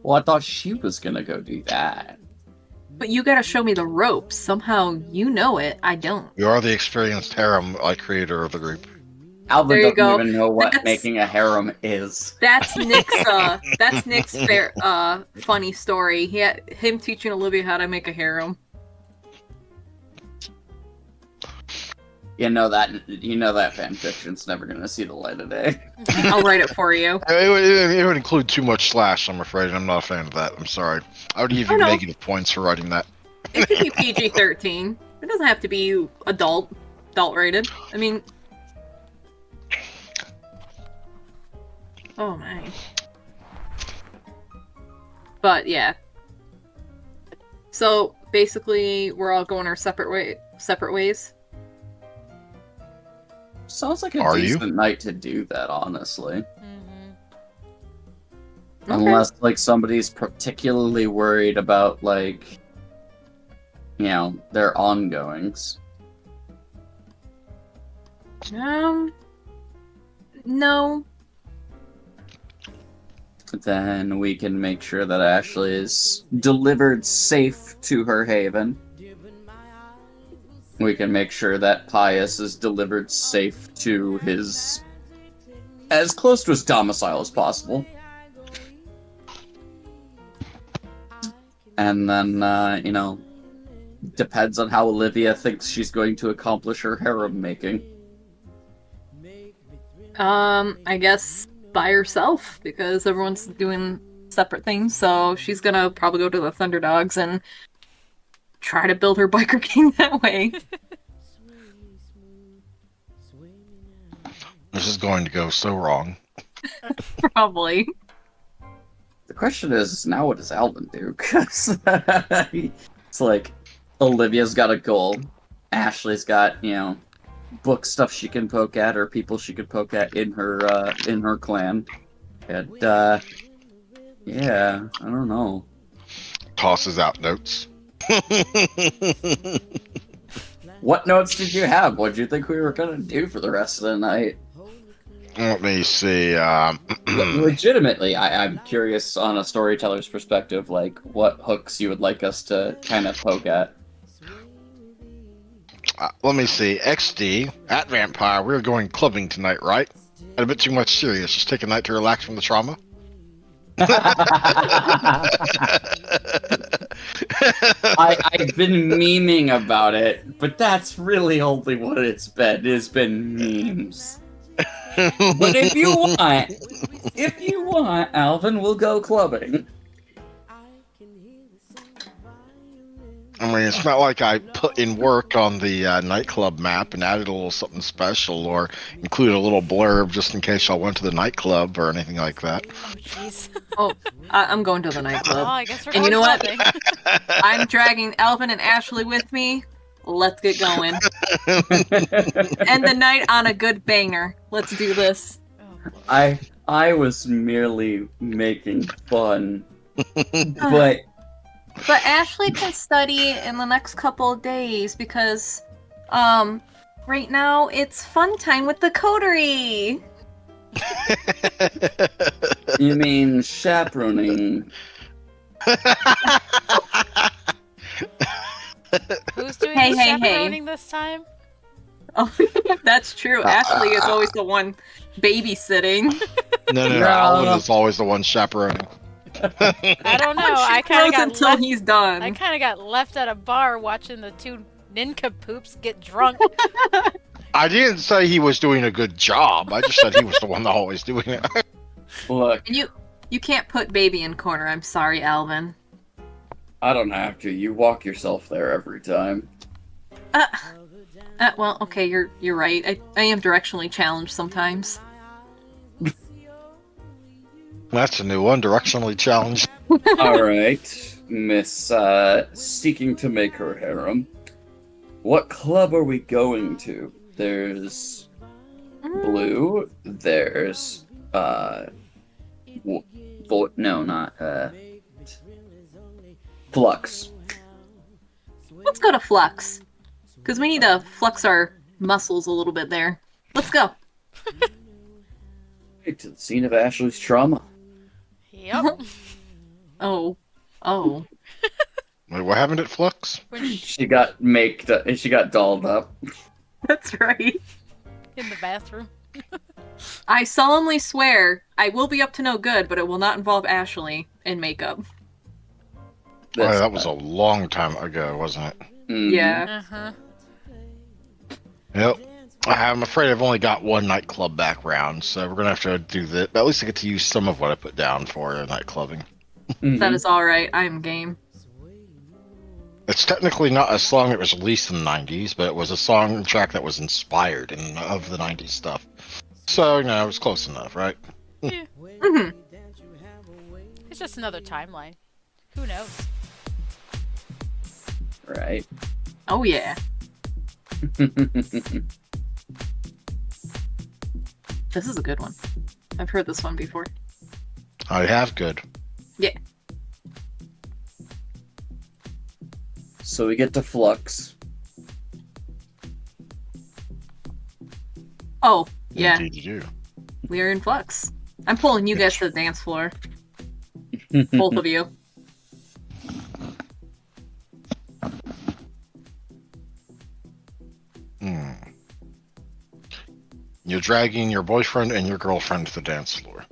Speaker 3: Well, I thought she was gonna go do that.
Speaker 2: But you gotta show me the ropes. Somehow you know it. I don't.
Speaker 1: You are the experienced harem creator of the group.
Speaker 3: Alvin
Speaker 2: There you
Speaker 3: doesn't
Speaker 2: go.
Speaker 3: even know what
Speaker 2: That's-
Speaker 3: making a harem is.
Speaker 2: That's Nick's funny story. Him teaching Olivia how to make a harem.
Speaker 3: You know that fanfiction's never gonna see the light of day.
Speaker 2: I'll write it for you.
Speaker 1: It would include too much slash, I'm afraid, and I'm not a fan of that. I'm sorry. I would give you
Speaker 2: Oh, no.
Speaker 1: negative points for writing that.
Speaker 2: it could be PG-13. It doesn't have to be adult rated. I mean, oh my. But yeah. So basically, we're all going our separate ways.
Speaker 3: Sounds like a
Speaker 1: Are you?
Speaker 3: decent night to do that, honestly.
Speaker 2: Okay.
Speaker 3: Unless, like, somebody's particularly worried about, like, you know, their ongoings.
Speaker 2: No.
Speaker 3: Then we can make sure that Ashley is delivered safe to her haven. We can make sure that Pius is delivered safe to his... as close to his domicile as possible. And then, you know, depends on how Olivia thinks she's going to accomplish her harem making.
Speaker 2: I guess by herself, because everyone's doing separate things, so she's gonna probably go to the Thunderdogs and try to build her biker gang that way.
Speaker 1: This is going to go so wrong.
Speaker 2: Probably.
Speaker 3: The question is, now what does Alvin do? Because it's like, Olivia's got a goal. Ashley's got, you know, book stuff she can poke at or people she could poke at in her clan. And, yeah, I don't know.
Speaker 1: Tosses out notes.
Speaker 3: What notes did you have? What did you think we were gonna do for the rest of the night?
Speaker 1: Let me see.
Speaker 3: Legitimately, I'm curious on a storyteller's perspective, like, what hooks you would like us to kind of poke at.
Speaker 1: Let me see. XD at Vampire. We're going clubbing tonight, right? A bit too much serious. Just take a night to relax from the trauma.
Speaker 3: I've been memeing about it, but that's really only what it's been. It's been memes. But if you want, Alvin, we'll go clubbing.
Speaker 1: I mean, it's not like I put in work on the nightclub map and added a little something special or included a little blurb just in case y'all went to the nightclub or anything like that.
Speaker 4: Oh, jeez.
Speaker 2: Oh, I'm going to the
Speaker 4: Oh,
Speaker 2: nightclub.
Speaker 4: I guess we're
Speaker 2: And
Speaker 4: going
Speaker 2: you know what?
Speaker 4: clubbing.
Speaker 2: I'm dragging Alvin and Ashley with me. Let's get going. End the night on a good banger. Let's do this.
Speaker 4: Oh,
Speaker 3: I was merely making fun, but
Speaker 2: But Ashley can study in the next couple of days because, right now it's fun time with the coterie.
Speaker 3: you mean chaperoning?
Speaker 4: who's doing
Speaker 2: Hey,
Speaker 4: the
Speaker 2: hey, hey.
Speaker 4: chaperoning this time?
Speaker 2: Oh, that's true. Ashley is always the one babysitting.
Speaker 1: No,
Speaker 3: No.
Speaker 1: Alvin is always the one chaperoning.
Speaker 4: I don't know.
Speaker 2: She
Speaker 4: I kind
Speaker 2: grows
Speaker 4: of got
Speaker 2: until
Speaker 4: left.
Speaker 2: he's done.
Speaker 4: I kind of got left at a bar watching the two nincompoops get drunk.
Speaker 1: I didn't say he was doing a good job. I just said he was the one always doing it.
Speaker 3: Look,
Speaker 2: And you can't put baby in corner. I'm sorry, Alvin.
Speaker 3: I don't have to. You walk yourself there every time.
Speaker 2: Well, okay, you're right. I am directionally challenged sometimes.
Speaker 1: That's a new one, directionally challenged.
Speaker 3: Alright, Miss, seeking to make her harem. What club are we going to? There's Blue, there's, Flux.
Speaker 2: Let's go to Flux. Because we need to flex our muscles a little bit there. Let's go.
Speaker 3: Right to the scene of Ashley's trauma.
Speaker 4: Yep.
Speaker 2: Oh.
Speaker 1: Wait, what happened at Flux?
Speaker 3: She got she got dolled up.
Speaker 2: That's right.
Speaker 4: In the bathroom.
Speaker 2: I solemnly swear I will be up to no good, but it will not involve Ashley in makeup.
Speaker 1: Oh, that was a long time ago, wasn't it?
Speaker 2: Yeah.
Speaker 4: Uh-huh.
Speaker 1: Yep. I'm afraid I've only got one nightclub background, so we're gonna have to do that. But at least I get to use some of what I put down for nightclubbing.
Speaker 3: Mhm.
Speaker 2: That is alright. I'm game.
Speaker 1: It's technically not a song that was released in the 90s, but it was a song track that was inspired of the 90s stuff. So, it was close enough, right?
Speaker 4: Yeah.
Speaker 2: Hmm.
Speaker 4: It's just another timeline. Who knows?
Speaker 3: Right.
Speaker 2: Oh yeah. This is a good one. I've heard this one before.
Speaker 1: I have good.
Speaker 2: Yeah.
Speaker 3: So we get to Flux.
Speaker 2: Oh, yeah.
Speaker 1: Indeed you do.
Speaker 2: We are in flux. I'm pulling you guys to the dance floor. Both of you.
Speaker 1: Hmm. You're dragging your boyfriend and your girlfriend to the dance floor.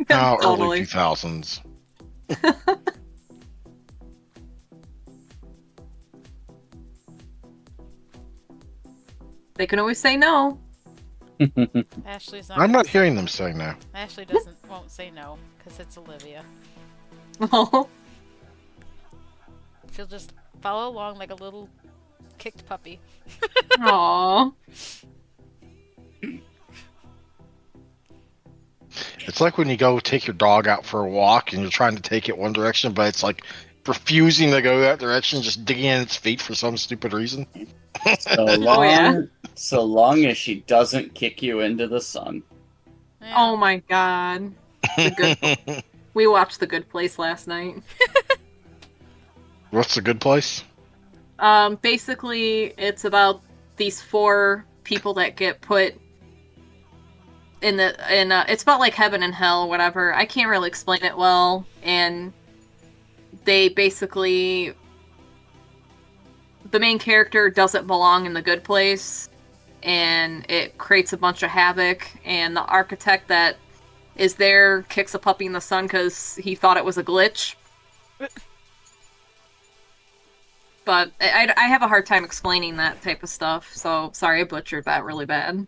Speaker 1: Now, early
Speaker 2: Totally.
Speaker 1: 2000s.
Speaker 2: They can always say no.
Speaker 4: Ashley's not.
Speaker 1: I'm
Speaker 4: gonna
Speaker 1: not
Speaker 4: say
Speaker 1: hearing
Speaker 4: no.
Speaker 1: them saying no.
Speaker 4: Ashley won't say no because it's Olivia.
Speaker 2: Oh,
Speaker 4: She'll just follow along like a little kicked puppy.
Speaker 2: Aww.
Speaker 1: It's like when you go take your dog out for a walk and you're trying to take it one direction, but it's like refusing to go that direction, just digging in its feet for some stupid reason.
Speaker 2: Oh, yeah.
Speaker 3: So long as she doesn't kick you into the sun.
Speaker 4: Yeah.
Speaker 2: Oh my god. We watched The Good Place last night.
Speaker 1: What's a good place?
Speaker 2: Basically, it's about these 4 people that get put it's about like heaven and hell, whatever. I can't really explain it well, and they basically, the main character doesn't belong in the good place, and it creates a bunch of havoc, and the architect that is there kicks a puppy in the sun because he thought it was a glitch. But I have a hard time explaining that type of stuff, so sorry I butchered that really bad.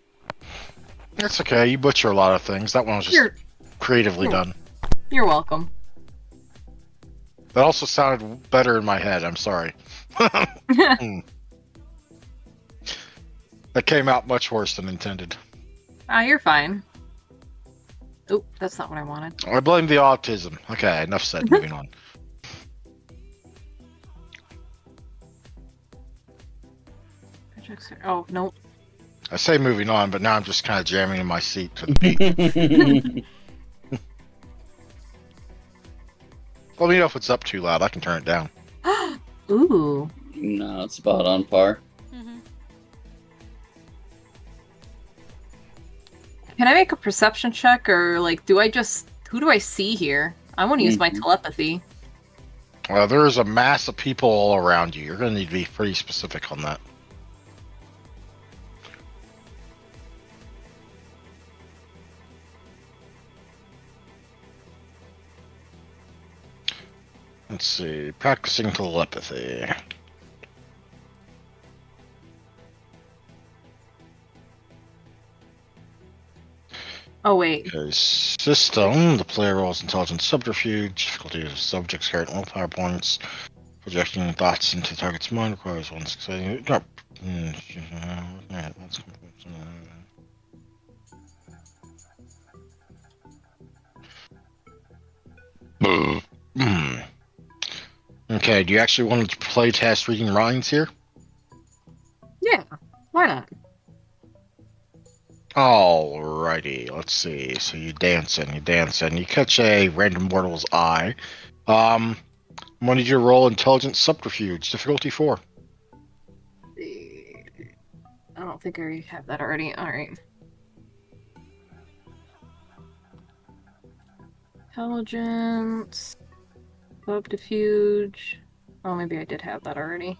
Speaker 1: It's okay. You butcher a lot of things. That one was just
Speaker 2: You're
Speaker 1: creatively done.
Speaker 2: you're welcome.
Speaker 1: That also sounded better in my head. I'm sorry. That came out much worse than intended.
Speaker 2: You're fine. Oop, that's not what I wanted.
Speaker 1: I blame the autism. Okay, enough said. Moving on.
Speaker 2: Oh, no.
Speaker 1: I say moving on, but now I'm just kind of jamming in my seat to the beat. Let me know if it's up too loud. I can turn it down.
Speaker 2: Ooh.
Speaker 3: No, it's about on par.
Speaker 4: Mm-hmm.
Speaker 2: Can I make a perception check, or like, who do I see here? I want to use my telepathy.
Speaker 1: There's a mass of people all around you. You're going to need to be pretty specific on that. Let's see. Practicing telepathy.
Speaker 2: Oh, wait.
Speaker 1: Okay, system. The player rolls intelligence subterfuge. Difficulty of subject's current willpower points. Projecting thoughts into the target's mind requires one success. Okay, do you actually want to play test reading minds here?
Speaker 2: Yeah, why not?
Speaker 1: Alrighty, let's see. So you dance and you catch a random mortal's eye. I wanted you to roll intelligence subterfuge, difficulty 4.
Speaker 2: I don't think I have that already. Alright. Intelligence. Subterfuge. Oh, maybe I did have that already.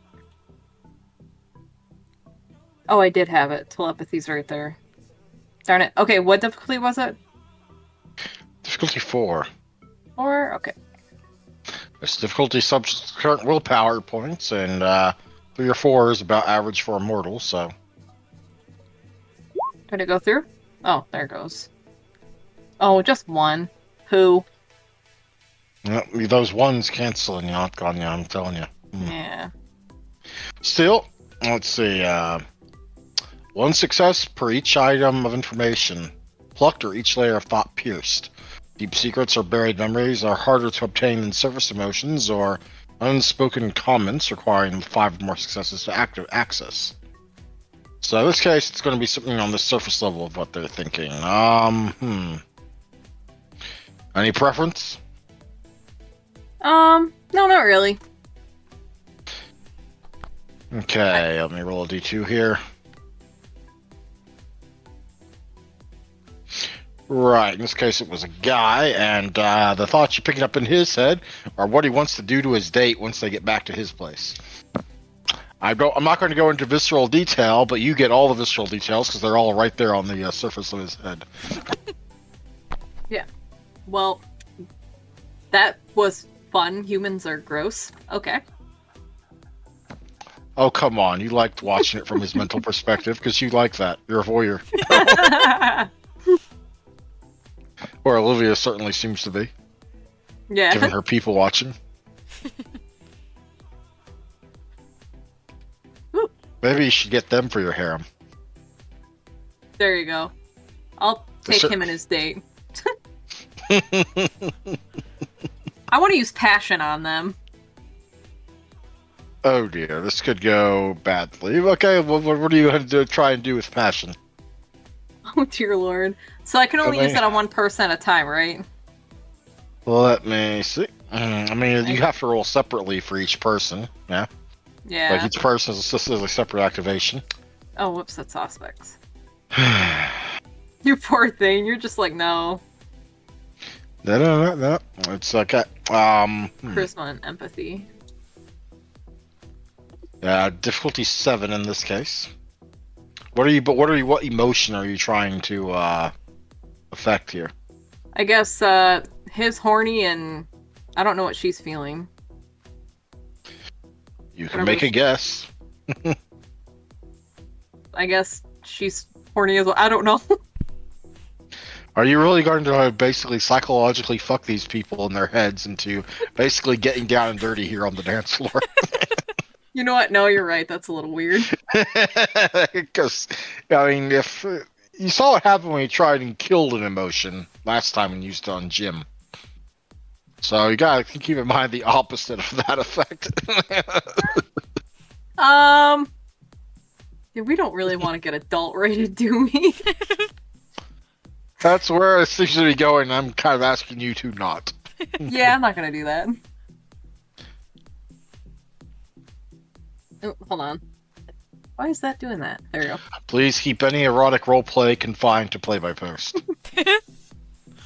Speaker 2: Oh, I did have it. Telepathy's right there. Darn it. Okay, what difficulty was it?
Speaker 1: Difficulty 4.
Speaker 2: 4? Okay.
Speaker 1: This difficulty subject's current willpower points, and 3 or 4 is about average for a mortal, so.
Speaker 2: Did it go through? Oh, there it goes. Oh, just 1. Who?
Speaker 1: Those ones canceling you, I'm telling you.
Speaker 2: Yeah.
Speaker 1: Still, let's see. 1 success per each item of information plucked or each layer of thought pierced. Deep secrets or buried memories are harder to obtain than surface emotions or unspoken comments requiring 5 or more successes to active access. So in this case, it's going to be something on the surface level of what they're thinking. Any preference?
Speaker 2: No, not really.
Speaker 1: Okay, let me roll a d2 here. Right, in this case it was a guy, and the thoughts you're picking up in his head are what he wants to do to his date once they get back to his place. I'm not going to go into visceral detail, but you get all the visceral details because they're all right there on the surface of his head.
Speaker 2: Yeah. Well, that was fun. Humans are gross. Okay.
Speaker 1: Oh, come on. You liked watching it from his mental perspective because you like that. You're a voyeur. Or Olivia certainly seems to be,
Speaker 2: Yeah.
Speaker 1: given her people watching. Maybe you should get them for your harem.
Speaker 2: There you go. I'll take him and his date. I want to use passion on them.
Speaker 1: Oh dear, this could go badly. Okay, what are you going to try and do with passion?
Speaker 2: Oh dear lord. So I can only use that on one person at a time, right?
Speaker 1: Let me see. I mean, you have to roll separately for each person. Yeah.
Speaker 2: Yeah.
Speaker 1: Like each person is a separate activation.
Speaker 2: Oh, whoops, that's suspects. You poor thing. You're just like, no.
Speaker 1: No. It's okay.
Speaker 2: Charisma and empathy.
Speaker 1: Difficulty 7 in this case. What emotion are you trying to affect here?
Speaker 2: I guess his horny and I don't know what she's feeling.
Speaker 1: You can make a guess.
Speaker 2: I guess she's horny as well. I don't know.
Speaker 1: Are you really going to basically psychologically fuck these people in their heads into basically getting down and dirty here on the dance floor?
Speaker 2: You know what? No, you're right. That's a little weird.
Speaker 1: Because, I mean, if you saw what happened when you tried and killed an emotion last time when you used it on Jim. So you gotta keep in mind the opposite of that effect.
Speaker 2: Yeah, we don't really want to get adult rated, do we?
Speaker 1: That's where it seems to be going. I'm kind of asking you to not.
Speaker 2: Yeah, I'm not gonna do that. Oh, hold on. Why is that doing that? There you go.
Speaker 1: Please keep any erotic roleplay confined to play by post.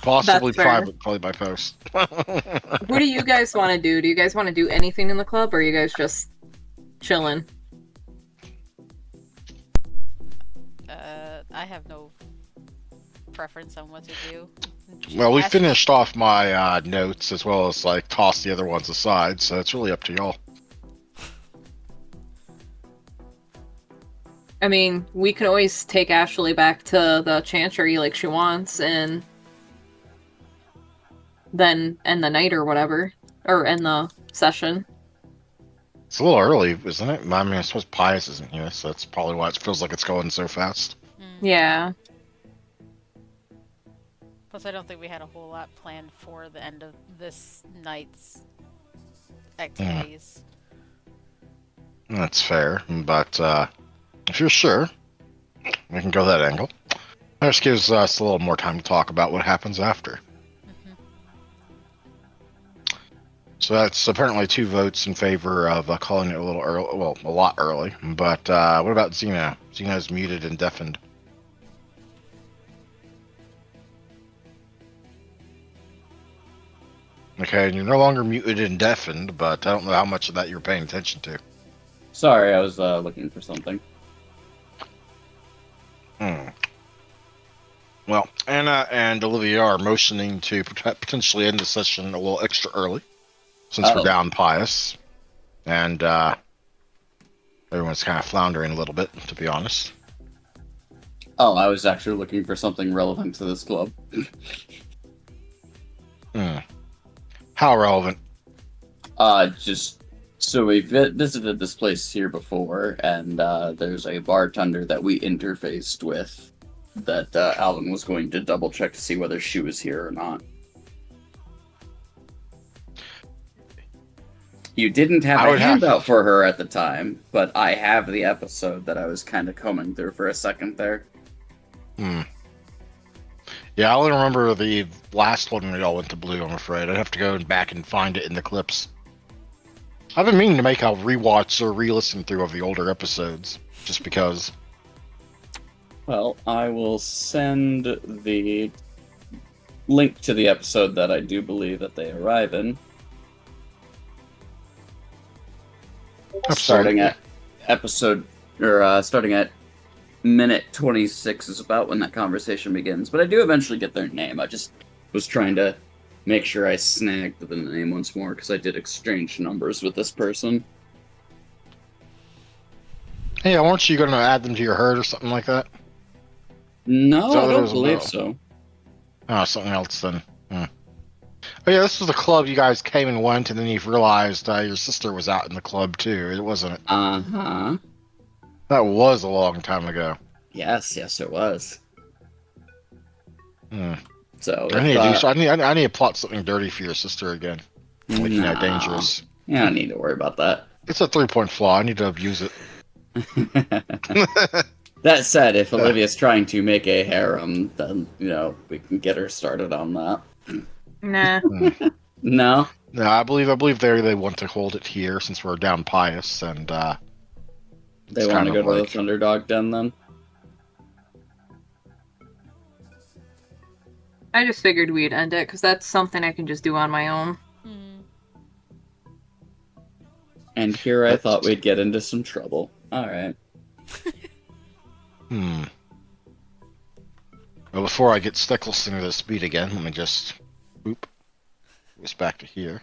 Speaker 1: Possibly
Speaker 2: That's fair.
Speaker 1: private play by post.
Speaker 2: What do you guys want to do? Do you guys want to do anything in the club, or are you guys just chilling?
Speaker 4: I have no preference on what to do.
Speaker 1: Well, we
Speaker 4: Ask-
Speaker 1: finished off my notes as well as like toss the other ones aside, so it's really up to y'all.
Speaker 2: I mean, we can always take Ashley back to the Chantry like she wants, and then end the night or whatever, or end the session.
Speaker 1: It's a little early, isn't it? I mean, I suppose Pius isn't here, so that's probably why it feels like it's going so fast.
Speaker 2: Yeah.
Speaker 4: Plus, I don't think we had a whole lot planned for the end of this night's activities.
Speaker 1: That's fair, but if you're sure, we can go that angle. That just gives us a little more time to talk about what happens after. So that's apparently 2 votes in favor of calling it a little early, well, a lot early. But what about Xena? Xena's muted and deafened. Okay, and you're no longer muted and deafened, but I don't know how much of that you're paying attention to.
Speaker 3: Sorry, I was looking for something.
Speaker 1: Well, Anna and Olivia are motioning to potentially end the session a little extra early, since we're down Pius. And everyone's kind of floundering a little bit, to be honest.
Speaker 3: Oh, I was actually looking for something relevant to this club.
Speaker 1: How relevant?
Speaker 3: Just So we visited this place here before, and there's a bartender that we interfaced with that Alvin was going to double check to see whether she was here or not. You didn't have
Speaker 1: I
Speaker 3: a
Speaker 1: would have-
Speaker 3: handout for her at the time, but I have the episode that I was kind of combing through for a second there.
Speaker 1: Yeah, I only remember the last one we all went to Blue, I'm afraid. I'd have to go back and find it in the clips. I've been meaning to make a rewatch or re-listen through of the older episodes, just because.
Speaker 3: Well, I will send the link to the episode that I do believe that they arrive in. Starting at starting at minute 26 is about when that conversation begins. But I do eventually get their name. I just was trying to make sure I snagged the name once more because I did exchange numbers with this person.
Speaker 1: Hey, weren't you going to add them to your herd or something like that?
Speaker 3: No,
Speaker 1: So
Speaker 3: I
Speaker 1: there
Speaker 3: don't
Speaker 1: was
Speaker 3: believe
Speaker 1: no-
Speaker 3: so.
Speaker 1: Oh, something else then. Oh yeah, this was the club you guys came and went, and then you realized your sister was out in the club too. It wasn't it?
Speaker 3: Uh-huh.
Speaker 1: That was a long time ago.
Speaker 3: Yes, it was.
Speaker 1: Hmm.
Speaker 3: So
Speaker 1: I need to do so. I need to plot something dirty for your sister again. Like, you know,
Speaker 3: no,
Speaker 1: dangerous.
Speaker 3: you don't need to worry about that.
Speaker 1: It's a 3-point flaw. I need to abuse it.
Speaker 3: That said, if Olivia's trying to make a harem, then, you know, we can get her started on that.
Speaker 2: Nah.
Speaker 3: No?
Speaker 1: No, I believe they want to hold it here since we're down Pious, and
Speaker 3: They
Speaker 1: it's
Speaker 3: want to
Speaker 1: kind
Speaker 3: go
Speaker 1: of
Speaker 3: to
Speaker 1: like-
Speaker 3: the Thunderdog Den then?
Speaker 2: I just figured we'd end it because that's something I can just do on my own.
Speaker 4: Hmm.
Speaker 3: And here I thought we'd get into some trouble. Alright.
Speaker 1: Well, before I get Stickles into the speed again, let me just this back to here.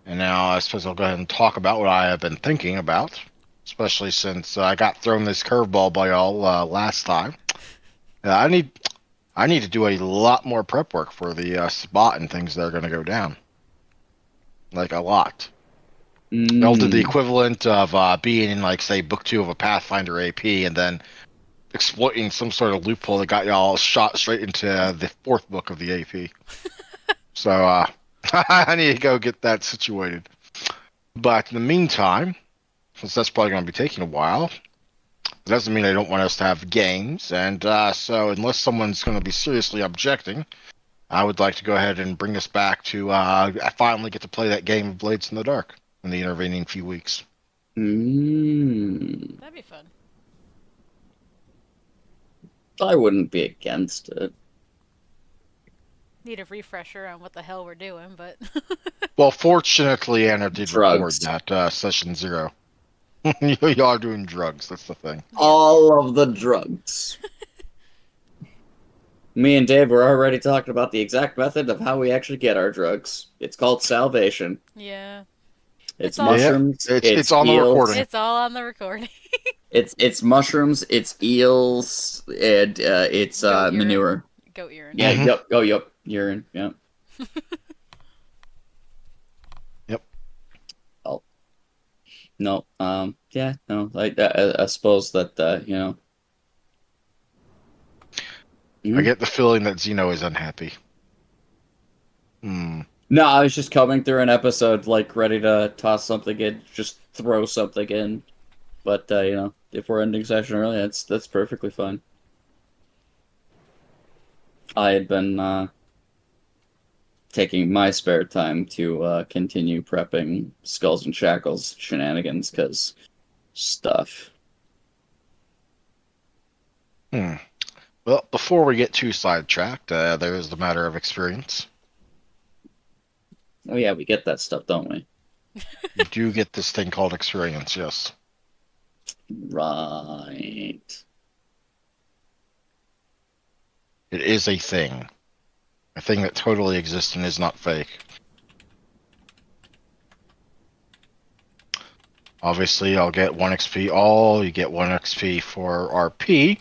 Speaker 1: And now I suppose I'll go ahead and talk about what I have been thinking about, especially since I got thrown this curveball by y'all last time. I need to do a lot more prep work for the spot and things that are going to go down. Like a lot. Y'all did the equivalent of being in, like, say, book 2 of a Pathfinder AP, and then exploiting some sort of loophole that got y'all shot straight into the 4th book of the AP. So I need to go get that situated. But in the meantime, since that's probably going to be taking a while, it doesn't mean I don't want us to have games. And so unless someone's going to be seriously objecting, I would like to go ahead and bring us back to I finally get to play that game of Blades in the Dark in the intervening few weeks.
Speaker 4: That'd be fun.
Speaker 3: I wouldn't be against it.
Speaker 4: Need a refresher on what the hell we're doing, but
Speaker 1: Well, fortunately, Anna did
Speaker 3: Drugs.
Speaker 1: record that session 0. Y'all are doing drugs, that's the thing.
Speaker 3: All of the drugs. Me and Dave were already talking about the exact method of how we actually get our drugs. It's called salvation.
Speaker 4: yeah,
Speaker 3: It's
Speaker 4: It's all-
Speaker 3: mushrooms.
Speaker 1: It's on the
Speaker 3: eels,
Speaker 1: recording.
Speaker 4: it's all on the recording.
Speaker 3: It's mushrooms. It's eels, and it's
Speaker 4: Goat urine.
Speaker 3: manure.
Speaker 4: Goat urine.
Speaker 3: Yeah.
Speaker 1: Mhm.
Speaker 3: Yep. Oh, yep. Urine. Yep.
Speaker 1: Yep.
Speaker 3: Oh. No. Yeah. No. I suppose that you know.
Speaker 1: I get the feeling that Zeno is unhappy.
Speaker 3: No, I was just coming through an episode, like, ready to toss something in, just throw something in. But, you know, if we're ending session early, that's perfectly fine. I had been, taking my spare time to, continue prepping Skulls and Shackles shenanigans, because stuff.
Speaker 1: Well, before we get too sidetracked, there is the matter of experience.
Speaker 3: Oh, yeah, we get that stuff, don't we?
Speaker 1: You do get this thing called experience, yes.
Speaker 3: Right.
Speaker 1: It is a thing. A thing that totally exists and is not fake. Obviously, I'll get 1 XP all, you get 1 XP for RP,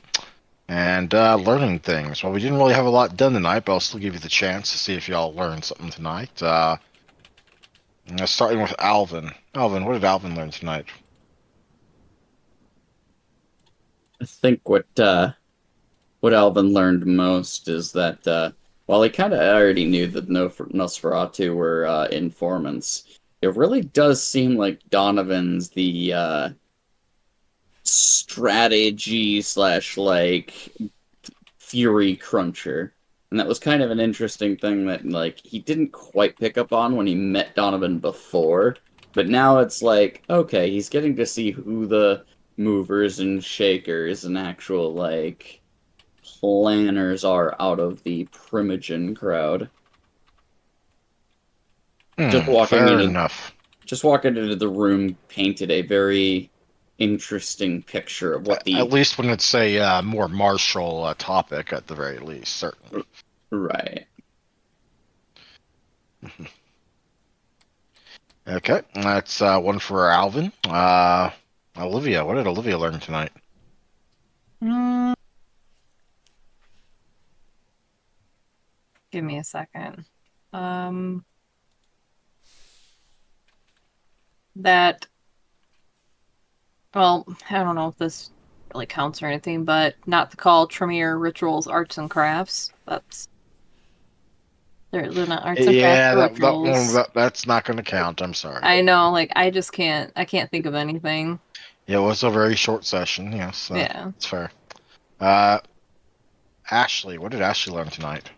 Speaker 1: and learning things. Well, we didn't really have a lot done tonight, but I'll still give you the chance to see if y'all learned something tonight. Starting with Alvin. Alvin, what did Alvin learn tonight?
Speaker 3: I think what Alvin learned most is that while he kind of already knew that Nosferatu were informants, it really does seem like Donovan's the strategy slash like fury cruncher. And that was kind of an interesting thing that like he didn't quite pick up on when he met Donovan before. But now it's like, okay, he's getting to see who the movers and shakers and actual like planners are out of the Primogen crowd. Just walking
Speaker 1: Fair
Speaker 3: into
Speaker 1: enough.
Speaker 3: just walking into the room painted a very interesting picture of what
Speaker 1: At
Speaker 3: the
Speaker 1: least when it's a more martial topic, at the very least, certainly.
Speaker 3: right.
Speaker 1: Okay, that's one for Alvin. Olivia, what did Olivia learn tonight?
Speaker 2: Mm, give me a second. That, well, I don't know if this really counts or anything, but not to call Tremere rituals arts and crafts. They're not arts and crafts,
Speaker 1: Yeah,
Speaker 2: they're
Speaker 1: that one
Speaker 2: rituals.
Speaker 1: that's not going to count. I'm sorry.
Speaker 2: I know, like I can't think of anything.
Speaker 1: Yeah, it was a very short session. Yes,
Speaker 2: Yeah.
Speaker 1: it's fair. Uh, Ashley, what did Ashley learn tonight?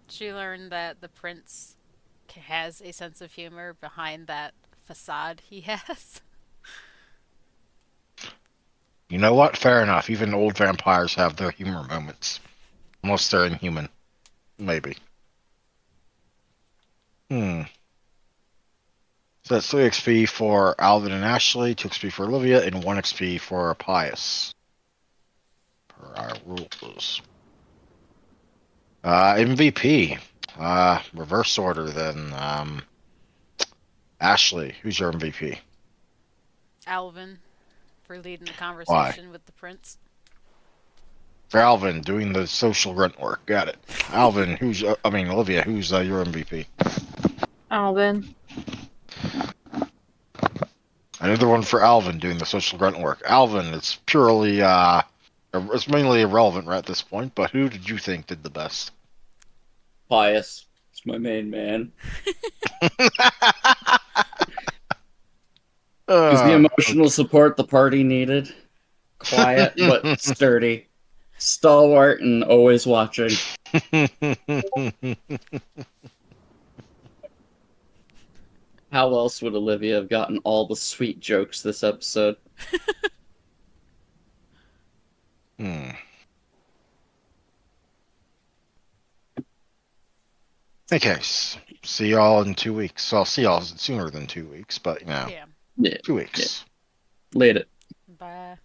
Speaker 4: She learned that the prince has a sense of humor behind that facade he has.
Speaker 1: You know what? Fair enough. Even old vampires have their humor moments. Unless they're inhuman. Maybe. Hmm. So that's 3 XP for Alvin and Ashley, 2 XP for Olivia, and 1 XP for Pius. Per our rules. MVP. Reverse order then. Ashley, who's your MVP?
Speaker 4: Alvin, for leading the
Speaker 1: Why?
Speaker 4: conversation with the prince.
Speaker 1: For Alvin, doing the social grunt work. Got it. Alvin, Olivia, who's your MVP?
Speaker 2: Alvin.
Speaker 1: Another one for Alvin doing the social grunt work. Alvin, it's purely, it's mainly irrelevant right at this point, but who did you think did the best?
Speaker 3: Pius. It's my main man. Is the emotional support the party needed. Quiet but sturdy. Stalwart and always watching. How else would Olivia have gotten all the sweet jokes this episode?
Speaker 1: Hmm. Okay, see y'all in 2 weeks. So I'll see y'all sooner than 2 weeks, but
Speaker 4: Yeah.
Speaker 3: Yeah.
Speaker 1: 2 weeks.
Speaker 3: Later.
Speaker 4: Bye.